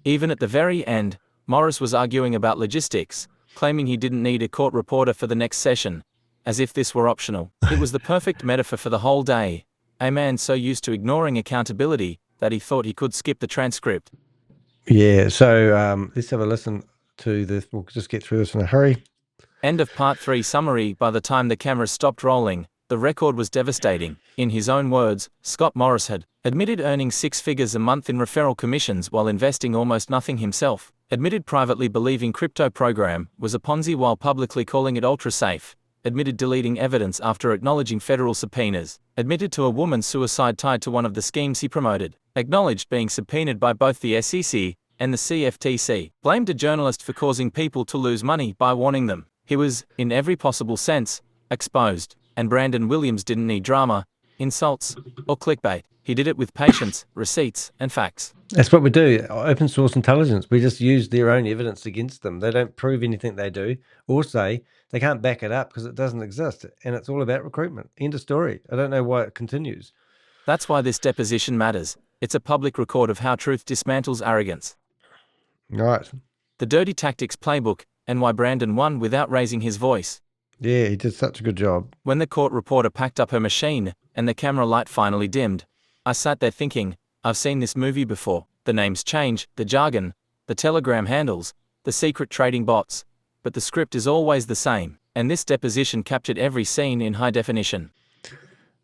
Even at the very end, Morris was arguing about logistics. claiming he didn't need a court reporter for the next session, as if this were optional. It was the perfect metaphor for the whole day. A man so used to ignoring accountability that he thought he could skip the transcript. Yeah, so let's have a listen to this. We'll just get through this in a hurry. End of part 3 summary. By the time the camera stopped rolling, the record was devastating. In his own words, Scott Morris had admitted earning 6 figures a month in referral commissions while investing almost nothing himself, admitted privately believing crypto program was a Ponzi while publicly calling it ultra safe, admitted deleting evidence after acknowledging federal subpoenas, admitted to a woman's suicide tied to one of the schemes he promoted, acknowledged being subpoenaed by both the SEC and the CFTC, blamed a journalist for causing people to lose money by warning them. He was, in every possible sense, exposed, and Brandon Williams didn't need drama, insults, or clickbait. He did it with patience, receipts, and facts. That's what we do. Open source intelligence. We just use their own evidence against them. They don't prove anything they do or say. They can't back it up because it doesn't exist. And it's all about recruitment. End of story. I don't know why it continues. That's why this deposition matters. It's a public record of how truth dismantles arrogance. Right. The dirty tactics playbook, and why Brandon won without raising his voice. Yeah, he did such a good job. When the court reporter packed up her machine, and the camera light finally dimmed, I sat there thinking, I've seen this movie before. The names change, the jargon, the telegram handles, the secret trading bots, but the script is always the same, and this deposition captured every scene in high definition.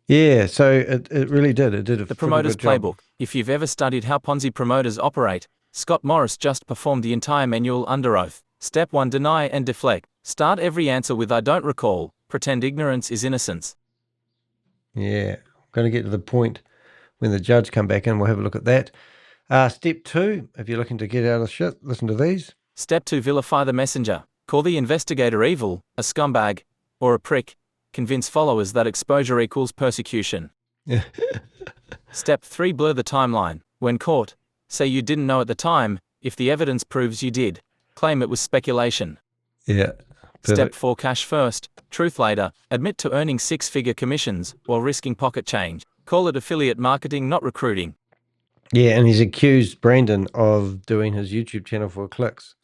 Yeah, so it really did. It did a The promoter's good job. playbook. If you've ever studied how Ponzi promoters operate, Scott Morris just performed the entire manual under oath. Step 1: deny and deflect. Start every answer with I don't recall. Pretend ignorance is innocence. Yeah, I'm going to get to the point when the judge come back in. We'll have a look at that. Step 2, if you're looking to get out of shit, listen to these. Step 2: vilify the messenger. Call the investigator evil, a scumbag, or a prick. Convince followers that exposure equals persecution. Step 3: blur the timeline. When caught, say you didn't know at the time. If the evidence proves you did, claim it was speculation. Yeah. Step Perfect. 4: cash first, truth later. Admit to earning 6-figure commissions while risking pocket change. Call it affiliate marketing, not recruiting. Yeah, and he's accused Brandon of doing his YouTube channel for clicks.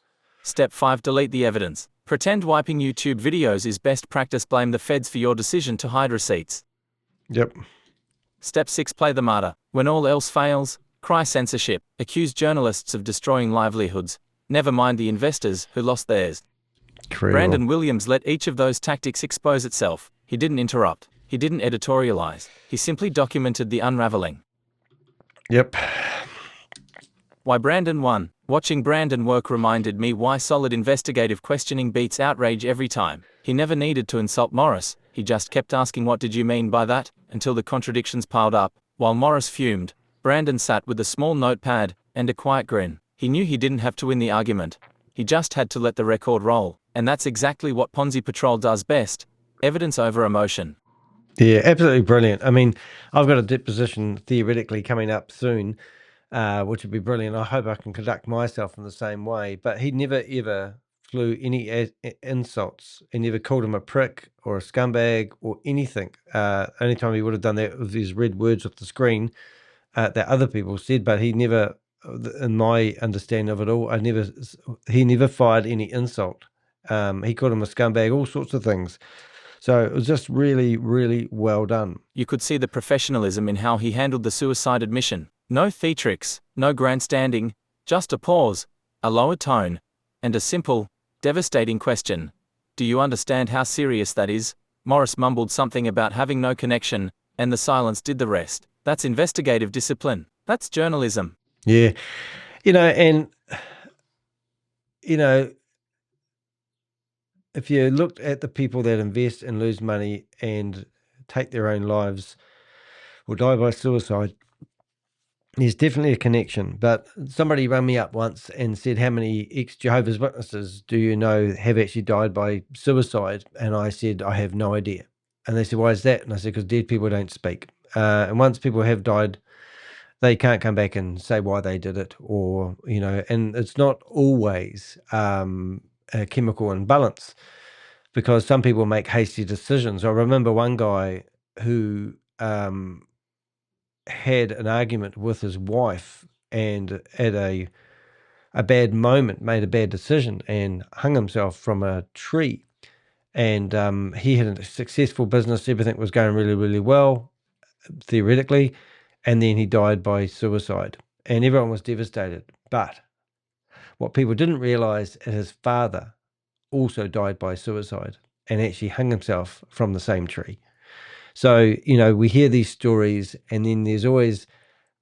Step 5: delete the evidence. Pretend wiping YouTube videos is best practice. Blame the feds for your decision to hide receipts. Yep. Step 6: play the martyr. When all else fails, cry censorship. Accuse journalists of destroying livelihoods. Never mind the investors who lost theirs. Incredible. Brandon Williams let each of those tactics expose itself. He didn't interrupt. He didn't editorialize. He simply documented the unraveling. Yep. Why Brandon won. Watching Brandon work reminded me why solid investigative questioning beats outrage every time. He never needed to insult Morris. He just kept asking what did you mean by that, until the contradictions piled up. While Morris fumed, Brandon sat with a small notepad and a quiet grin. He knew he didn't have to win the argument. He just had to let the record roll. And that's exactly what Ponzi Patrol does best. Evidence over emotion. Yeah, absolutely brilliant. I mean, I've got a deposition theoretically coming up soon, which would be brilliant. I hope I can conduct myself in the same way. But he never, ever flew any insults. He never called him a prick or a scumbag or anything. Only time he would have done that was these red words off the screen that other people said, but he never, in my understanding of it all, he never fired any insult. He called him a scumbag, all sorts of things. So it was just really, really well done. You could see the professionalism in how he handled the suicide admission. No theatrics, no grandstanding, just a pause, a lower tone, and a simple, devastating question. Do you understand how serious that is? Morris mumbled something about having no connection, and the silence did the rest. That's investigative discipline. That's journalism. Yeah. And if you looked at the people that invest and lose money and take their own lives or die by suicide, there's definitely a connection. But somebody rang me up once and said, how many ex-Jehovah's Witnesses do you know have actually died by suicide? And I said, I have no idea. And they said, why is that? And I said, because dead people don't speak. And once people have died, they can't come back and say why they did it, or, and it's not always a chemical imbalance, because some people make hasty decisions. I remember one guy who had an argument with his wife, and at a a bad moment, made a bad decision, and hung himself from a tree. And he had a successful business. Everything was going really, really well, theoretically. And then he died by suicide. And everyone was devastated. But what people didn't realize is his father also died by suicide and actually hung himself from the same tree. So, we hear these stories, and then there's always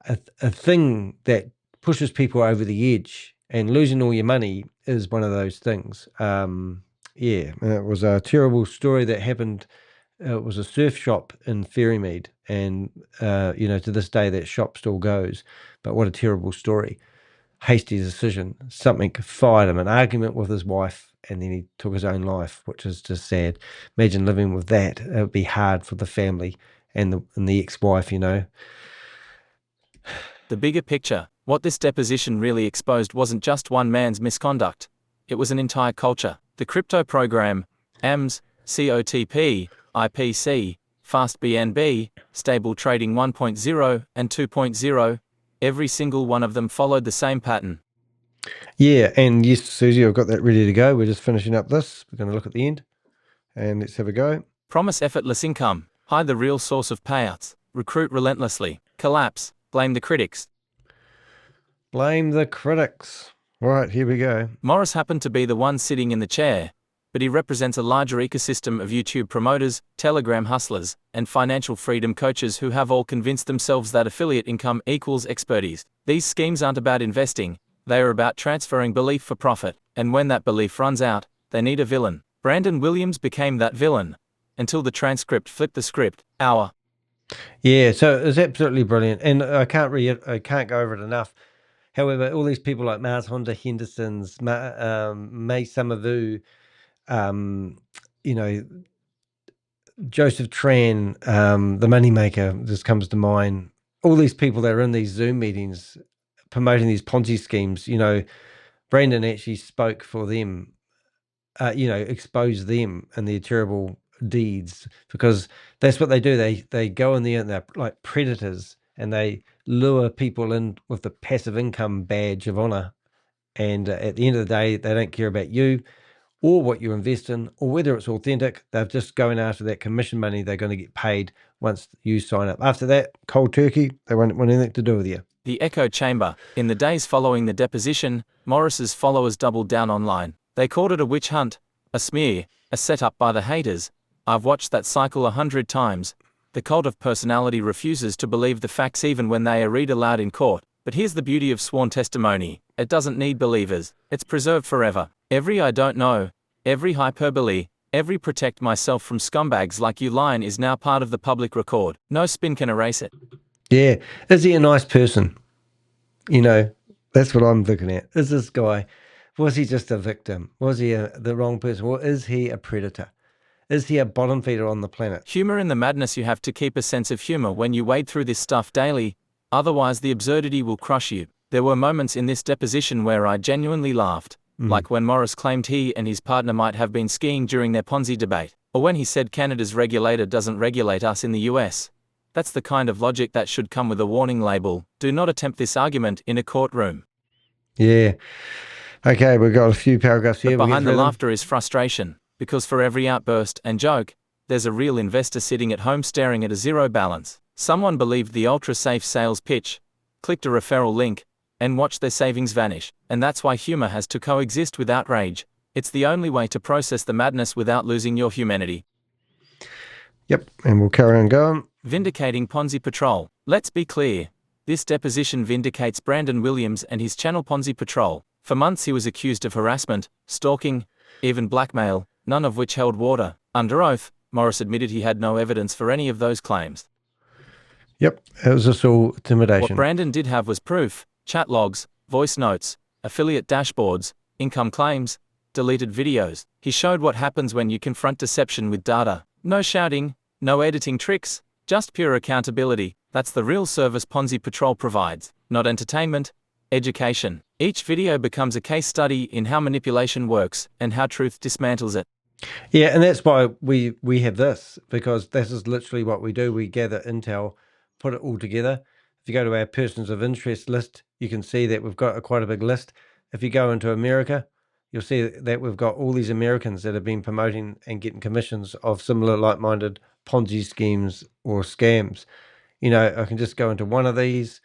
a thing that pushes people over the edge, and losing all your money is one of those things. It was a terrible story that happened. It was a surf shop in Ferrymead, and to this day that shop still goes. But what a terrible story. Hasty decision. Something fired him, an argument with his wife, and then he took his own life, which is just sad. Imagine living with that. It would be hard for the family and the ex-wife, The bigger picture, what this deposition really exposed wasn't just one man's misconduct. It was an entire culture. The crypto program, AMS, COTP, IPC, Fast BNB, Stable Trading 1.0 and 2.0, every single one of them followed the same pattern. Yeah, and yes, Susie, I've got that ready to go. We're just finishing up this. We're going to look at the end, and let's have a go. Promise effortless income, hide the real source of payouts, recruit relentlessly, collapse, blame the critics. Blame the critics. All right, here we go. Morris happened to be the one sitting in the chair, but he represents a larger ecosystem of YouTube promoters, Telegram hustlers, and financial freedom coaches who have all convinced themselves that affiliate income equals expertise. These schemes aren't about investing, they are about transferring belief for profit, and when that belief runs out, they need a villain. Brandon Williams became that villain, until the transcript flipped the script. Yeah, so it's absolutely brilliant, and I can't go over it enough. However, all these people like Mars Honda Henderson's, May Summervu, Joseph Tran, the moneymaker just comes to mind. All these people that are in these Zoom meetings promoting these Ponzi schemes, Brandon actually spoke for them, exposed them and their terrible deeds, because that's what they do. They go in there and they're like predators, and they lure people in with the passive income badge of honor. And at the end of the day, they don't care about you or what you invest in or whether it's authentic. They're just going after that commission money they're going to get paid once you sign up. After that, cold turkey, they won't want anything to do with you. The echo chamber. In the days following the deposition, Morris's followers doubled down online. They called it a witch hunt, a smear, a setup by the haters. I've watched that cycle 100 times. The cult of personality refuses to believe the facts even when they are read aloud in court. But here's the beauty of sworn testimony. It doesn't need believers. It's preserved forever. Every I don't know, every hyperbole, every protect myself from scumbags like you line is now part of the public record. No spin can erase it. Yeah. Is he a nice person? That's what I'm looking at. Is this guy, was he just a victim? Was he the wrong person? Or is he a predator? Is he a bottom feeder on the planet? Humor in the madness. You have to keep a sense of humor when you wade through this stuff daily, otherwise the absurdity will crush you. There were moments in this deposition where I genuinely laughed, like when Morris claimed he and his partner might have been skiing during their Ponzi debate, or when he said Canada's regulator doesn't regulate us in the US. That's the kind of logic that should come with a warning label. Do not attempt this argument in a courtroom. Yeah. Okay, we've got a few paragraphs here. But behind the laughter is frustration, because for every outburst and joke, there's a real investor sitting at home staring at a zero balance. Someone believed the ultra-safe sales pitch, clicked a referral link, and watched their savings vanish. And that's why humor has to coexist with outrage. It's the only way to process the madness without losing your humanity. Yep, and we'll carry on going. Vindicating Ponzi Patrol. Let's be clear. This deposition vindicates Brandon Williams and his channel Ponzi Patrol. For months he was accused of harassment, stalking, even blackmail, none of which held water. Under oath, Morris admitted he had no evidence for any of those claims. Yep, it was just all intimidation. What Brandon did have was proof, chat logs, voice notes, affiliate dashboards, income claims, deleted videos. He showed what happens when you confront deception with data. No shouting, no editing tricks, just pure accountability. That's the real service Ponzi Patrol provides, not entertainment, education. Each video becomes a case study in how manipulation works and how truth dismantles it. Yeah, and that's why we have this, because this is literally what we do. We gather intel, put it all together. If you go to our persons of interest list, you can see that we've got quite a big list, if you go into America, you'll see that we've got all these Americans that have been promoting and getting commissions of similar like-minded Ponzi schemes or scams. You know, I can just go into one of these.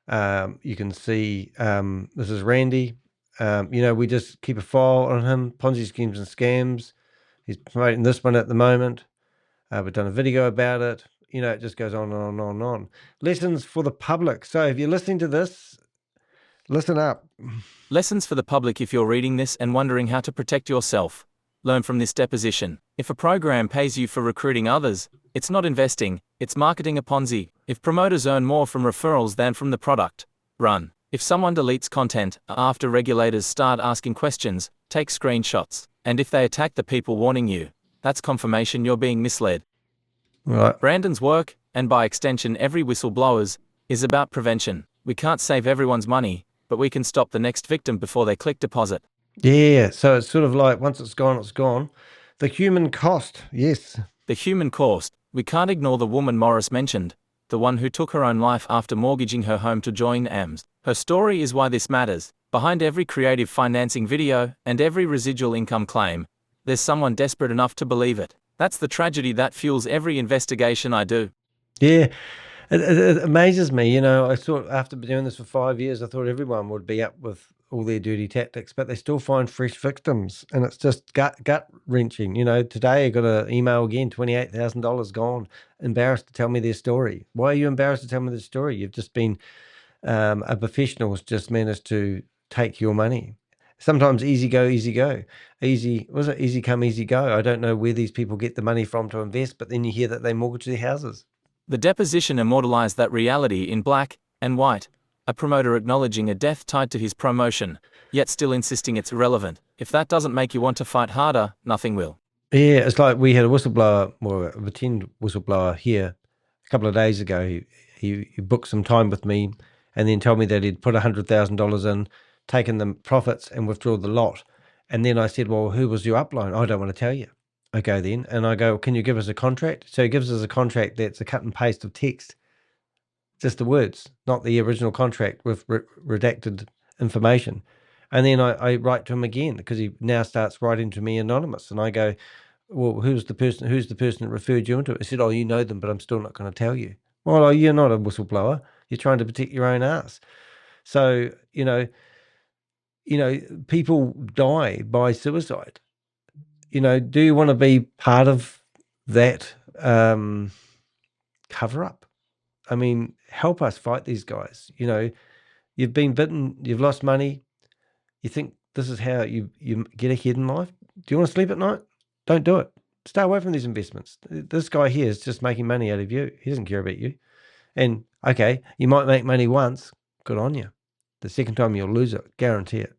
You can see this is Randy. You know, we just keep a file on him, Ponzi schemes and scams. He's promoting this one at the moment. We've done a video about it. You know, it just goes on and on and on and on. Lessons for the public. So if you're listening to this, listen up. Lessons for the public if you're reading this and wondering how to protect yourself. Learn from this deposition. If a program pays you for recruiting others, it's not investing, it's marketing a Ponzi. If promoters earn more from referrals than from the product, run. If someone deletes content after regulators start asking questions, take screenshots. And if they attack the people warning you, that's confirmation you're being misled. Right. Brandon's work, and by extension every whistleblower's, is about prevention. We can't save everyone's money, but we can stop the next victim before they click deposit. Yeah, so it's sort of like once it's gone, it's gone. The human cost, yes. The human cost. We can't ignore the woman Morris mentioned, the one who took her own life after mortgaging her home to join AMS. Her story is why this matters. Behind every creative financing video and every residual income claim, there's someone desperate enough to believe it. That's the tragedy that fuels every investigation I do. Yeah, it amazes me. You know, I thought after doing this for 5 years, I thought everyone would be up with all their dirty tactics, but they still find fresh victims, and it's just gut wrenching. You know, today I got an email again, $28,000 gone, embarrassed to tell me their story. Why are you embarrassed to tell me the story? You've just been a professional who's just managed to take your money. Sometimes easy go, easy go. Easy come, easy go. I don't know where these people get the money from to invest, but then you hear that they mortgage their houses. The deposition immortalized that reality in black and white. A promoter acknowledging a death tied to his promotion, yet still insisting it's irrelevant. If that doesn't make you want to fight harder, nothing will. Yeah, it's like we had a whistleblower, or a pretend whistleblower here a couple of days ago. He booked some time with me and then told me that he'd put $100,000 in, taken the profits and withdrawn the lot. And then I said, well, who was your upline? I don't want to tell you. Okay, then. And I go, can you give us a contract? So he gives us a contract that's a cut and paste of text, just the words, not the original contract with redacted information. And then I write to him again because he now starts writing to me anonymous. And I go, well, who's the person that referred you into it? He said, oh, you know them, but I'm still not going to tell you. Well, you're not a whistleblower. You're trying to protect your own ass. So, you know, people die by suicide. You know, do you want to be part of that cover up? I mean, help us fight these guys. You know, you've been bitten, you've lost money. You think this is how you get ahead in life? Do you want to sleep at night? Don't do it. Stay away from these investments. This guy here is just making money out of you. He doesn't care about you. And okay, you might make money once. Good on you. The second time you'll lose it, guarantee it.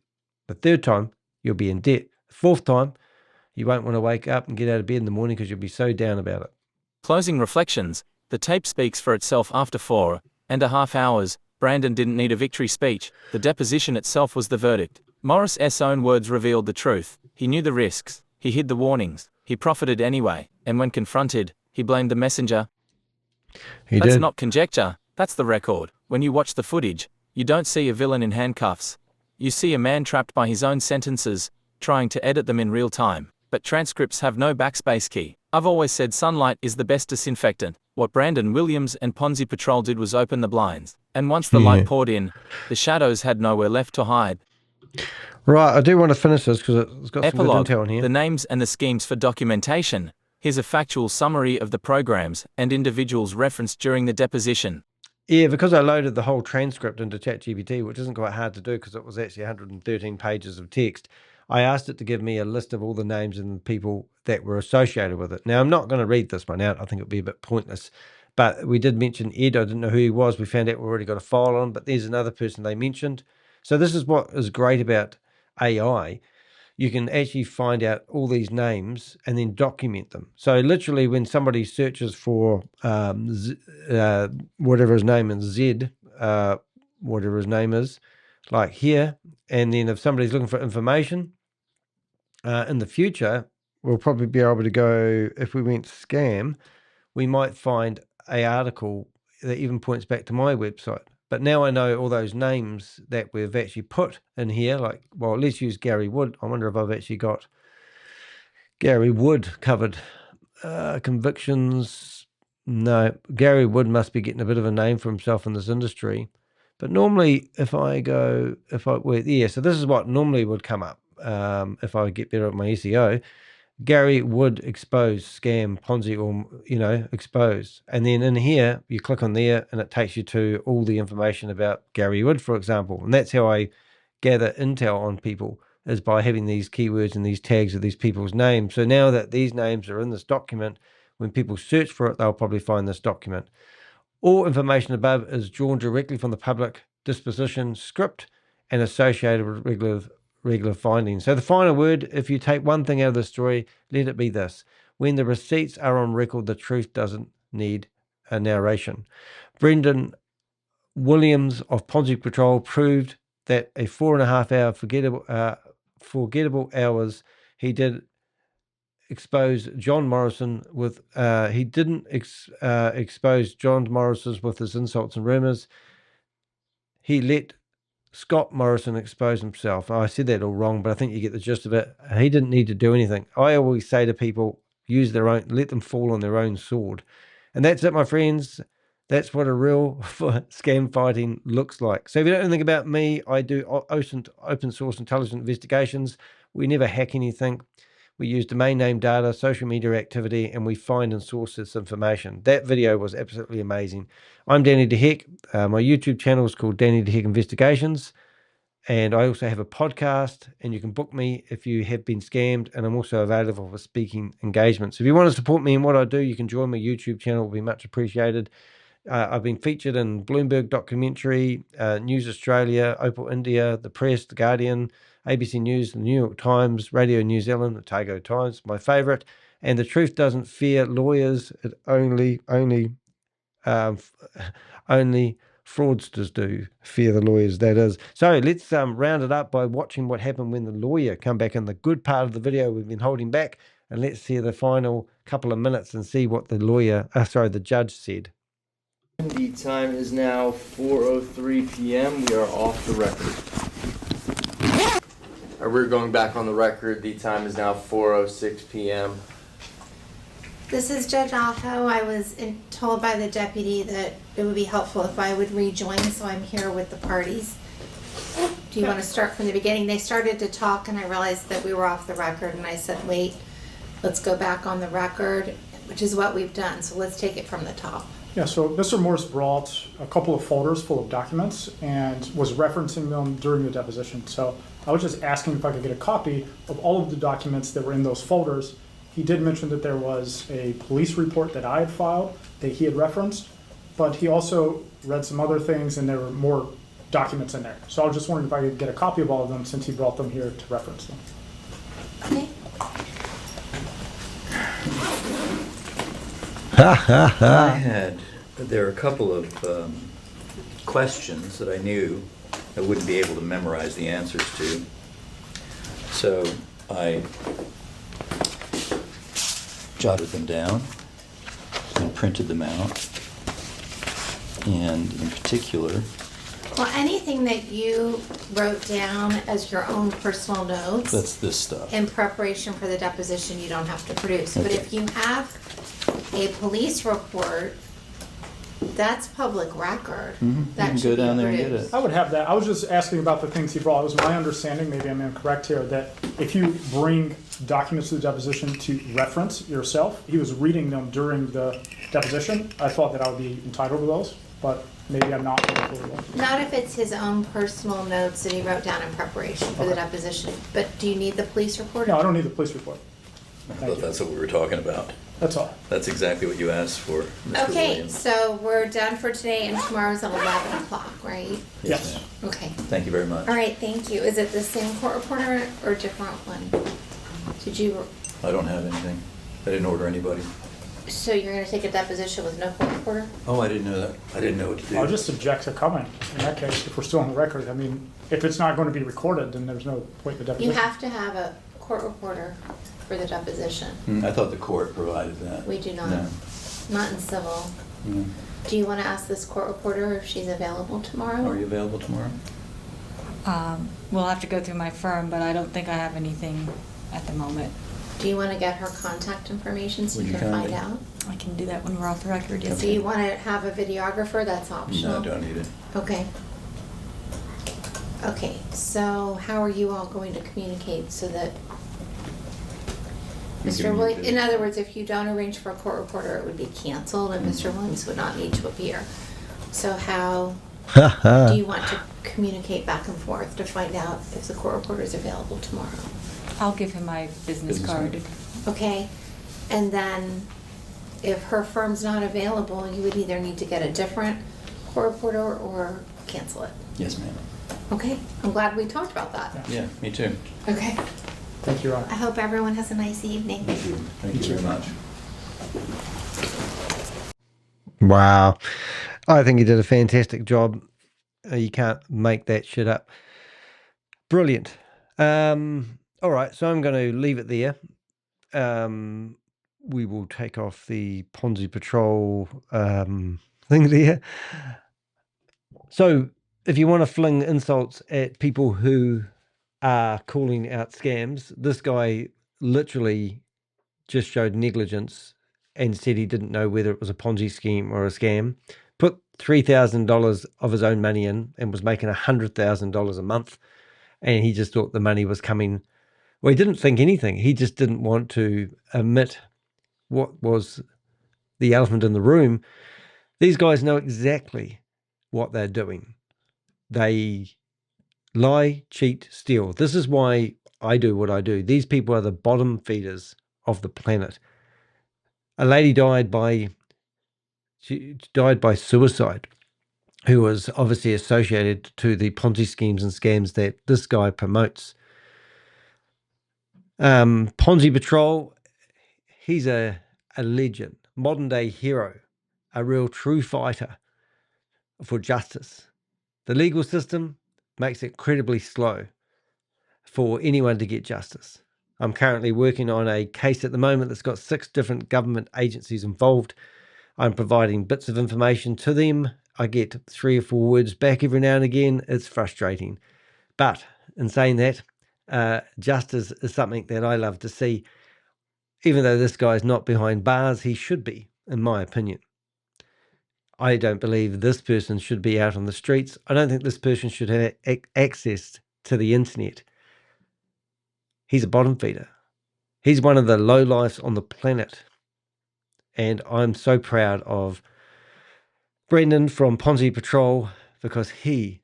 The third time you'll be in debt. The fourth time you won't want to wake up and get out of bed in the morning because you'll be so down about it. Closing reflections. The tape speaks for itself after 4.5 hours. Brandon didn't need a victory speech. The deposition itself was the verdict. Morris's own words revealed the truth. He knew the risks. He hid the warnings. He profited anyway. And when confronted, he blamed the messenger. That's not conjecture. That's the record. When you watch the footage, you don't see a villain in handcuffs. You see a man trapped by his own sentences, trying to edit them in real time. But transcripts have no backspace key. I've always said sunlight is the best disinfectant. What Brandon Williams and Ponzi Patrol did was open the blinds. And once the light poured in, the shadows had nowhere left to hide. Right, I do want to finish this because it's got some good intel in here. The names and the schemes for documentation. Here's a factual summary of the programs and individuals referenced during the deposition. Yeah, because I loaded the whole transcript into ChatGPT, which isn't quite hard to do because it was actually 113 pages of text, I asked it to give me a list of all the names and people that were associated with it. Now, I'm not going to read this one out. I think it would be a bit pointless. But we did mention Ed. I didn't know who he was. We found out we already got a file on him, but there's another person they mentioned. So this is what is great about AI. You can actually find out all these names and then document them. So literally when somebody searches for whatever his name is, Z, whatever his name is, like here, and then if somebody's looking for information, in the future, we'll probably be able to go, if we went scam, we might find an article that even points back to my website. But now I know all those names that we've actually put in here, like, well, let's use Gary Wood. I wonder if I've actually got Gary Wood covered. Convictions. No, Gary Wood must be getting a bit of a name for himself in this industry. But normally, so this is what normally would come up if I get better at my SEO. Gary Wood exposed scam, Ponzi, or, exposed. And then in here, you click on there and it takes you to all the information about Gary Wood, for example. And that's how I gather intel on people, is by having these keywords and these tags of these people's names. So now that these names are in this document, when people search for it, they'll probably find this document. All information above is drawn directly from the public disposition script and associated with regular findings. So the final word, if you take one thing out of the story, let it be this: when the receipts are on record, the truth doesn't need a narration. Brendan Williams of Ponzi Patrol proved that a 4.5 hour forgettable hours he did expose John Morrison with he didn't expose John Morrison with his insults and rumors. He let Scott Morrison exposed himself. I said that all wrong, but I think you get the gist of it. He didn't need to do anything. I always say to people, let them fall on their own sword. And that's it, my friends. That's what a real scam fighting looks like. So if you don't know anything about me, I do open source intelligence investigations. We never hack anything. We use domain name data, social media activity, and we find and source this information. That video was absolutely amazing. I'm Danny DeHeck. My YouTube channel is called Danny DeHeck Investigations. And I also have a podcast, and you can book me if you have been scammed. And I'm also available for speaking engagements. If you want to support me in what I do, you can join my YouTube channel. It will be much appreciated. I've been featured in Bloomberg documentary, News Australia, Opal India, The Press, The Guardian, ABC News, The New York Times, Radio New Zealand, the Otago Times, my favourite. And the truth doesn't fear lawyers. It only fraudsters do fear the lawyers, that is. So let's round it up by watching what happened when the lawyer come back in the good part of the video we've been holding back. And let's see the final couple of minutes and see what the judge said. The time is now 4:03 p.m. We are off the record. We're going back on the record. The time is now 4:06 p.m. This is Judge Aho. I was told by the deputy that it would be helpful if I would rejoin, so I'm here with the parties. Do you want to start from the beginning? They started to talk and I realized that we were off the record, and I said, wait, let's go back on the record, which is what we've done. So let's take it from the top. Yeah, so Mr. Morris brought a couple of folders full of documents and was referencing them during the deposition. So I was just asking if I could get a copy of all of the documents that were in those folders. He did mention that there was a police report that I had filed that he had referenced, but he also read some other things and there were more documents in there. So I was just wondering if I could get a copy of all of them since he brought them here to reference them. Okay. There are a couple of questions that I knew I wouldn't be able to memorize the answers to. So I jotted them down and printed them out. And in particular, Well, anything that you wrote down as your own personal notes that's this stuff. in preparation for the deposition, you don't have to produce. But Okay. if you have a police report, that's public record. You That can should go be down there and get produced. it. I would have that. I was just asking about the things he brought. It was my understanding, maybe I'm incorrect here, that if you bring documents to the deposition to reference yourself, he was reading them during the deposition. I thought that I would be entitled to those, but maybe I'm not. Not if it's his own personal notes that he wrote down in preparation for the Okay. deposition. But do you need the police report? No, I don't need the police report. I Thank thought you. that's what we were talking about. That's all. That's exactly what you asked for, Mr. Okay, Williams. so we're done for today, and tomorrow's at 11 o'clock, right? Yes. ma'am. Okay. Thank you very much. All right, thank you. Is it the same court reporter or a different one? Did you, I don't have anything. I didn't order anybody. so you're gonna take a deposition with no court reporter? Oh, I didn't know that. I didn't know what to do. I'll just object to coming in that case, if we're still on the record. I mean, if it's not going to be recorded, then there's no point in the You deposition. have to have a court reporter for the deposition. I thought the court provided that. We do not. No. Not in civil. No. Do you want to ask this court reporter if she's available tomorrow? Are you available tomorrow? We'll have to go through my firm, but I don't think I have anything at the moment. Do you want to get her contact information so Would you you can find kindly? out? I can do that when we're off the record. Yes. Do you want to have a videographer? That's optional. No, don't need it. Okay. Okay, so how are you all going to communicate so that You Mr. can Williams, use in it. other words, if you don't arrange for a court reporter, it would be canceled and Mr. Williams would not need to appear. So how do you want to communicate back and forth to find out if the court reporter is available tomorrow? I'll give him my business Business card. card. Okay, and then if her firm's not available, you would either need to get a different court reporter or cancel it. Yes, ma'am. Okay, I'm glad we talked about that. Yeah, me too. Okay, Thank you, Ron. I hope everyone has a nice evening. Thank you very much. Wow. I think he did a fantastic job. You can't make that shit up. Brilliant. All right, so I'm going to leave it there. We will take off the Ponzi Patrol thing there. So if you want to fling insults at people who are calling out scams, this guy literally just showed negligence and said he didn't know whether it was a Ponzi scheme or a scam, put $3,000 of his own money in and was making $100,000 a month. And he just thought the money was coming. Well, he didn't think anything. He just didn't want to admit what was the elephant in the room. These guys know exactly what they're doing. They lie, cheat, steal. This is why I do what I do. These people are the bottom feeders of the planet. A lady died by suicide, who was obviously associated to the Ponzi schemes and scams that this guy promotes. Ponzi Patrol, he's a legend, modern day hero, a real true fighter for justice. The legal system makes it incredibly slow for anyone to get justice. I'm currently working on a case at the moment that's got 6 different government agencies involved. I'm providing bits of information to them. I get 3 or 4 words back every now and again. It's frustrating. But in saying that, justice is something that I love to see. Even though this guy's not behind bars, he should be, in my opinion. I don't believe this person should be out on the streets. I don't think this person should have access to the internet. He's a bottom feeder. He's one of the lowlifes on the planet. And I'm so proud of Brendan from Ponzi Patrol because he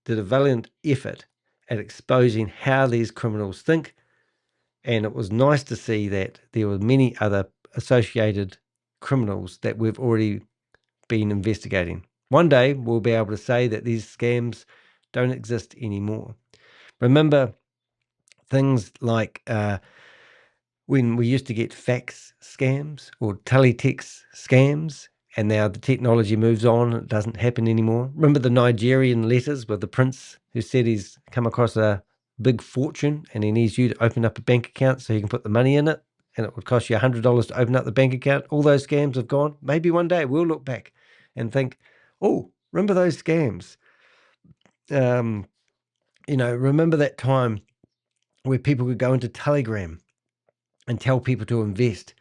did a valiant effort at exposing how these criminals think. And it was nice to see that there were many other associated criminals that we've already been investigating. One day we'll be able to say that these scams don't exist anymore. Remember things like when we used to get fax scams or teletext scams, and now the technology moves on, it doesn't happen anymore. Remember the Nigerian letters with the prince who said he's come across a big fortune and he needs you to open up a bank account so he can put the money in it, and it would cost you $100 to open up the bank account? All those scams have gone. Maybe one day we'll look back and think, oh, remember those scams? Remember that time where people could go into Telegram and tell people to invest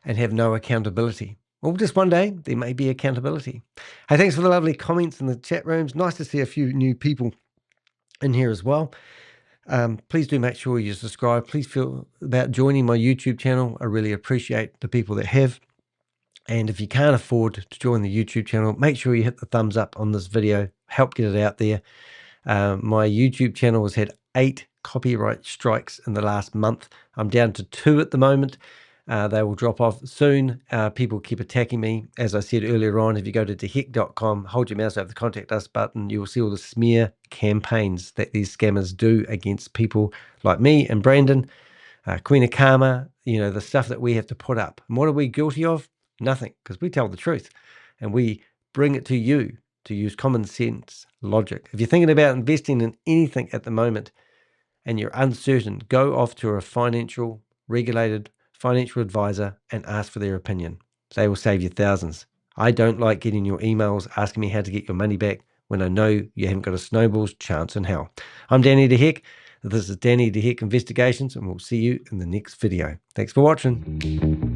and have no accountability? Well, just one day there may be accountability. Hey, thanks for the lovely comments in the chat rooms. Nice to see a few new people in here as well. Please do make sure you subscribe. Please feel about joining my YouTube channel. I really appreciate the people that have. And if you can't afford to join the YouTube channel, make sure you hit the thumbs up on this video. Help get it out there. My YouTube channel has had 8 copyright strikes in the last month. I'm down to 2 at the moment. They will drop off soon. People keep attacking me. As I said earlier on, if you go to deheck.com, hold your mouse over the contact us button, you will see all the smear campaigns that these scammers do against people like me and Brandon, Queen of Karma, the stuff that we have to put up. And what are we guilty of? Nothing, because we tell the truth and we bring it to you to use common sense logic. If you're thinking about investing in anything at the moment and you're uncertain, go off to a regulated financial advisor and ask for their opinion. They will save you thousands. I don't like getting your emails asking me how to get your money back when I know you haven't got a snowball's chance in hell. I'm Danny DeHeck. This is Danny DeHeck Investigations, and we'll see you in the next video. Thanks for watching.